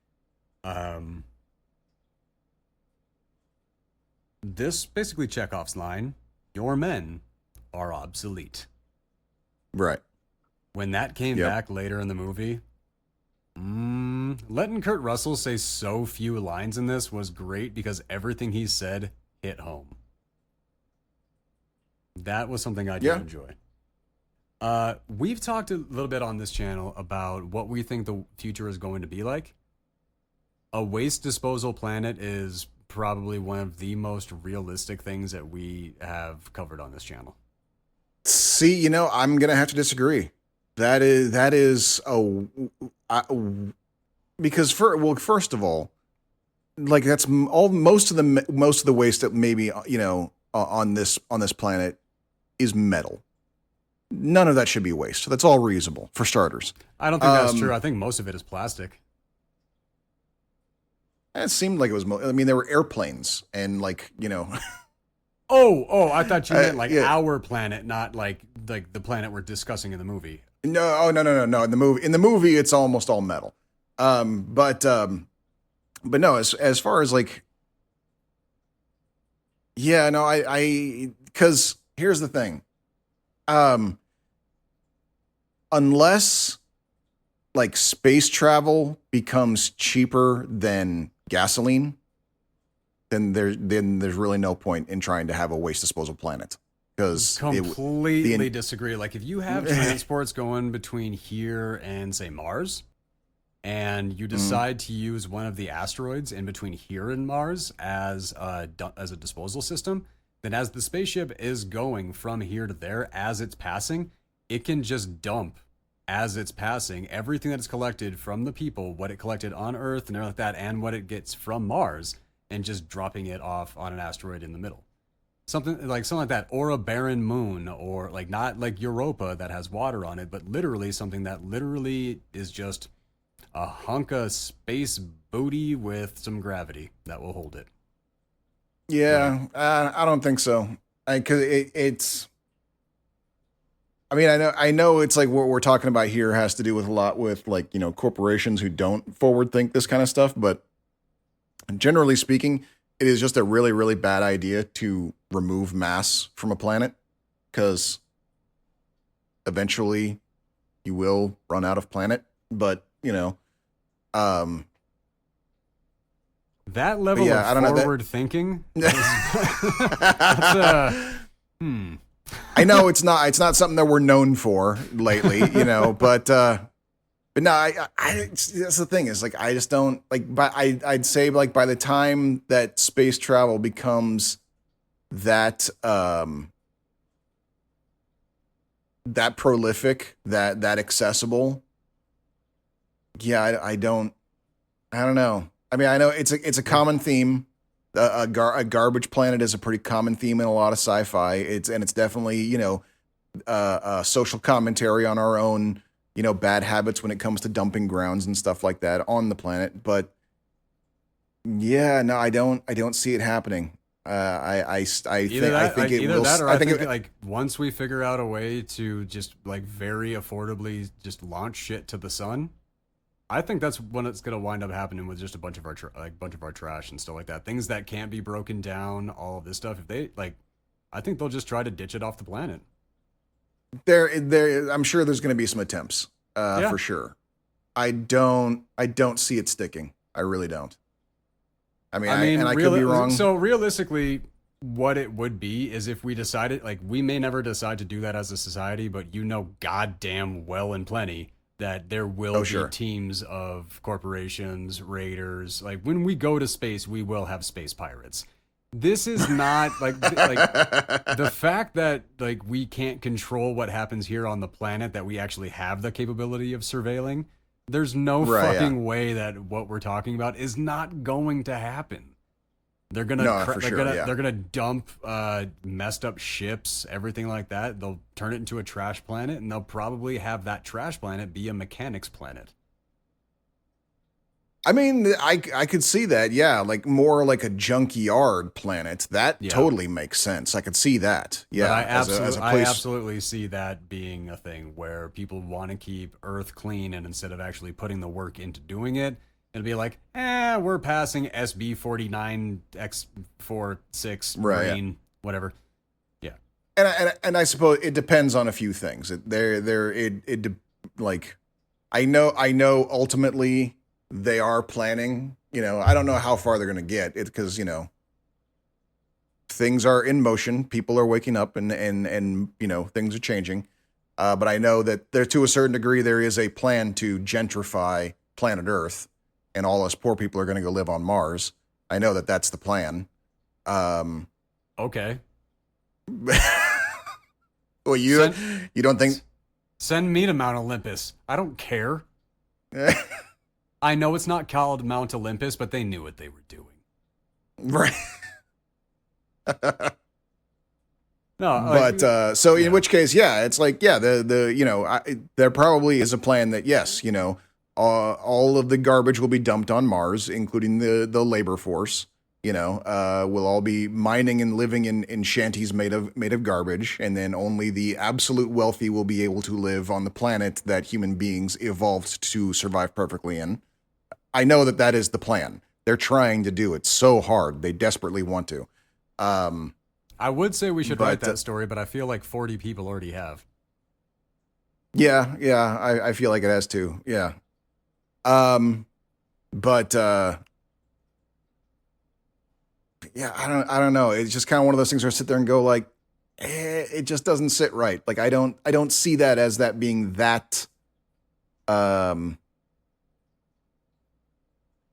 This basically Chekhov's line, "Your men are obsolete." Right. When that came back later in the movie, letting Kurt Russell say so few lines in this was great, because everything he said hit home. That was something I did enjoy. We've talked a little bit on this channel about what we think the future is going to be like. A waste disposal planet is probably one of the most realistic things that we have covered on this channel. See, I'm going to have to disagree. That is because first of all, like, that's most of the waste that maybe, on this planet is metal. None of that should be waste. So that's all reusable, for starters. I don't think that's true. I think most of it is plastic. It seemed like it was. There were airplanes and Oh! I thought you meant our planet, not like the planet we're discussing in the movie. No. In the movie, it's almost all metal. But no. As far as because here's the thing. Unless space travel becomes cheaper than gasoline, then there's really no point in trying to have a waste disposal planet. Because completely disagree. Like, if you have transports going between here and, say, Mars, and you decide to use one of the asteroids in between here and Mars as a disposal system, then as the spaceship is going from here to there as it's passing, it can just dump as it's passing everything that is collected from the people, what it collected on Earth and everything like that, and what it gets from Mars, and just dropping it off on an asteroid in the middle. Something like that, or a barren moon, or like not like Europa that has water on it, but literally something that literally is just a hunk of space booty with some gravity that will hold it. Yeah, I don't think so. Because it's. I mean, I know it's like what we're talking about here has to do with a lot with like, corporations who don't forward think this kind of stuff. But generally speaking, it is just a really, really bad idea to remove mass from a planet because eventually you will run out of planet. But, that level yeah, I of don't know, forward thinking. I know it's not something that we're known for lately, but no, that's the thing is like, I just don't like, but I'd say like by the time that space travel becomes that, that prolific, that accessible. Yeah. I don't know. I mean, I know it's a common theme. A garbage planet is a pretty common theme in a lot of sci-fi. It's definitely, a social commentary on our own, bad habits when it comes to dumping grounds and stuff like that on the planet. But yeah, no, I don't see it happening. I think it will. I think like once we figure out a way to just like very affordably just launch shit to the sun, I think that's when it's gonna wind up happening with just a bunch of our trash and stuff like that. Things that can't be broken down, all of this stuff. If they like, I think they'll just try to ditch it off the planet. I'm sure there's going to be some attempts, for sure. I don't see it sticking. I really don't. I mean, I could be wrong. So realistically, what it would be is if we decided, like, we may never decide to do that as a society, but goddamn well and plenty that there will be teams of corporations, raiders. Like when we go to space, we will have space pirates. This is not like the fact that like we can't control what happens here on the planet, that we actually have the capability of surveilling. There's no fucking way that what we're talking about is not going to happen. They're gonna they're gonna dump messed up ships, everything like that. They'll turn it into a trash planet, and they'll probably have that trash planet be a mechanics planet. I mean, I could see that, yeah, like more like a junkyard planet. That totally makes sense. I could see that, yeah. But I absolutely see that being a thing where people want to keep Earth clean, and instead of actually putting the work into doing it, it'll be like, we're passing SB 49X46 green, whatever. Yeah, and I suppose it depends on a few things. I know ultimately they are planning. I don't know how far they're going to get it because things are in motion. People are waking up, and things are changing. But I know that there, to a certain degree, there is a plan to gentrify planet Earth. And all us poor people are going to go live on Mars. I know that that's the plan. Okay. Well, you don't think? Send me to Mount Olympus. I don't care. I know it's not called Mount Olympus, but they knew what they were doing. Right. No, in which case, it's like, there probably is a plan that, yes, all of the garbage will be dumped on Mars, including the labor force. We'll all be mining and living in shanties made of garbage, and then only the absolute wealthy will be able to live on the planet that human beings evolved to survive perfectly in. I know that is the plan. They're trying to do it so hard. They desperately want to. I would say we should write that story, but I feel like 40 people already have. Yeah, I feel like it has to. Yeah. I don't know. It's just kind of one of those things where I sit there and go like, it just doesn't sit right. Like I don't see that as that being that,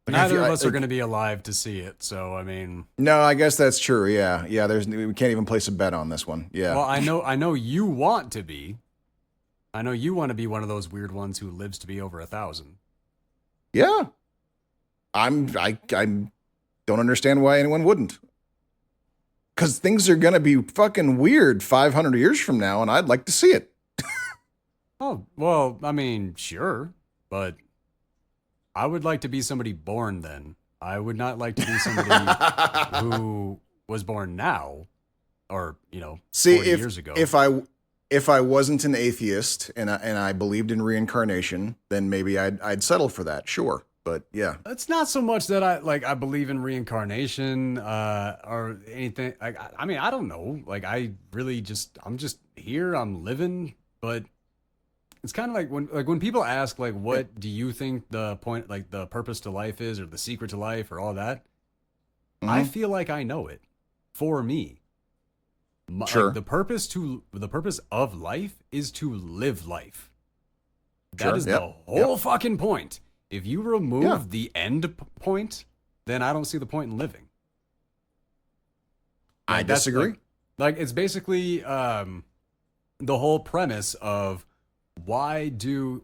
Like, Neither of us are going to be alive to see it, so I mean. No, I guess that's true. Yeah. We can't even place a bet on this one. Yeah. Well, I know you want to be. I know you want to be one of those weird ones who lives to be over 1,000. Yeah. I don't understand why anyone wouldn't. Because things are going to be fucking weird 500 years from now, and I'd like to see it. Oh, well, I mean, sure, but I would like to be somebody born then. I would not like to be somebody who was born now, or, 40 years ago. If I wasn't an atheist and I believed in reincarnation, then maybe I'd settle for that, sure. But yeah, it's not so much that I believe in reincarnation or anything. I mean, I don't know. Like, I'm just here. I'm living. But it's kind of like when people ask, like, what do you think the point, like, the purpose to life is, or the secret to life, or all that? Mm-hmm. I feel like I know it for me. Sure. Like, the purpose of life is to live life. That is the whole fucking point. If you remove the end point, then I don't see the point in living. I disagree. Like, it's basically the whole premise of why do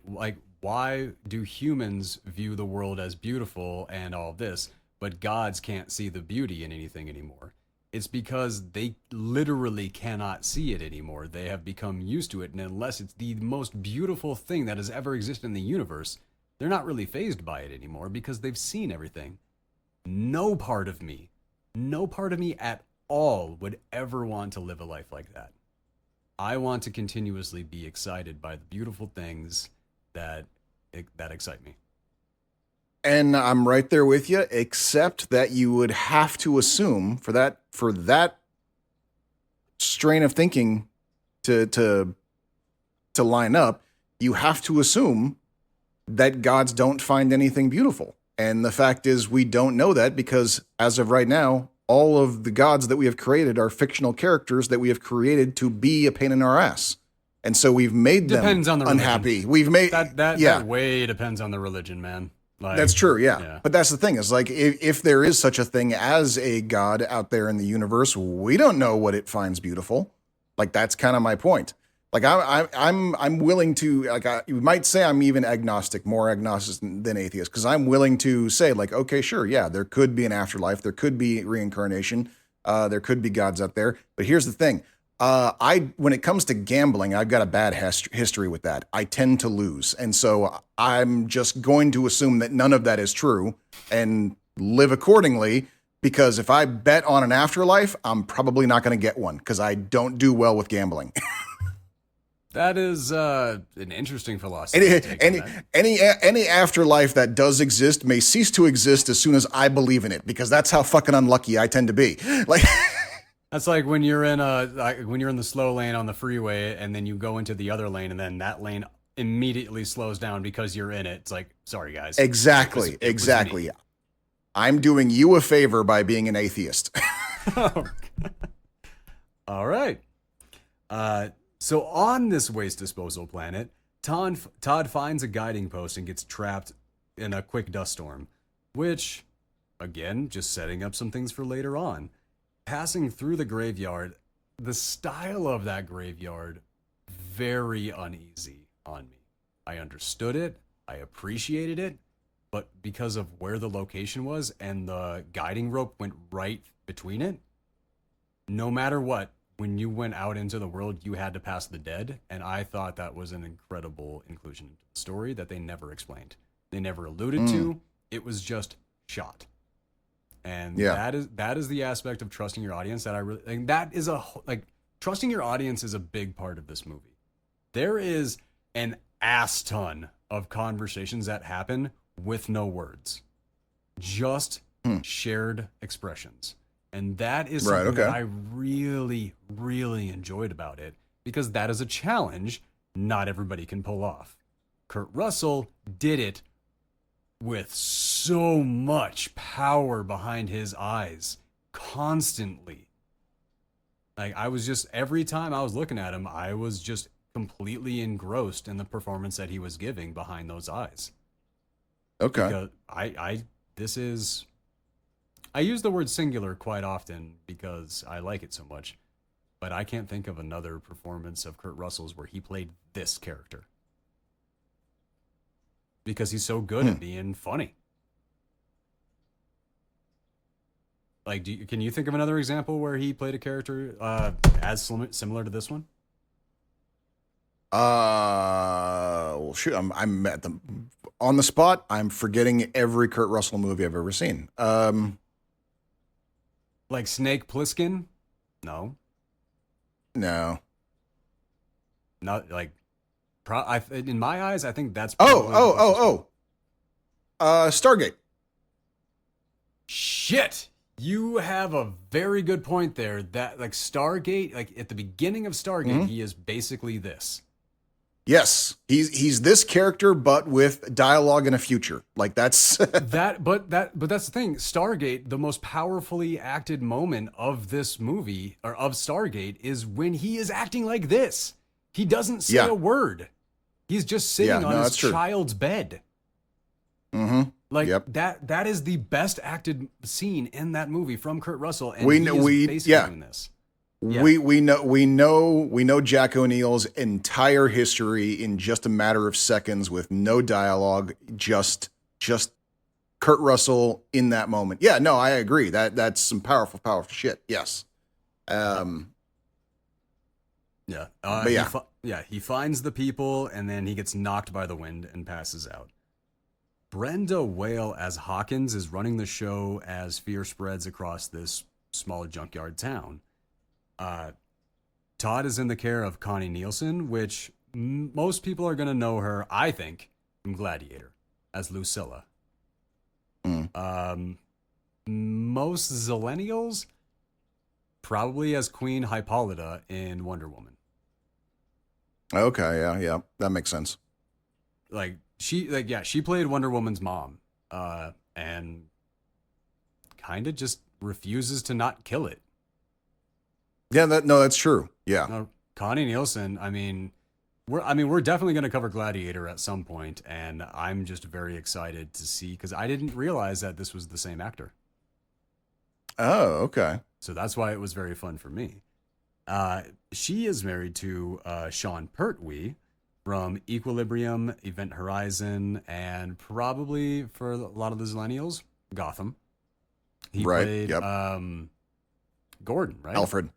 humans view the world as beautiful and all this, but gods can't see the beauty in anything anymore? It's because they literally cannot see it anymore. They have become used to it, and unless it's the most beautiful thing that has ever existed in the universe, they're not really fazed by it anymore because they've seen everything. No part of me at all would ever want to live a life like that. I want to continuously be excited by the beautiful things that excite me. And I'm right there with you, except that you would have to assume for that strain of thinking to line up, you have to assume that gods don't find anything beautiful. And the fact is, we don't know that because as of right now, all of the gods that we have created are fictional characters that we have created to be a pain in our ass. And so we've made them unhappy. We've made that way depends on the religion, man. Like, that's true, yeah. But that's the thing is, like, if there is such a thing as a god out there in the universe, we don't know what it finds beautiful. Like, that's kind of my point. Like, I'm willing to, like, you might say I'm even more agnostic than atheist, because I'm willing to say, like, okay, sure, yeah, there could be an afterlife, there could be reincarnation, there could be gods out there. But here's the thing. When it comes to gambling, I've got a bad history with that. I tend to lose. And so I'm just going to assume that none of that is true and live accordingly, because if I bet on an afterlife, I'm probably not going to get one because I don't do well with gambling. That is an interesting philosophy. Any afterlife that does exist may cease to exist as soon as I believe in it, because that's how fucking unlucky I tend to be. Like, that's like when you're in the slow lane on the freeway, and then you go into the other lane, and then that lane immediately slows down because you're in it. It's like, sorry guys. Exactly. I'm doing you a favor by being an atheist. All right. So on this waste disposal planet, Todd finds a guiding post and gets trapped in a quick dust storm, which, again, just setting up some things for later on. Passing through the graveyard, the style of that graveyard, very uneasy on me. I understood it, I appreciated it, but because of where the location was and the guiding rope went right between it, no matter what, when you went out into the world, you had to pass the dead, and I thought that was an incredible inclusion into the story that they never explained. They never alluded to. It was just shot. And that is the aspect of trusting your audience that I really, and that is trusting your audience is a big part of this movie. There is an ass ton of conversations that happen with no words, just shared expressions. And that is something that I really, really enjoyed about it, because that is a challenge not everybody can pull off. Kurt Russell did it with so much power behind his eyes, constantly. Like, I was just, every time I was looking at him, I was just completely engrossed in the performance that he was giving behind those eyes. Okay. Because I this is, I use the word singular quite often because I like it so much, but I can't think of another performance of Kurt Russell's where he played this character. Because he's so good at being funny. Like, can you think of another example where he played a character as similar to this one? Well, shoot, I'm on the spot. I'm forgetting every Kurt Russell movie I've ever seen. Like Snake Plissken? No. No. Not like, in my eyes, I think that's. Stargate. Shit. You have a very good point there. That like Stargate, like at the beginning of Stargate, he is basically this. Yes, he's this character, but with dialogue in a future. Like that's but that's the thing. Stargate, the most powerfully acted moment of this movie or of Stargate is when he is acting like this. He doesn't say a word. He's just sitting on his child's bed. Mm-hmm. Like that is the best acted scene in that movie from Kurt Russell, and we basically doing this. Yeah. We know Jack O'Neill's entire history in just a matter of seconds with no dialogue, just Kurt Russell in that moment. Yeah, no, I agree. That's some powerful shit. Yes. He finds the people and then he gets knocked by the wind and passes out. Brenda Whale as Hawkins is running the show as fear spreads across this small junkyard town. Todd is in the care of Connie Nielson, which most people are going to know her, I think, from Gladiator, as Lucilla. Most Zillennials, probably as Queen Hippolyta in Wonder Woman. Okay, yeah, that makes sense. She played Wonder Woman's mom, and kind of just refuses to not kill it. Yeah, that's true. Yeah. Connie Nielsen, we're definitely going to cover Gladiator at some point, and I'm just very excited to see, because I didn't realize that this was the same actor. Oh, okay. So that's why it was very fun for me. She is married to Sean Pertwee from Equilibrium, Event Horizon, and probably for a lot of the Zillennials, Gotham. He played Gordon, right? Alfred.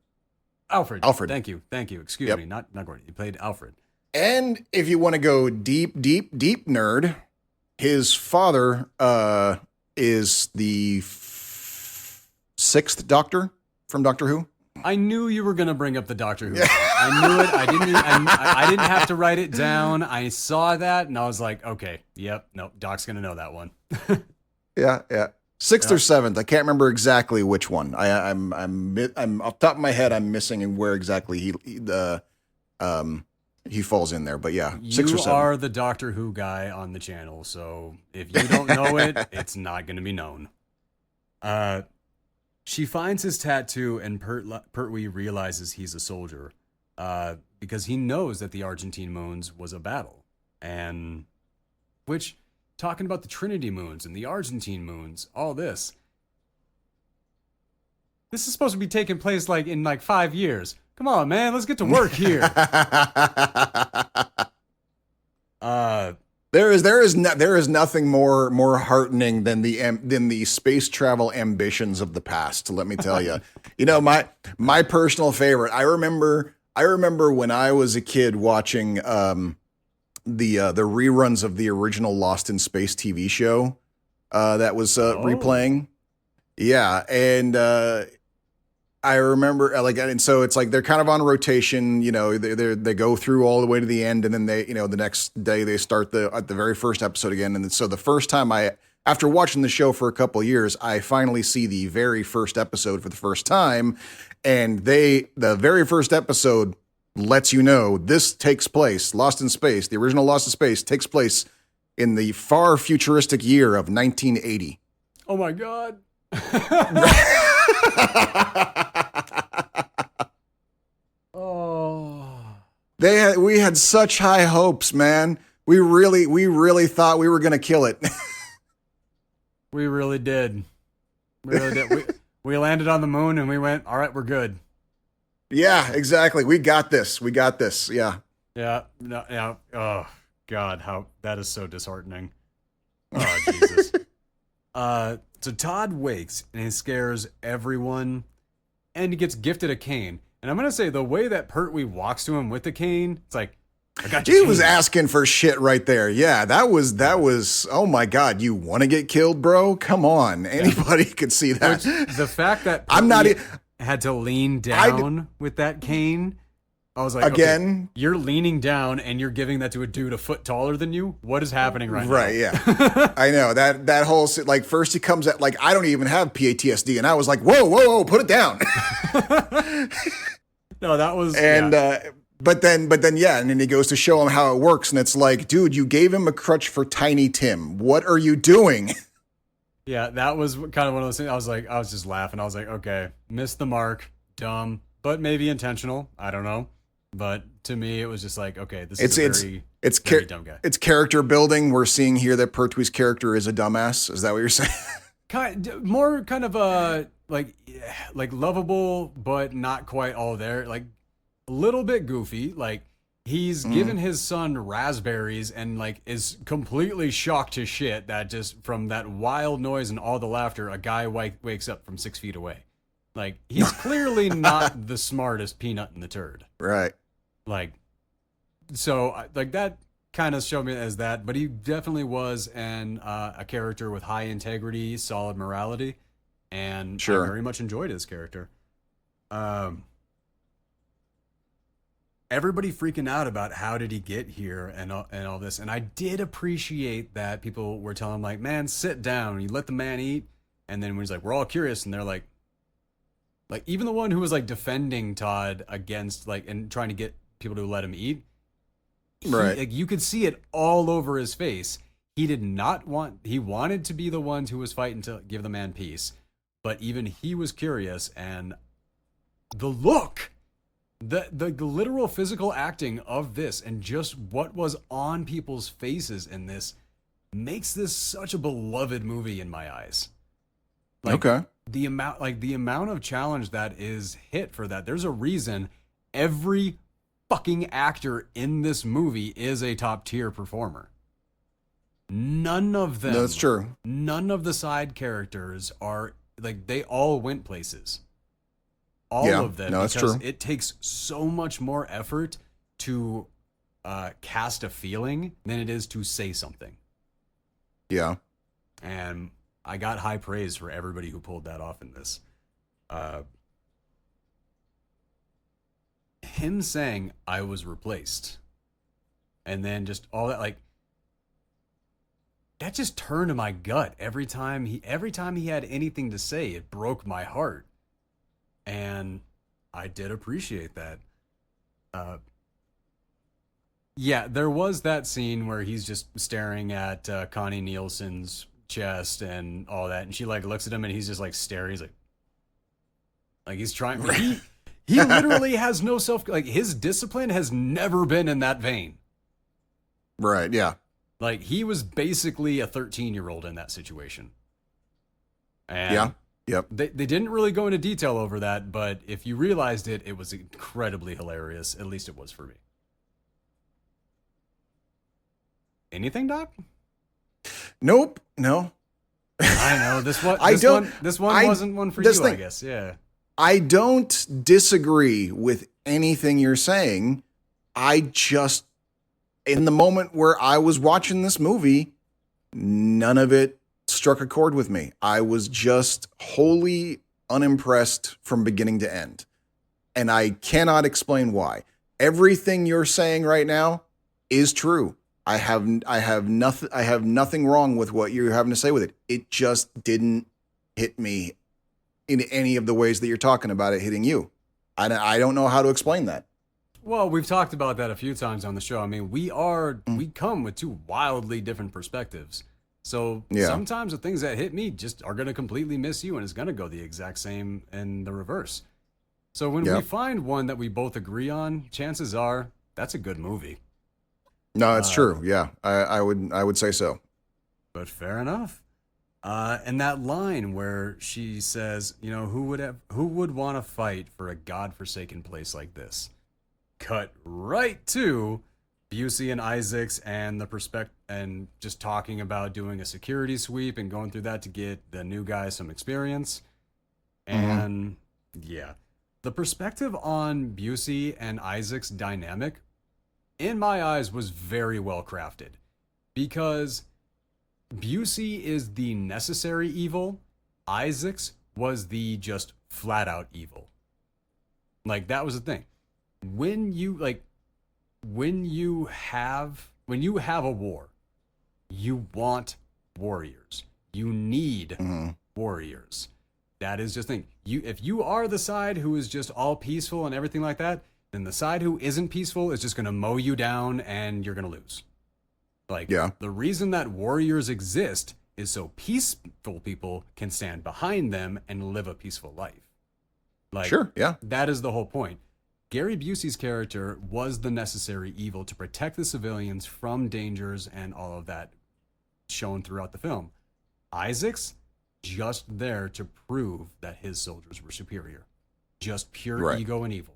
Thank you. Excuse me, not Gordon. He played Alfred. And if you want to go deep nerd, his father is the sixth Doctor from Doctor Who. I knew you were going to bring up the Doctor Who. I knew it. I didn't have to write it down. I saw that and I was like, okay, yep, no, Doc's going to know that one. Yeah. Sixth or seventh, I can't remember exactly which one. I'm off the top of my head. I'm missing where exactly he falls in there. But yeah, 6 or 7. You are the Doctor Who guy on the channel, so if you don't know it, it's not going to be known. She finds his tattoo, and Pertwee realizes he's a soldier, because he knows that the Argentine moons was a battle, and which. Talking about the Trinity moons and the Argentine moons, all this. This is supposed to be taking place in 5 years. Come on, man, let's get to work here. There is nothing more heartening than the space travel ambitions of the past. Let me tell you. My personal favorite. I remember when I was a kid watching the reruns of the original Lost in Space TV show that was replaying. Yeah, and I remember and so it's like they're kind of on rotation. They go through all the way to the end, and then they the next day they start at the very first episode again. And so the first time after watching the show for a couple of years, I finally see the very first episode for the first time, and the very first episode lets you know this takes place, Lost in Space, the original Lost in Space takes place in the far futuristic year of 1980. Oh my God. We had such high hopes, man. We really thought we were going to kill it. We really did. We really did. We landed on the moon and we went, all right, we're good. Yeah, exactly. We got this. We got this. Yeah. Yeah. No, yeah. Oh, God, how that is so disheartening. Oh, Jesus. So Todd wakes and he scares everyone and he gets gifted a cane. And I'm going to say the way that Pertwee walks to him with the cane, it's like, I got you. He was asking for shit right there. Yeah, that was, oh my God, you want to get killed, bro? Come on. Anybody could see that. Which, the fact that I'm not had to lean down with that cane, I was like, again, okay, you're leaning down and you're giving that to a dude a foot taller than you. What is happening right now? Right, yeah. I know that whole, like, first he comes at, like, I don't even have PTSD. And I was like, whoa, put it down. No, that was, and, But then, yeah, and then he goes to show him how it works, and it's like, dude, you gave him a crutch for Tiny Tim. What are you doing? Yeah, that was kind of one of those things. I was just laughing. I was like, okay, missed the mark, dumb, but maybe intentional. I don't know. But to me, it was just like, okay, this is a very dumb guy. It's character building. We're seeing here that Pertwee's character is a dumbass. Is that what you're saying? More kind of like lovable, but not quite all there. Like, a little bit goofy. Like, he's given his son raspberries and like is completely shocked to shit that just from that wild noise and all the laughter, a guy wakes up from 6 feet away. Like, he's clearly not the smartest peanut in the turd. Right. Like, so like that kind of showed me as that, but he definitely was a character with high integrity, solid morality, and I very much enjoyed his character. Everybody freaking out about how did he get here and all this. And I did appreciate that people were telling him, like, man, sit down. You let the man eat. And then when he's like, we're all curious. And they're like, even the one who was like defending Todd against like, and trying to get people to let him eat. Right. Like, you could see it all over his face. He wanted to be the one who was fighting to give the man peace. But even he was curious. And the look, the literal physical acting of this and just what was on people's faces in this makes this such a beloved movie in my eyes. Like, okay. The amount of challenge that is hit for that. There's a reason every fucking actor in this movie is a top tier performer. None of them. That's true. None of the side characters are like, they all went places. All of them. No, that's true. It takes so much more effort to cast a feeling than it is to say something. Yeah. And I got high praise for everybody who pulled that off in this. Him saying, I was replaced. And then just all that, like, that just turned to my gut every time he had anything to say. It broke my heart. And I did appreciate that. Yeah, there was that scene where he's just staring at Connie Nielson's chest and all that, and she like looks at him and he's just like staring. He's like he's trying. He literally has no self. Like, his discipline has never been in that vein. Right. Yeah. Like, he was basically a 13-year-old in that situation. And yeah. Yep. They didn't really go into detail over that, but if you realized it, it was incredibly hilarious. At least it was for me. Anything, Doc? Nope. No. I know this one. This one wasn't one for you, I guess. Yeah. I don't disagree with anything you're saying. I just, in the moment where I was watching this movie, none of it struck a chord with me. I was just wholly unimpressed from beginning to end. And I cannot explain why. Everything you're saying right now is true. I have nothing wrong with what you're having to say with it. It just didn't hit me in any of the ways that you're talking about it hitting you. I don't know how to explain that. Well, we've talked about that a few times on the show. I mean, we come with two wildly different perspectives. So sometimes the things that hit me just are going to completely miss you, and it's going to go the exact same in the reverse. So when we find one that we both agree on, chances are that's a good movie. No, it's true. Yeah, I would say so. But fair enough. And that line where she says, you know, who would want to fight for a godforsaken place like this? Cut right to Busey and Isaacs and and just talking about doing a security sweep and going through that to get the new guy some experience. And yeah, the perspective on Busey and Isaac's dynamic, in my eyes, was very well crafted, because Busey is the necessary evil. Isaacs was the just flat out evil. Like, that was the thing. When you have a war, you want warriors. You need warriors. That is just the thing. If you are the side who is just all peaceful and everything like that, then the side who isn't peaceful is just going to mow you down and you're going to lose. Like, the reason that warriors exist is so peaceful people can stand behind them and live a peaceful life. Like, that is the whole point. Gary Busey's character was the necessary evil to protect the civilians from dangers and all of that shown throughout the film. Isaac's just there to prove that his soldiers were superior. Just pure ego and evil.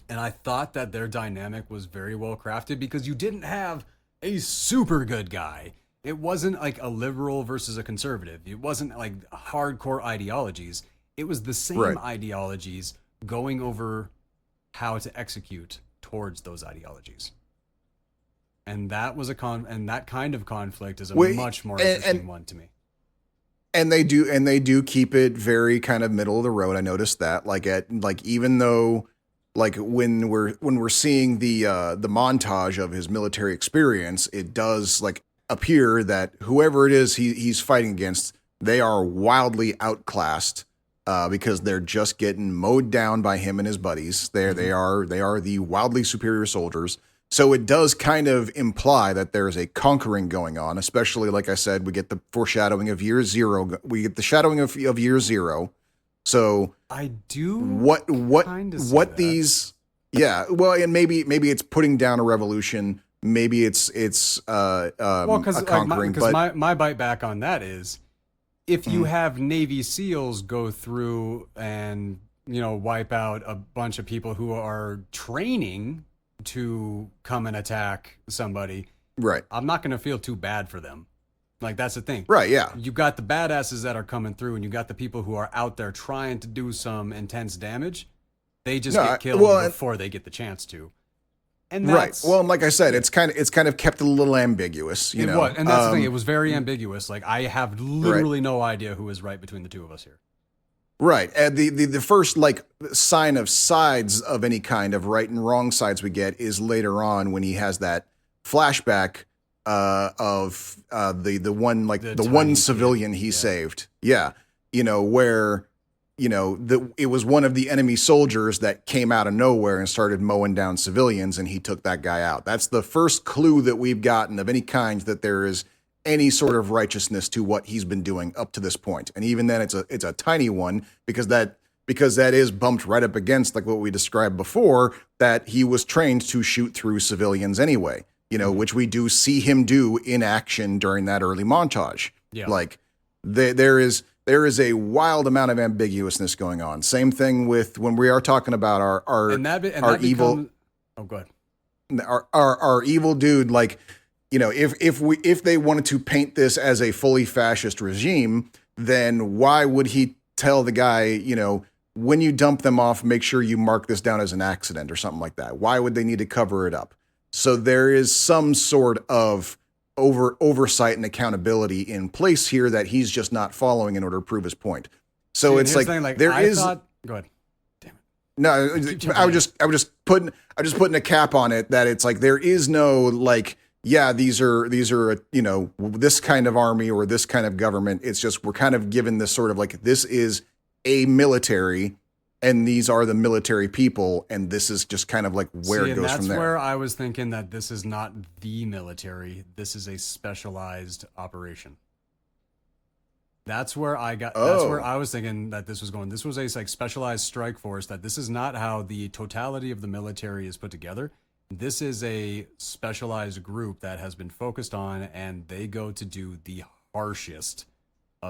And I thought that their dynamic was very well crafted, because you didn't have a super good guy. It wasn't like a liberal versus a conservative. It wasn't like hardcore ideologies. It was the same ideologies going over how to execute towards those ideologies. And that was and that kind of conflict is a much more interesting one to me. And they do keep it very kind of middle of the road. I noticed that, even though, like, when we're seeing the montage of his military experience, it does like appear that whoever it is he's fighting against, they are wildly outclassed, because they're just getting mowed down by him and his buddies. They are the wildly superior soldiers. So it does kind of imply that there's a conquering going on, especially, like I said, we get the foreshadowing of year zero. We get the shadowing of year zero. So I do what that. these, and maybe it's putting down a revolution. Maybe it's a conquering. Because my bite back on that is, if you have Navy SEALs go through and, you know, wipe out a bunch of people who are training to come and attack somebody, I'm not going to feel too bad for them. Like, that's the thing. You got the badasses that are coming through, and you got the people who are out there trying to do some intense damage. They just get killed before they get the chance to. And that's, Well, and like I said, it's kind of kept a little ambiguous, you know. And that's the thing. It was very ambiguous. Like, I have literally no idea who is right between the two of us here. Right. And the first, like, sign of sides of any kind of right and wrong sides we get is later on, when he has that flashback of the one, like, the one civilian he saved. Yeah. You know, where, you know, it was one of the enemy soldiers that came out of nowhere and started mowing down civilians, and he took that guy out. That's the first clue that we've gotten of any kind that there is any sort of righteousness to what he's been doing up to this point. And even then, it's a tiny one, because that is bumped right up against, like what we described before, that he was trained to shoot through civilians anyway, you know, which we do see him do in action during that early montage. Like, there is a wild amount of ambiguousness going on. Same thing with when we are talking about our evil. Go ahead. Our evil dude, like, you know, if they wanted to paint this as a fully fascist regime, then why would he tell the guy, you know, when you dump them off, make sure you mark this down as an accident or something like that? Why would they need to cover it up? So there is some sort of oversight and accountability in place here that he's just not following in order to prove his point. So it's like, there is. Go ahead. Damn it. No, I was just putting a cap on it, that it's like, there is no, like, yeah, these are, you know, this kind of army or this kind of government. It's just, we're kind of given this sort of, like, this is a military, and these are the military people, and this is just kind of like where it goes from there. That's where I was thinking that this is not the military. This is a specialized operation. That's where that's where I was thinking that this was going. This was a, like, specialized strike force, that this is not how the totality of the military is put together. This is a specialized group that has been focused on, and they go to do the harshest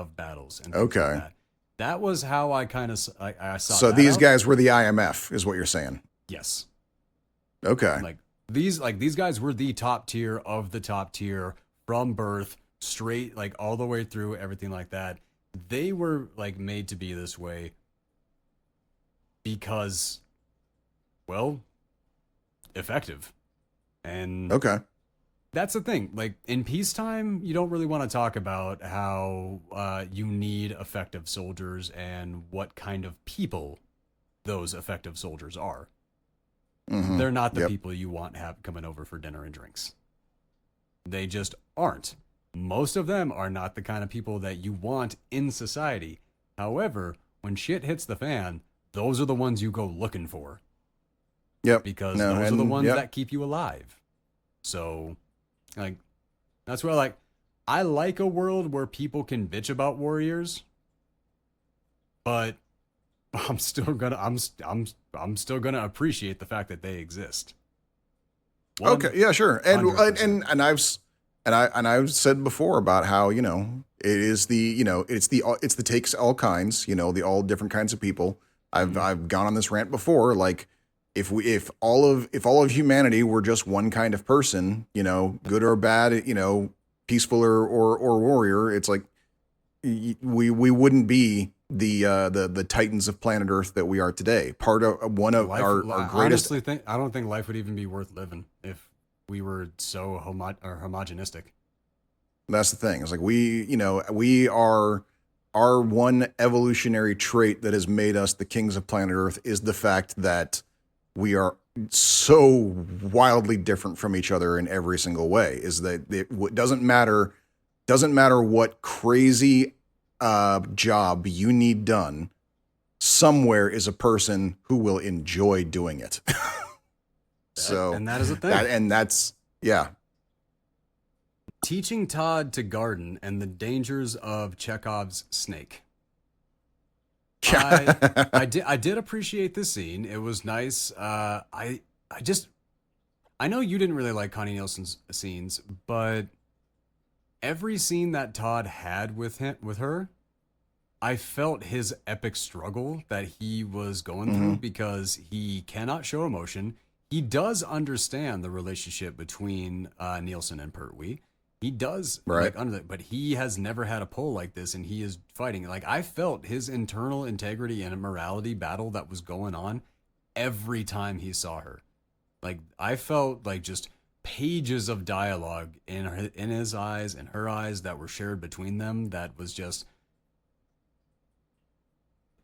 of battles and things Okay. like that. That was how I kind of I saw. So that these out. guys were the IMF, is what you're saying? Yes. Okay. Like these guys were the top tier of the top tier from birth, straight like all the way through, everything like that. They were like made to be this way because, well, effective. And Okay. that's the thing. Like in peacetime, you don't really want to talk about how you need effective soldiers and what kind of people those effective soldiers are. Mm-hmm. They're not the Yep. people you want have coming over for dinner and drinks. They just aren't. Most of them are not the kind of people that you want in society. However, when shit hits the fan, those are the ones you go looking for. Yep. Because those are the ones that keep you alive. So, like, that's where I like a world where people can bitch about warriors, but I'm still gonna appreciate the fact that they exist. Okay, yeah, sure. And 100%. I've said before about how, you know, it is the, you know, it's the takes all kinds, you know, the all different kinds of people. I've gone on this rant before, like if all of humanity were just one kind of person, you know, good or bad, you know, peaceful or warrior, it's like we wouldn't be the titans of planet Earth that we are today. Part of one of our greatest. Honestly, I don't think life would even be worth living if we were so homogenistic. That's the thing. It's like we are our one evolutionary trait that has made us the kings of planet Earth is the fact that we are so wildly different from each other in every single way. Is that it doesn't matter what crazy job you need done. Somewhere is a person who will enjoy doing it. So and that is the thing. That's yeah. Teaching Todd to garden and the dangers of Chekhov's snake. I did appreciate this scene. It was nice. I know you didn't really like Connie Nielson's scenes, but every scene that Todd had with her, I felt his epic struggle that he was going through because he cannot show emotion. He does understand the relationship between Nielson and Pertwee. He does, right? But he has never had a pull like this, and he is fighting. Like I felt his internal integrity and morality battle that was going on every time he saw her. Like I felt like just pages of dialogue in his eyes and her eyes that were shared between them. That was just,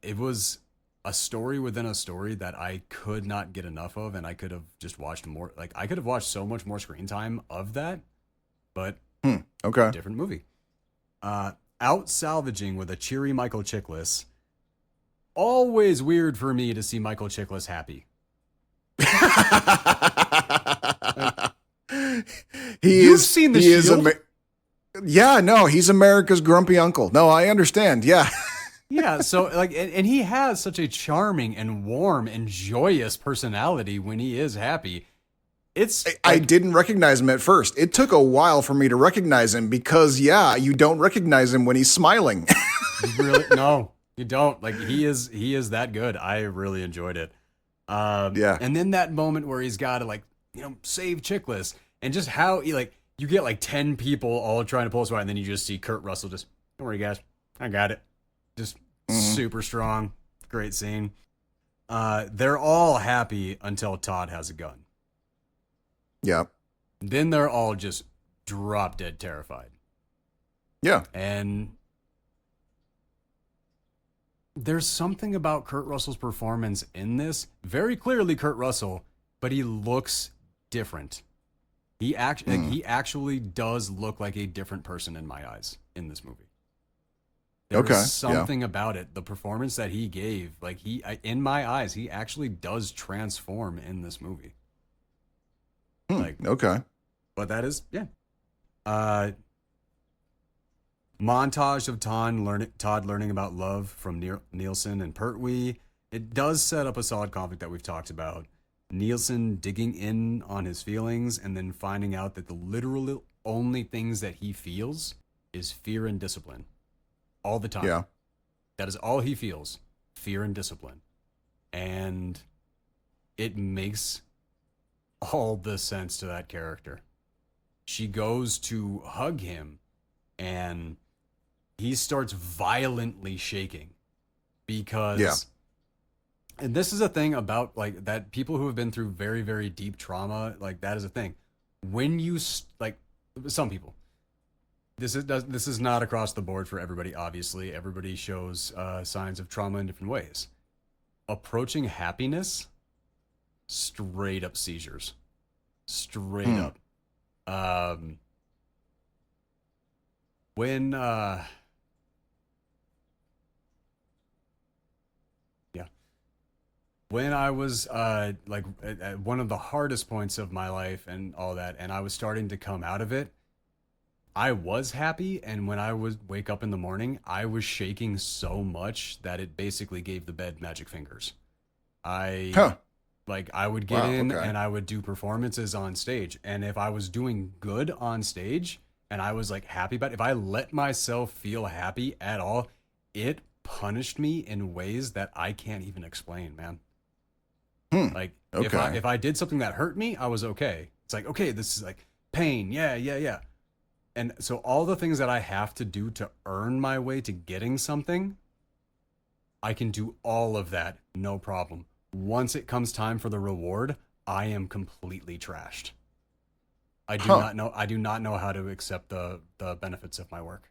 it was a story within a story that I could not get enough of, and I could have just watched more. Like I could have watched so much more screen time of that. But okay, different movie. Out salvaging with a cheery Michael Chiklis. Always weird for me to see Michael Chiklis happy. You've seen The Shield? Yeah, no, he's America's grumpy uncle. No, I understand. Yeah. Yeah, so like, and he has such a charming and warm and joyous personality when he is happy. I didn't recognize him at first. It took a while for me to recognize him because, yeah, you don't recognize him when he's smiling. Really? No, you don't. Like he is that good. I really enjoyed it. Yeah. And then that moment where he's got to save Chiklis, and just how you get 10 people all trying to pull us away, and then you just see Kurt Russell just, don't worry guys, I got it. Just super strong. Great scene. They're all happy until Todd has a gun. Yeah. Then they're all just drop dead terrified. Yeah. And there's something about Kurt Russell's performance in this. Very clearly Kurt Russell, but he looks different. He actually does look like a different person in my eyes in this movie. There's something about it. The performance that he gave, in my eyes, he actually does transform in this movie. Okay. But that is, montage of Todd learning about love from Nielson and Pertwee. It does set up a solid conflict that we've talked about. Nielson digging in on his feelings and then finding out that the literal only things that he feels is fear and discipline. all the time. Yeah. That is all he feels, fear and discipline. And it makes all the sense to that character. She goes to hug him, and he starts violently shaking because, and this is a thing about like that people who have been through very, very deep trauma, like that is a thing. When you like some people, this is not across the board for everybody. Obviously, everybody shows signs of trauma in different ways. Approaching happiness, straight up seizures, straight up. When when I was like at one of the hardest points of my life and all that, and I was starting to come out of it, I was happy, and when I would wake up in the morning, I was shaking so much that it basically gave the bed magic fingers. Like I would get in and I would do performances on stage, and if I was doing good on stage and I was like happy about it, if I let myself feel happy at all, it punished me in ways that I can't even explain, man. Like if I did something that hurt me, I was okay. It's like, okay, this is like pain. Yeah. And so all the things that I have to do to earn my way to getting something, I can do all of that, no problem. Once it comes time for the reward, I am completely trashed. I do not know how to accept the benefits of my work.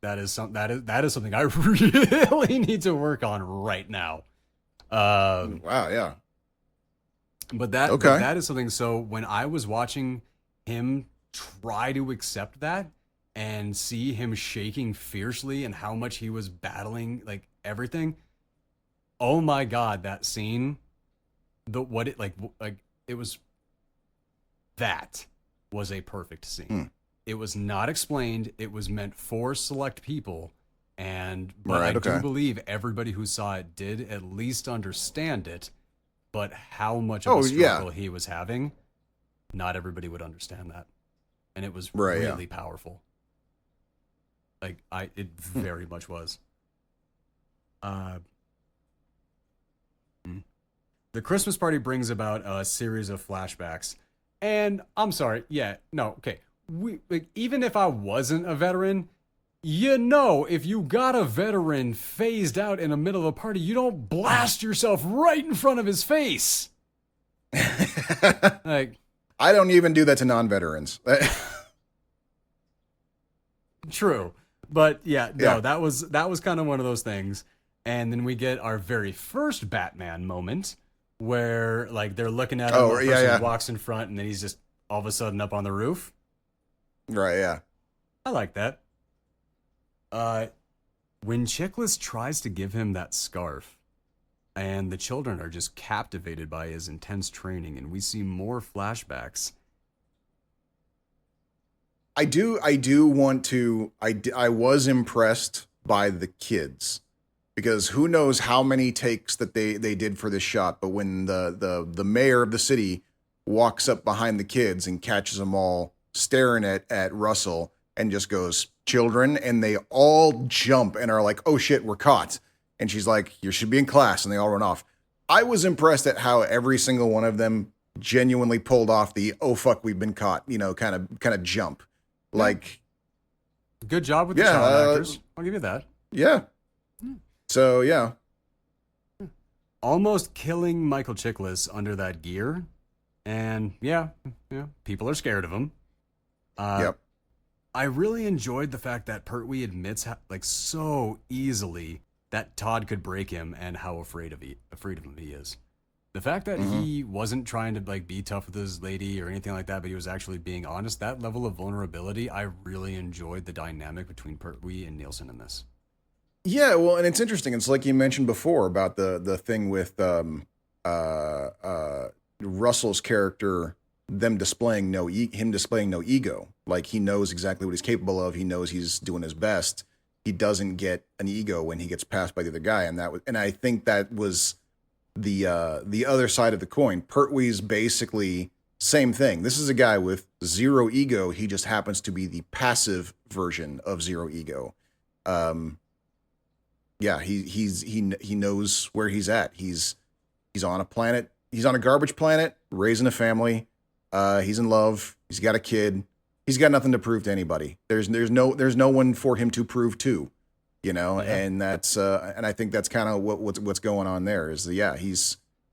That is something I really need to work on right now. Wow, yeah. But that is something. So when I was watching him try to accept that and see him shaking fiercely and how much he was battling like everything, oh my God, that scene, it was a perfect scene. It was not explained. It was meant for select people. But I do believe everybody who saw it did at least understand it. But how much of a struggle he was having, not everybody would understand that. And it was really powerful. Like it very much was. The Christmas party brings about a series of flashbacks. And I'm sorry, even if I wasn't a veteran, if you got a veteran phased out in the middle of a party, you don't blast yourself right in front of his face. Like, I don't even do that to non-veterans. True. But that was kind of one of those things. And then we get our very first Batman moment where like they're looking at him, the person walks in front, and then he's just all of a sudden up on the roof. Right, yeah. I like that. When Chiklis tries to give him that scarf, and the children are just captivated by his intense training, and we see more flashbacks. I was impressed by the kids, because who knows how many takes that they did for this shot, but when the mayor of the city walks up behind the kids and catches them all staring at Russell and just goes, "Children," and they all jump and are like, "Oh shit, we're caught." And she's like, "You should be in class," and they all run off. I was impressed at how every single one of them genuinely pulled off the "oh fuck, we've been caught," kind of jump. Like, good job with the child actors. I'll give you that. Yeah. So yeah. Almost killing Michael Chiklis under that gear, and people are scared of him. Yep. I really enjoyed the fact that Pertwee admits so easily that Todd could break him and how afraid of him he is. The fact that he wasn't trying to be tough with his lady or anything like that, but he was actually being honest, that level of vulnerability, I really enjoyed the dynamic between Pertwee and Nielson in this. Yeah, well, and it's interesting. It's like you mentioned before about the thing with Russell's character, him displaying no ego. Like, he knows exactly what he's capable of. He knows he's doing his best. He doesn't get an ego when he gets passed by the other guy, and I think that was the other side of the coin. Pertwee's basically same thing. This is a guy with zero ego. He just happens to be the passive version of zero ego. Yeah, he knows where he's at. He's on a planet. He's on a garbage planet, raising a family. He's in love. He's got a kid. He's got nothing to prove to anybody. There's no one for him to prove to, Yeah. and that's and I think that's kind of what's going on there is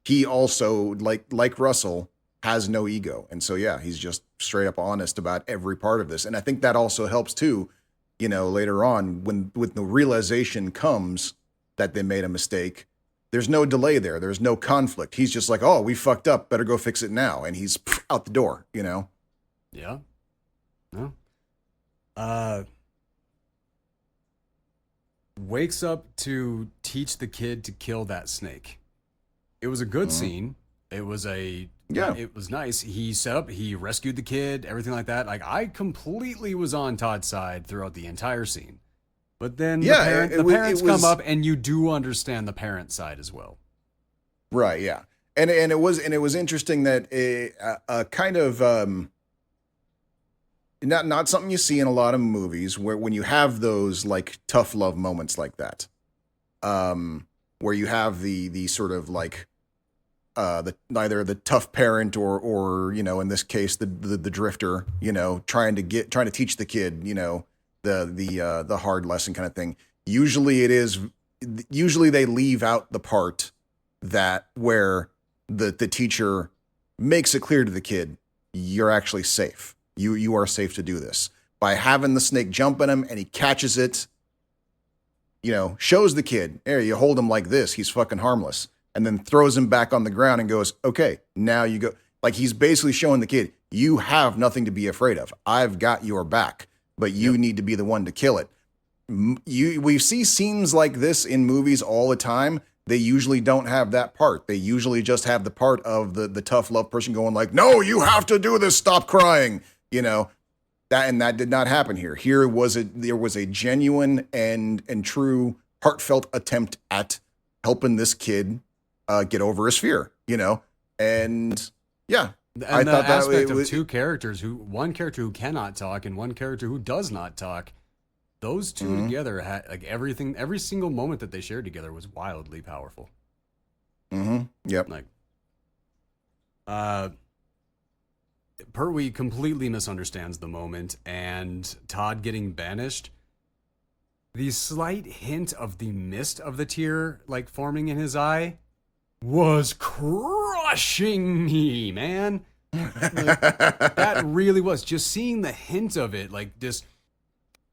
he also like Russell has no ego. And so yeah, he's just straight up honest about every part of this. And I think that also helps too, later on when the realization comes that they made a mistake. There's no delay there. There's no conflict. He's just like, oh, we fucked up. Better go fix it now. And he's out the door, Yeah. No. Wakes up to teach the kid to kill that snake. It was a good scene. It was it was nice. He rescued the kid, everything like that. Like, I completely was on Todd's side throughout the entire scene. But then the parents come up, and you do understand the parent side as well. Right, yeah. And it was interesting that a kind of not something you see in a lot of movies where when you have those like tough love moments like that, where you have the sort of like either the tough parent or in this case the drifter trying to teach the kid the hard lesson kind of thing. Usually they leave out the part that where the teacher makes it clear to the kid, you're actually safe. You are safe to do this. By having the snake jump at him and he catches it, shows the kid, here, you hold him like this, he's fucking harmless. And then throws him back on the ground and goes, okay, now you go. Like, he's basically showing the kid, you have nothing to be afraid of. I've got your back, but you need to be the one to kill it. We see scenes like this in movies all the time. They usually don't have that part. They usually just have the part of the tough love person going like, no, you have to do this. Stop crying. That did not happen here. There was a genuine and true heartfelt attempt at helping this kid get over his fear, and yeah. And I the thought that aspect it was, of two characters, one character who cannot talk and one character who does not talk, those two together had like every single moment that they shared together was wildly powerful. Yep. Like, Pertwee completely misunderstands the moment, and Todd getting banished. The slight hint of the mist of the tear, like forming in his eye, was crushing me, man. Like, that really was. Just seeing the hint of it, like, just,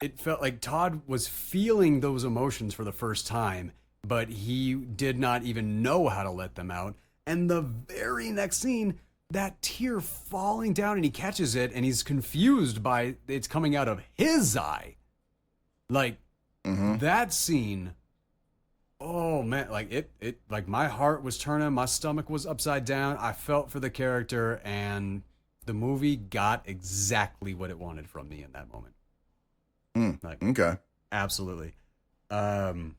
it felt like Todd was feeling those emotions for the first time, but he did not even know how to let them out. And the very next scene, that tear falling down, and he catches it, and he's confused by it's coming out of his eye. Like, that scene, oh man, like it like my heart was turning, my stomach was upside down. I felt for the character, and the movie got exactly what it wanted from me in that moment. Like, okay. Absolutely. Right.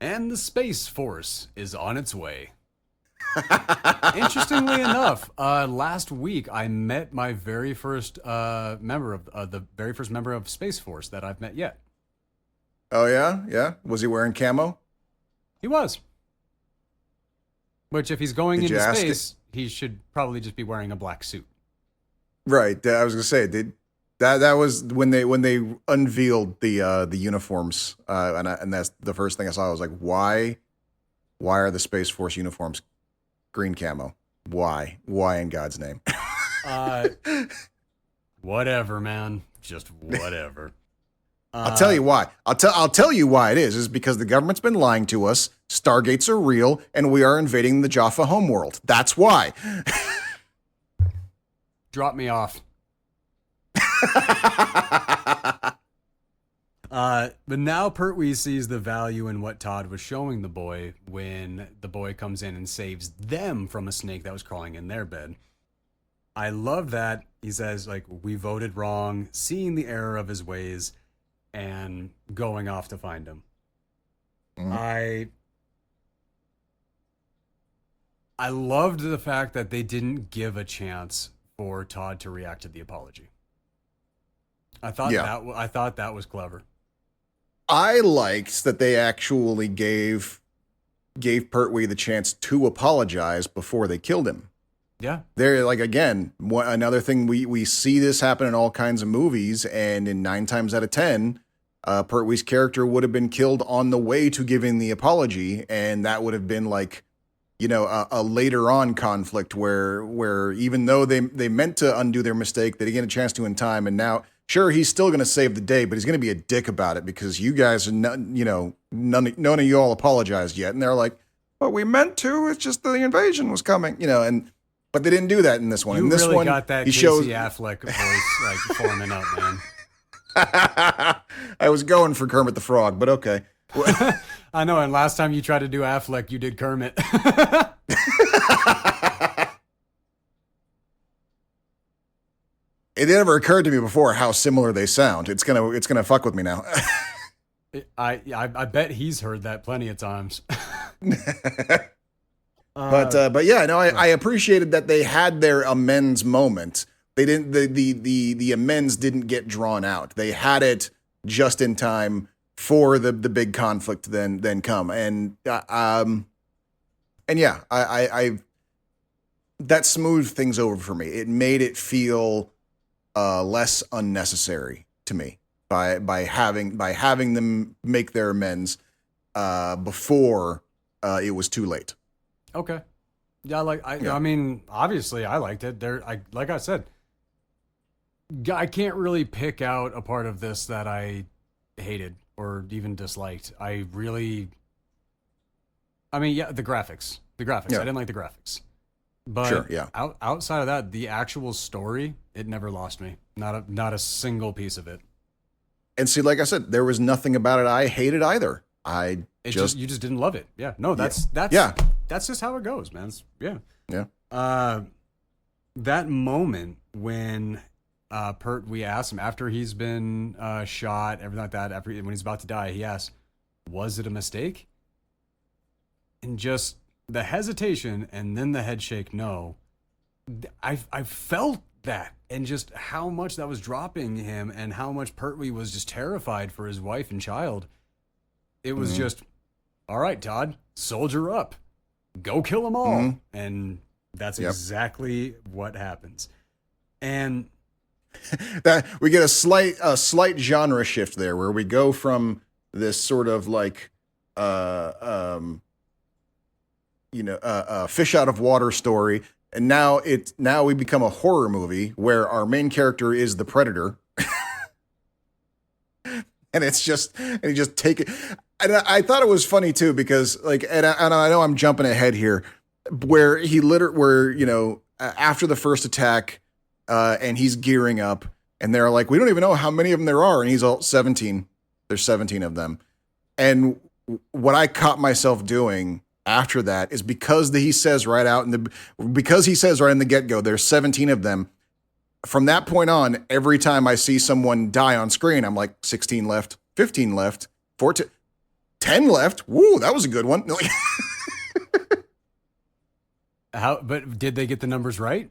And the Space Force is on its way. Interestingly enough, last week I met my very first member of the very first member of Space Force that I've met yet. Oh yeah. Was he wearing camo? He was. Which, if he's going Did you into ask space, he should probably just be wearing a black suit. Right. I was gonna say that was when they unveiled the uniforms, and that's the first thing I saw. I was like, why are the Space Force uniforms green camo? Why in God's name? Whatever, man. Just whatever. I'll tell you why. I'll tell you why it is because the government's been lying to us. Stargates are real, and we are invading the Jaffa homeworld. That's why. Drop me off. But now Pertwee sees the value in what Todd was showing the boy when the boy comes in and saves them from a snake that was crawling in their bed. I love that. He says, like, we voted wrong, seeing the error of his ways, and going off to find him. I loved the fact that they didn't give a chance for Todd to react to the apology. I thought that was clever. I liked that they actually gave Pertwee the chance to apologize before they killed him. Yeah. They're like, again, another thing, we see this happen in all kinds of movies, and in 9 times out of 10, Pertwee's character would have been killed on the way to giving the apology, and that would have been like, you know, a later on conflict where even though they meant to undo their mistake, they didn't get a chance to in time, and now, sure, he's still going to save the day, but he's going to be a dick about it because you guys, none of you all apologized yet, and they're like, but we meant to. It's just the invasion was coming, you know, but they didn't do that in this one. You in this really one, got that Casey Affleck voice like forming up, man. I was going for Kermit the Frog, but okay. I know, and last time you tried to do Affleck, you did Kermit. It never occurred to me before how similar they sound. It's gonna fuck with me now. I bet he's heard that plenty of times. But yeah, no, I appreciated that they had their amends moment. They didn't the amends didn't get drawn out. They had it just in time for the big conflict then come. And yeah, I that smoothed things over for me. It made it feel less unnecessary to me by having them make their amends before it was too late. Okay. Yeah, I mean, obviously I liked it. Like I said, I can't really pick out a part of this that I hated or even disliked. I mean, yeah, the graphics. Yeah. I didn't like the graphics. But sure, yeah. Outside of that, the actual story, it never lost me. Not a single piece of it. And see, like I said, there was nothing about it I hated either. You just didn't love it. Yeah. No, that's just how it goes, man. Yeah. That moment when we asked him after he's been shot, everything like that, when he's about to die, he asks, was it a mistake? And just the hesitation and then the head shake, no. I felt that, and just how much that was dropping him and how much Pertwee was just terrified for his wife and child. It was just, all right, Todd, soldier up. Go kill them all. And that's exactly what happens. And that we get a slight genre shift there where we go from this sort of like fish out of water story, and now we become a horror movie where our main character is the predator. And he just take it. And I thought it was funny too, because like, and I know I'm jumping ahead here, where after the first attack, and he's gearing up, and they're like, we don't even know how many of them there are, and he's all 17. There's 17 of them, and what I caught myself doing after that is because he says right in the get-go, there's 17 of them. From that point on, every time I see someone die on screen, I'm like, 16 left, 15 left, 14, 10 left. Woo, that was a good one. But did they get the numbers right?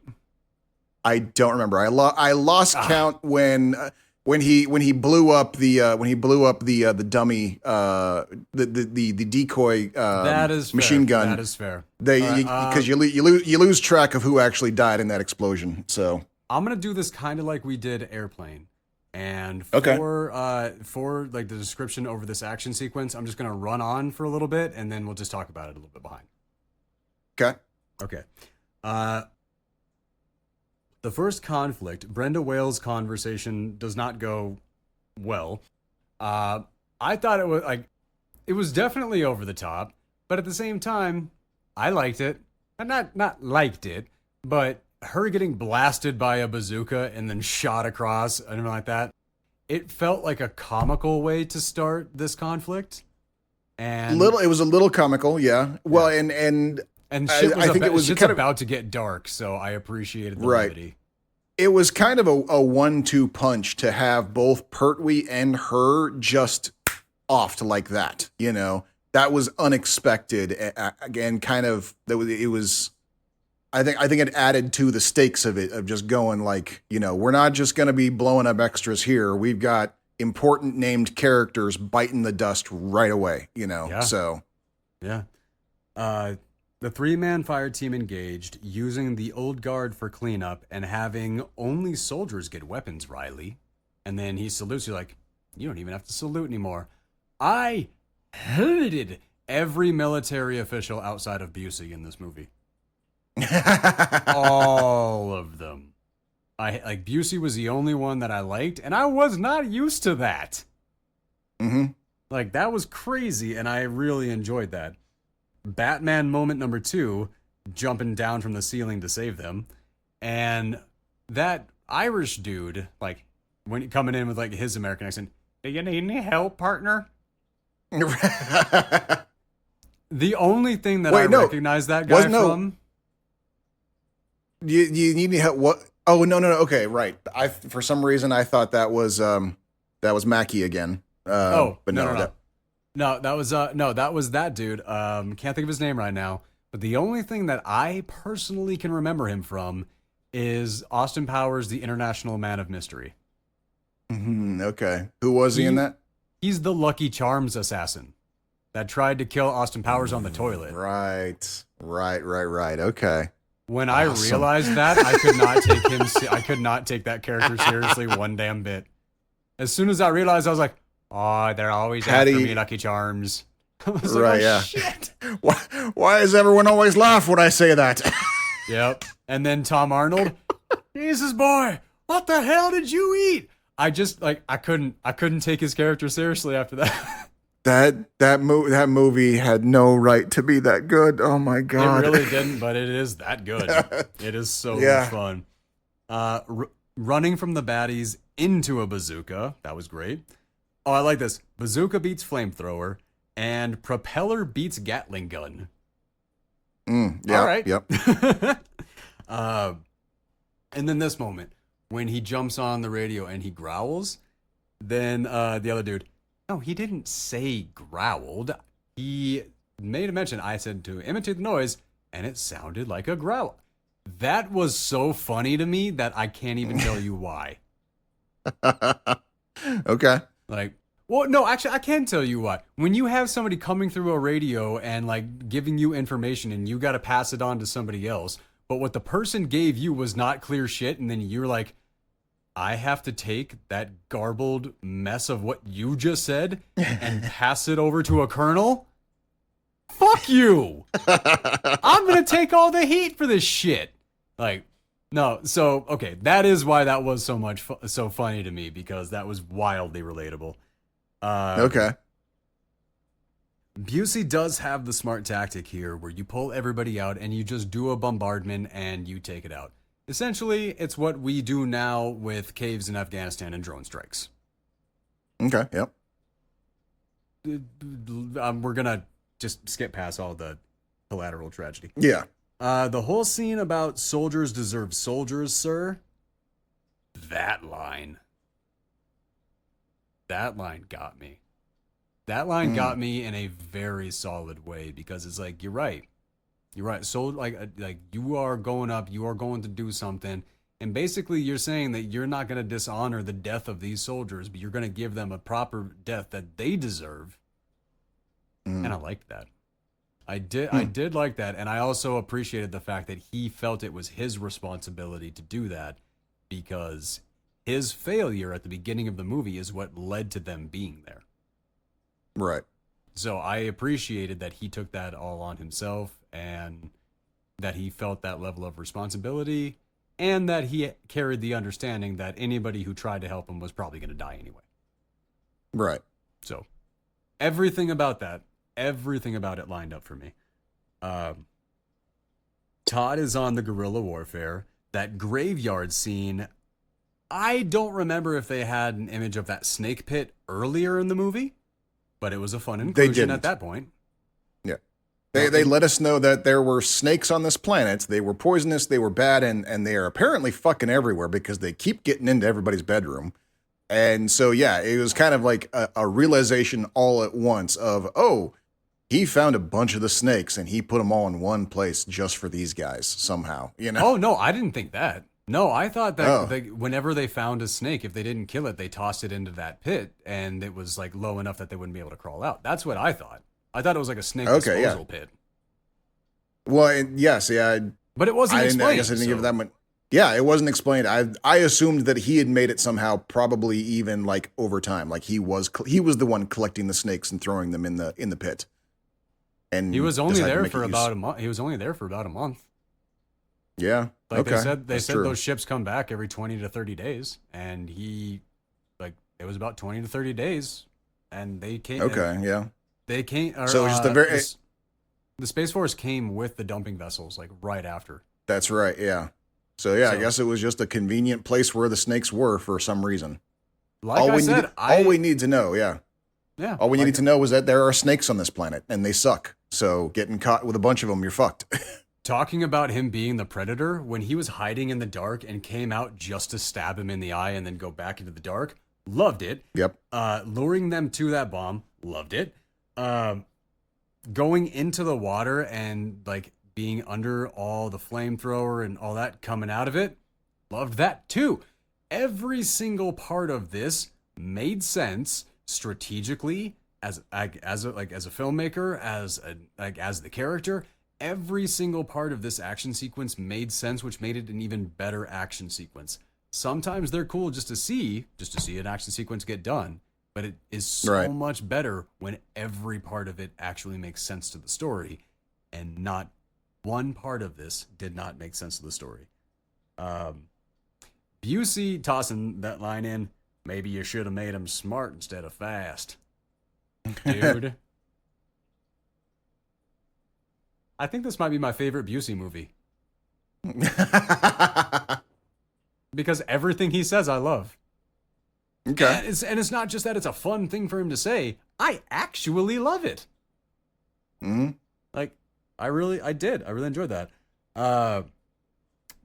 I don't remember. I lost count when he blew up the dummy the decoy that is machine fair. gun. That is fair. Because you lose track of who actually died in that explosion. So I'm gonna do this kind of like we did Airplane, and for like the description over this action sequence, I'm just gonna run on for a little bit, and then we'll just talk about it a little bit behind. Okay. The first conflict, Brenda Whale's conversation does not go well. I thought it was definitely over the top, but at the same time, I liked it. I not liked it, but her getting blasted by a bazooka and then shot across and everything like that, it felt like a comical way to start this conflict. And it was a little comical, yeah. Well, and shit I think it was kind of about to get dark, so I appreciated the levity. It was kind of a 1-2 punch to have both Pertwee and her just offed like that. You know, that was unexpected. Again, kind of it was I think it added to the stakes of it, of just going like, we're not just going to be blowing up extras here. We've got important named characters biting the dust right away, Yeah. So. Yeah. The 3-man fire team engaged, using the old guard for cleanup and having only soldiers get weapons, Riley. And then he salutes you like, you don't even have to salute anymore. I hated every military official outside of Busey in this movie. All of them. Busey was the only one that I liked, and I was not used to that. Mm-hmm. That was crazy, and I really enjoyed that. Batman moment number 2, jumping down from the ceiling to save them. And that Irish dude, when coming in with his American accent, do you need any help, partner? The only thing that recognize that guy from. You need any help? What? Oh, no. Okay, right. For some reason I thought that was Mackie again. But no. That was that dude. Can't think of his name right now. But the only thing that I personally can remember him from is Austin Powers, the International Man of Mystery. Okay. Who was he in that? He's the Lucky Charms assassin that tried to kill Austin Powers on the toilet. Right. Okay. When I realized that, I could not take him. I could not take that character seriously one damn bit. As soon as I realized, I was like, "Oh, they're always after me, Lucky Charms." I was like, "Oh, shit." Why does everyone always laugh when I say that? Yep. And then Tom Arnold, Jesus boy, what the hell did you eat? I just I couldn't take his character seriously after that. That movie had no right to be that good. Oh my god. It really didn't, but it is that good. It is so much fun. Running from the baddies into a bazooka. That was great. Oh, I like this. Bazooka beats flamethrower and propeller beats Gatling gun. Yeah. All right. Yep. And then this moment when he jumps on the radio and he growls, then the other dude, no, he didn't say growled. He made a mention. I said to imitate the noise, and it sounded like a growl. That was so funny to me that I can't even tell you why. Okay. Well, no, actually, I can tell you why. When you have somebody coming through a radio and giving you information and you got to pass it on to somebody else, but what the person gave you was not clear shit, and then you're like, I have to take that garbled mess of what you just said and pass it over to a colonel? Fuck you! I'm gonna take all the heat for this shit. No, so, okay, that is why that was so funny to me, because that was wildly relatable. Okay. Busey does have the smart tactic here where you pull everybody out and you just do a bombardment and you take it out. Essentially, it's what we do now with caves in Afghanistan and drone strikes. Okay, yep. We're gonna just skip past all the collateral tragedy. Yeah. The whole scene about soldiers deserve soldiers, sir. That line got me. That line got me in a very solid way, because it's like, you're right. So you are going up, you are going to do something. And basically you're saying that you're not going to dishonor the death of these soldiers, but you're going to give them a proper death that they deserve. And I liked that. I did like that. And I also appreciated the fact that he felt it was his responsibility to do that, because his failure at the beginning of the movie is what led to them being there. Right. So I appreciated that he took that all on himself, and that he felt that level of responsibility, and that he carried the understanding that anybody who tried to help him was probably going to die anyway. Right. So everything about it lined up for me. Todd is on the guerrilla warfare. That graveyard scene, I don't remember if they had an image of that snake pit earlier in the movie, but it was a fun inclusion at that point. Yeah. They let us know that there were snakes on this planet. They were poisonous, they were bad, and they are apparently fucking everywhere, because they keep getting into everybody's bedroom. And so, yeah, it was kind of like a realization all at once of, oh, he found a bunch of the snakes and he put them all in one place just for these guys somehow, you know? Oh, no, I didn't think that. No, I thought that Oh. whenever they found a snake, if they didn't kill it, they tossed it into that pit, and it was like low enough that they wouldn't be able to crawl out. That's what I thought. I thought it was like a snake disposal pit. Well, yes, yeah. But it wasn't explained. I guess I didn't give it that much. Yeah, it wasn't explained. I assumed that he had made it somehow, probably even like over time. Like he was the one collecting the snakes and throwing them in the pit. And he was only there for about a month. He was only there for about a month. Yeah. Like okay. they said those ships come back every 20 to 30 days, and it was about 20 to 30 days, and they came. Okay. Yeah. They came. Or, so just the Space Force came with the dumping vessels like right after. That's right. Yeah. So I guess it was just a convenient place where the snakes were for some reason. Like all we need to know, yeah. All we needed to know was that there are snakes on this planet and they suck. So getting caught with a bunch of them, you're fucked. Talking about him being the predator, when he was hiding in the dark and came out just to stab him in the eye and then go back into the dark, loved it. Yep. Luring them to that bomb, loved it. Going into the water and like being under all the flamethrower and all that coming out of it, loved that too. Every single part of this made sense strategically as a filmmaker, as the character. Every single part of this action sequence made sense, which made it an even better action sequence. Sometimes they're cool just to see an action sequence get done, but it is so much better when every part of it actually makes sense to the story, and not one part of this did not make sense to the story. Busey tossing that line in, maybe you should have made him smart instead of fast. Dude. I think this might be my favorite Busey movie. Because everything he says, I love. Okay. And it's not just that it's a fun thing for him to say. I actually love it. Mm-hmm. Like, I really enjoyed that.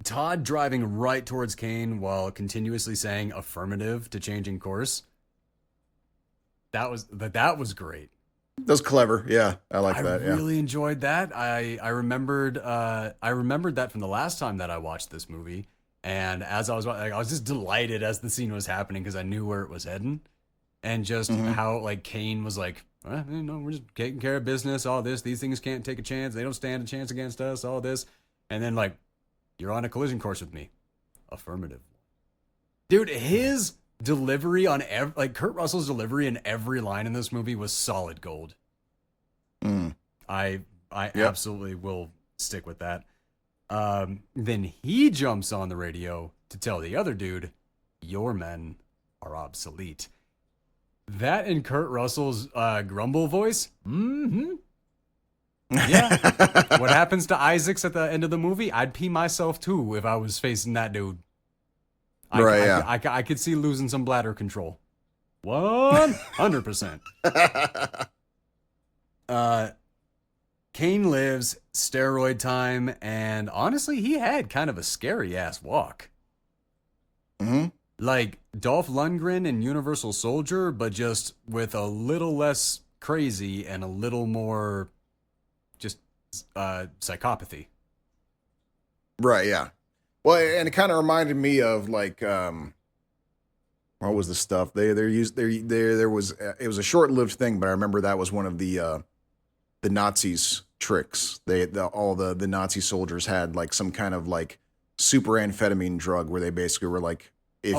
Todd driving right towards Kane while continuously saying affirmative to changing course. That was great. That was clever. Yeah, I like that. Yeah, I really enjoyed that. I remembered that from the last time that I watched this movie, and as I was just delighted as the scene was happening because I knew where it was heading, and just how like Kane was like, we're just taking care of business. All this, these things can't take a chance. They don't stand a chance against us. All this, and then like, you're on a collision course with me. Affirmative. Dude, his delivery on Kurt Russell's delivery in every line in this movie was solid gold. I absolutely will stick with that. Then he jumps on the radio to tell the other dude, your men are obsolete. That in Kurt Russell's grumble voice. Yeah. What happens to Isaacs at the end of the movie? I'd pee myself too if I was facing that dude. I could see losing some bladder control. 100%. Kane lives, steroid time, and honestly, he had kind of a scary ass walk. Like Dolph Lundgren in Universal Soldier, but just with a little less crazy and a little more just psychopathy. Right, yeah. Well, and it kind of reminded me of like, what was the stuff it was a short-lived thing, but I remember that was one of the Nazis' tricks. All the Nazi soldiers had like some kind of like super amphetamine drug where they basically were like, if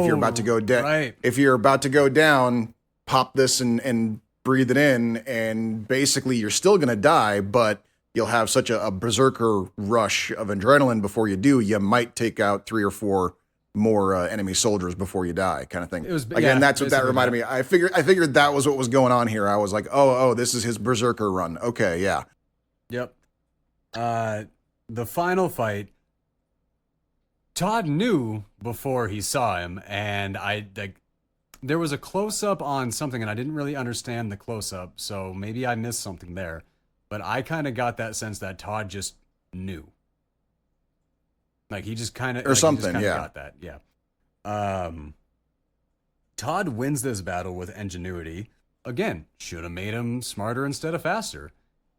you're about to go down, if you're about to go down, pop this and breathe it in, and basically you're still gonna die, but you'll have such a berserker rush of adrenaline before you do, you might take out 3 or 4 more enemy soldiers before you die, kind of thing. That's what that reminded me. I figured that was what was going on here. I was like, oh, this is his berserker run. Okay, yeah. Yep. The final fight, Todd knew before he saw him, and there was a close-up on something, and I didn't really understand the close-up, so maybe I missed something there. But I kind of got that sense that Todd just knew. Like, he just kind of... Or something, yeah. Got that, yeah. Todd wins this battle with ingenuity. again, should have made him smarter instead of faster.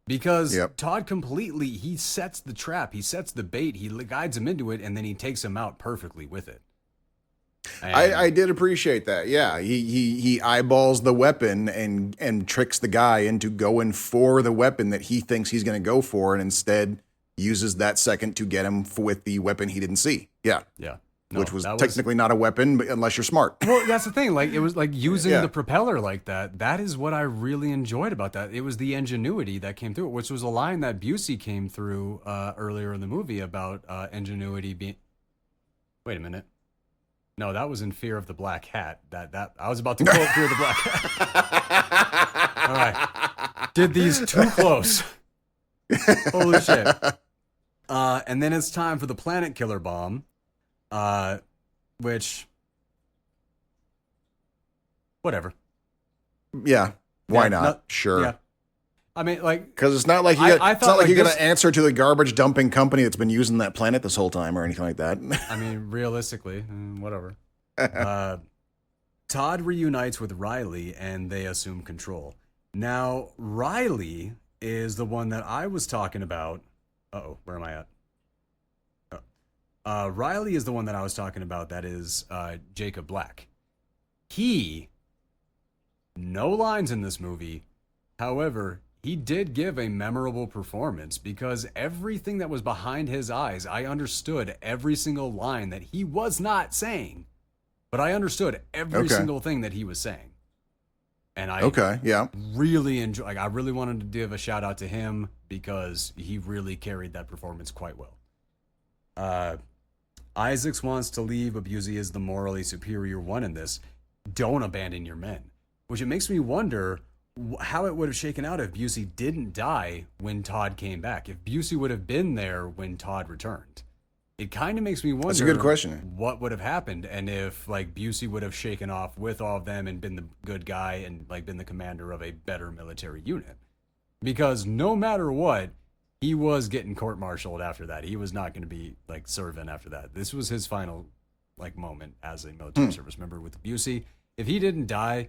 Because Todd completely, he sets the trap, he sets the bait, he guides him into it, and then he takes him out perfectly with it. I did appreciate that. Yeah, he eyeballs the weapon and tricks the guy into going for the weapon that he thinks he's going to go for, and instead uses that second to get him with the weapon he didn't see. Yeah. No, which was technically not a weapon, but unless you're smart. Well, that's the thing. Like, it was like using the propeller like that. That is what I really enjoyed about that. It was the ingenuity that came through it, which was a line that Busey came through earlier in the movie about ingenuity being. Wait a minute. No, that was in Fear of the Black Hat. That I was about to quote Fear of the Black Hat. All right. Did these too close. Holy shit. And then it's time for the planet killer bomb. Which, whatever. Yeah, why not? Sure. Yeah. I mean, like, because it's not like you're going to answer to the garbage dumping company that's been using that planet this whole time or anything like that. I mean, realistically, whatever. Todd reunites with Riley and they assume control. Now, Riley is the one that I was talking about. Uh-oh, where am I at? Riley is the one that I was talking about. That is Jacob Black. No lines in this movie. However, he did give a memorable performance because everything that was behind his eyes, I understood every single line that he was not saying, but I understood every single thing that he was saying. And I really enjoy. Like, I really wanted to give a shout out to him because he really carried that performance quite well. Isaacs wants to leave, but Busey is the morally superior one in this. Don't abandon your men. Which it makes me wonder how it would have shaken out if Busey didn't die when Todd came back. If Busey would have been there when Todd returned. It kind of makes me wonder. That's a good question. What would have happened, and if like Busey would have shaken off with all of them and been the good guy and like been the commander of a better military unit. Because no matter what, he was getting court-martialed after that. He was not going to be like serving after that. This was his final like moment as a military service member with Busey. If he didn't die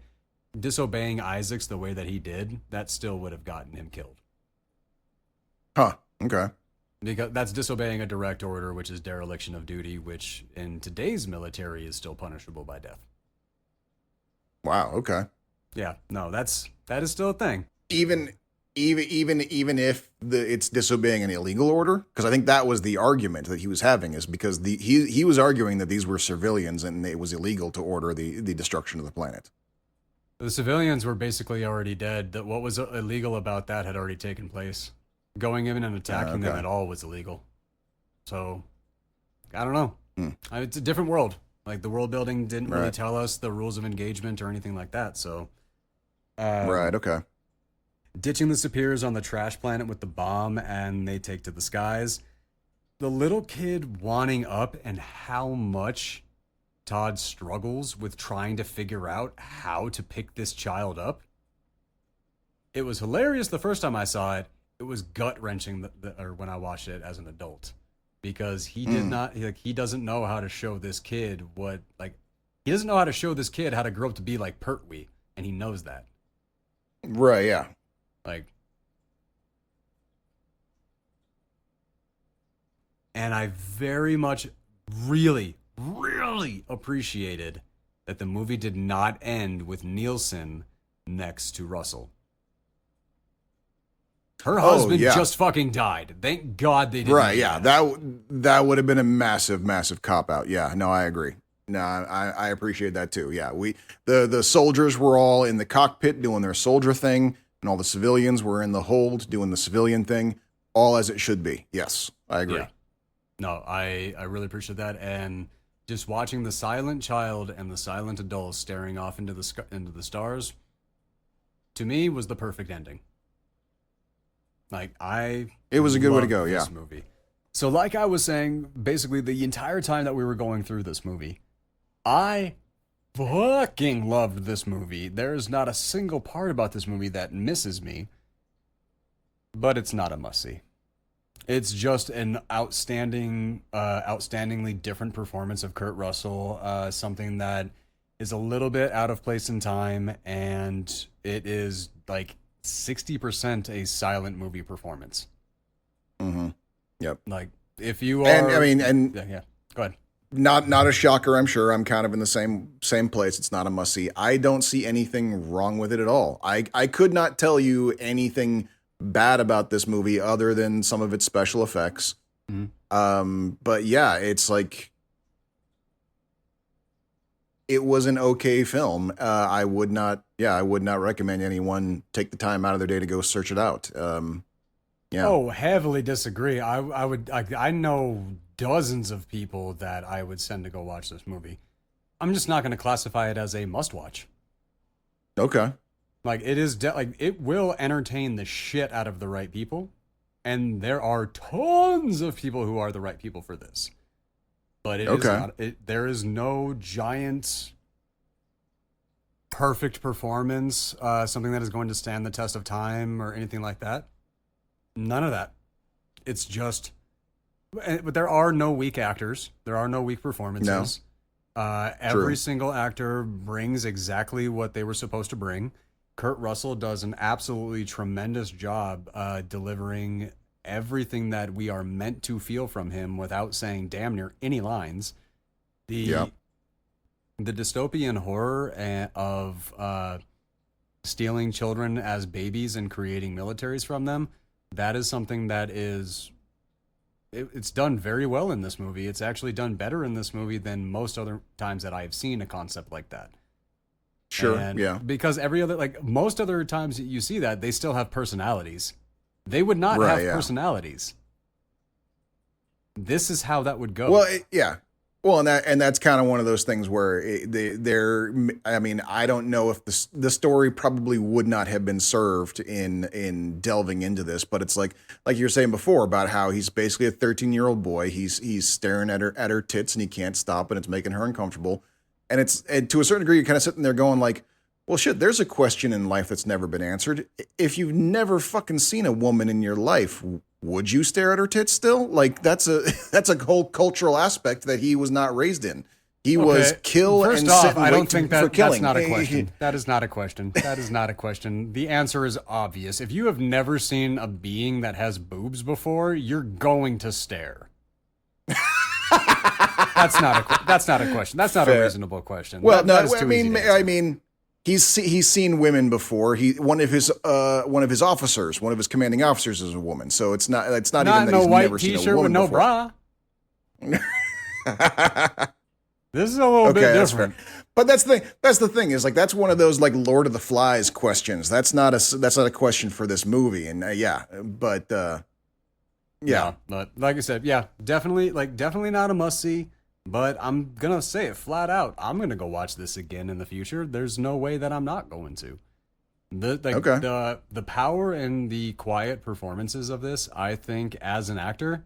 disobeying Isaacs the way that he did, that still would have gotten him killed. Huh. Okay. Because that's disobeying a direct order, which is dereliction of duty, which in today's military is still punishable by death. Wow. Okay. Yeah. No, that is still a thing. Even if it's disobeying an illegal order, because I think that was the argument that he was having, is because he was arguing that these were civilians and it was illegal to order the destruction of the planet. The civilians were basically already dead. That what was illegal about that had already taken place. Going in and attacking them at all was illegal. So, I don't know. It's a different world. Like, the world building didn't really tell us the rules of engagement or anything like that. So, right. Okay. Ditching the Superiors on the trash planet with the bomb, and they take to the skies. The little kid wanting up and how much Todd struggles with trying to figure out how to pick this child up. It was hilarious the first time I saw it. It was gut-wrenching or when I watched it as an adult, because he did not, he doesn't know how to show this kid he doesn't know how to show this kid how to grow up to be like Pertwee, and he knows that. Right, yeah. And I very much really appreciated that the movie did not end with Nielson next to Russell. Her husband just fucking died. Thank God they didn't. Right, yeah. That would have been a massive cop-out. Yeah, no, I agree. No, I appreciate that too. Yeah, the soldiers were all in the cockpit doing their soldier thing, and all the civilians were in the hold doing the civilian thing, all as it should be. Yes, I agree. Yeah. No, I really appreciate that, and just watching the silent child and the silent adult staring off into the stars, to me, was the perfect ending. It was a good way to go, this movie. So like I was saying, basically the entire time that we were going through this movie, I fucking loved this movie. There's not a single part about this movie that misses me, but it's not a must-see. It's just an outstandingly different performance of Kurt Russell, something that is a little bit out of place in time, and it is like 60% a silent movie performance. Mm-hmm. Yep. Like, if you are, and I mean, and yeah, go ahead. Not a shocker, I'm sure. I'm kind of in the same place. It's not a must see. I don't see anything wrong with it at all. I could not tell you anything bad about this movie other than some of its special effects. But yeah, it's like, it was an okay film. I would not recommend anyone take the time out of their day to go search it out. Yeah. Oh, heavily disagree. I know dozens of people that I would send to go watch this movie. I'm just not going to classify it as a must-watch. Okay. Like, it is it will entertain the shit out of the right people, and there are tons of people who are the right people for this. But it is not, there is no giant perfect performance, something that is going to stand the test of time or anything like that. None of that. It's just, but there are no weak actors. There are no weak performances. No. Every single actor brings exactly what they were supposed to bring. Kurt Russell does an absolutely tremendous job delivering everything that we are meant to feel from him without saying damn near any lines. The dystopian horror of stealing children as babies and creating militaries from them, that is something that is, it's done very well in this movie. It's actually done better in this movie than most other times that I've seen a concept like that. Sure, and yeah. Because most other times you see that, they still have personalities. They would not have personalities. This is how that would go. Well, yeah. Well, and that's kind of one of those things where I mean, I don't know if the story probably would not have been served in delving into this, but it's like you were saying before about how he's basically a 13-year-old boy. He's staring at her tits and he can't stop, and it's making her uncomfortable. And to a certain degree, you're kind of sitting there going like, well, shit, there's a question in life that's never been answered. If you've never fucking seen a woman in your life, would you stare at her tits still? Like, that's a whole cultural aspect that he was not raised in. He was kill First and off, sit and I wait don't think for killing. That's not a question. That is not a question. That is not a question. The answer is obvious. If you have never seen a being that has boobs before, you're going to stare. That's not a question. That's not Fair. A reasonable question. Well, I mean, he's seen women before. One of his officers, one of his commanding officers, is a woman. So it's not even that he's never seen a woman with before. No bra. This is a little bit different. But that's the thing is like that's one of those like Lord of the Flies questions. That's not a question for this movie. And Yeah, but like I said, definitely not a must see. But I'm gonna say it flat out. I'm gonna go watch this again in the future. There's no way that I'm not going to. The power and the quiet performances of this, I think, as an actor,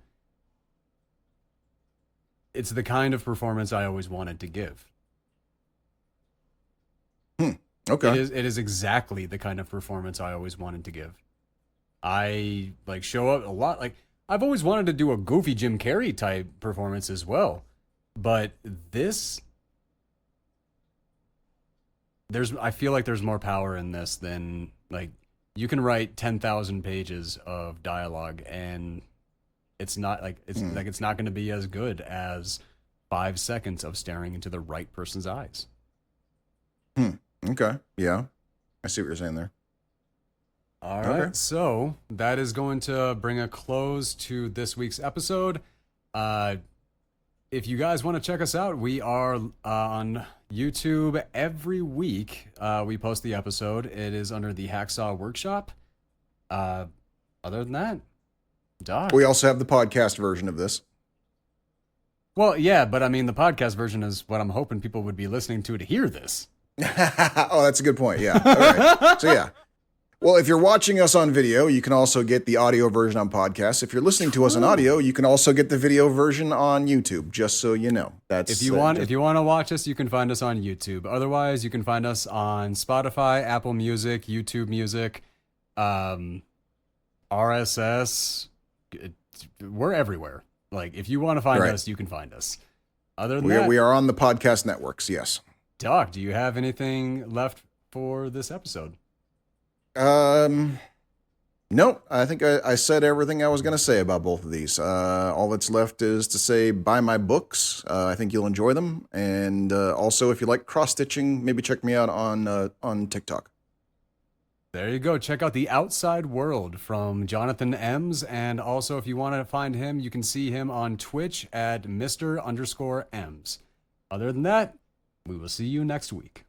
it's the kind of performance I always wanted to give. Okay. It is exactly the kind of performance I always wanted to give. I show up a lot. Like, I've always wanted to do a goofy Jim Carrey type performance as well. But this, I feel like there's more power in this than, like, you can write 10,000 pages of dialogue and it's not it's not going to be as good as 5 seconds of staring into the right person's eyes. Okay. Yeah. I see what you're saying there. All right. So that is going to bring a close to this week's episode. If you guys want to check us out, we are on YouTube every week. We post the episode. It is under the Haxaw Workshop. Other than that, Doc. We also have the podcast version of this. Well, yeah, but I mean, the podcast version is what I'm hoping people would be listening to hear this. Oh, that's a good point. Yeah. All right. So yeah. Well, if you're watching us on video, you can also get the audio version on podcast. If you're listening to us on audio, you can also get the video version on YouTube, just so you know. That's if you want to watch us, you can find us on YouTube. Otherwise, you can find us on Spotify, Apple Music, YouTube Music, RSS. We're everywhere. Like, if you want to find us, you can find us. Other than that, we are on the podcast networks, yes. Doc, do you have anything left for this episode? No, I think I said everything I was going to say about both of these. All that's left is to say buy my books. I think you'll enjoy them. And also, if you like cross-stitching, maybe check me out on TikTok. There you go. Check out The Outside World from Jonathan Ems. And also, if you want to find him, you can see him on Twitch at Mr_Ems. Other than that, we will see you next week.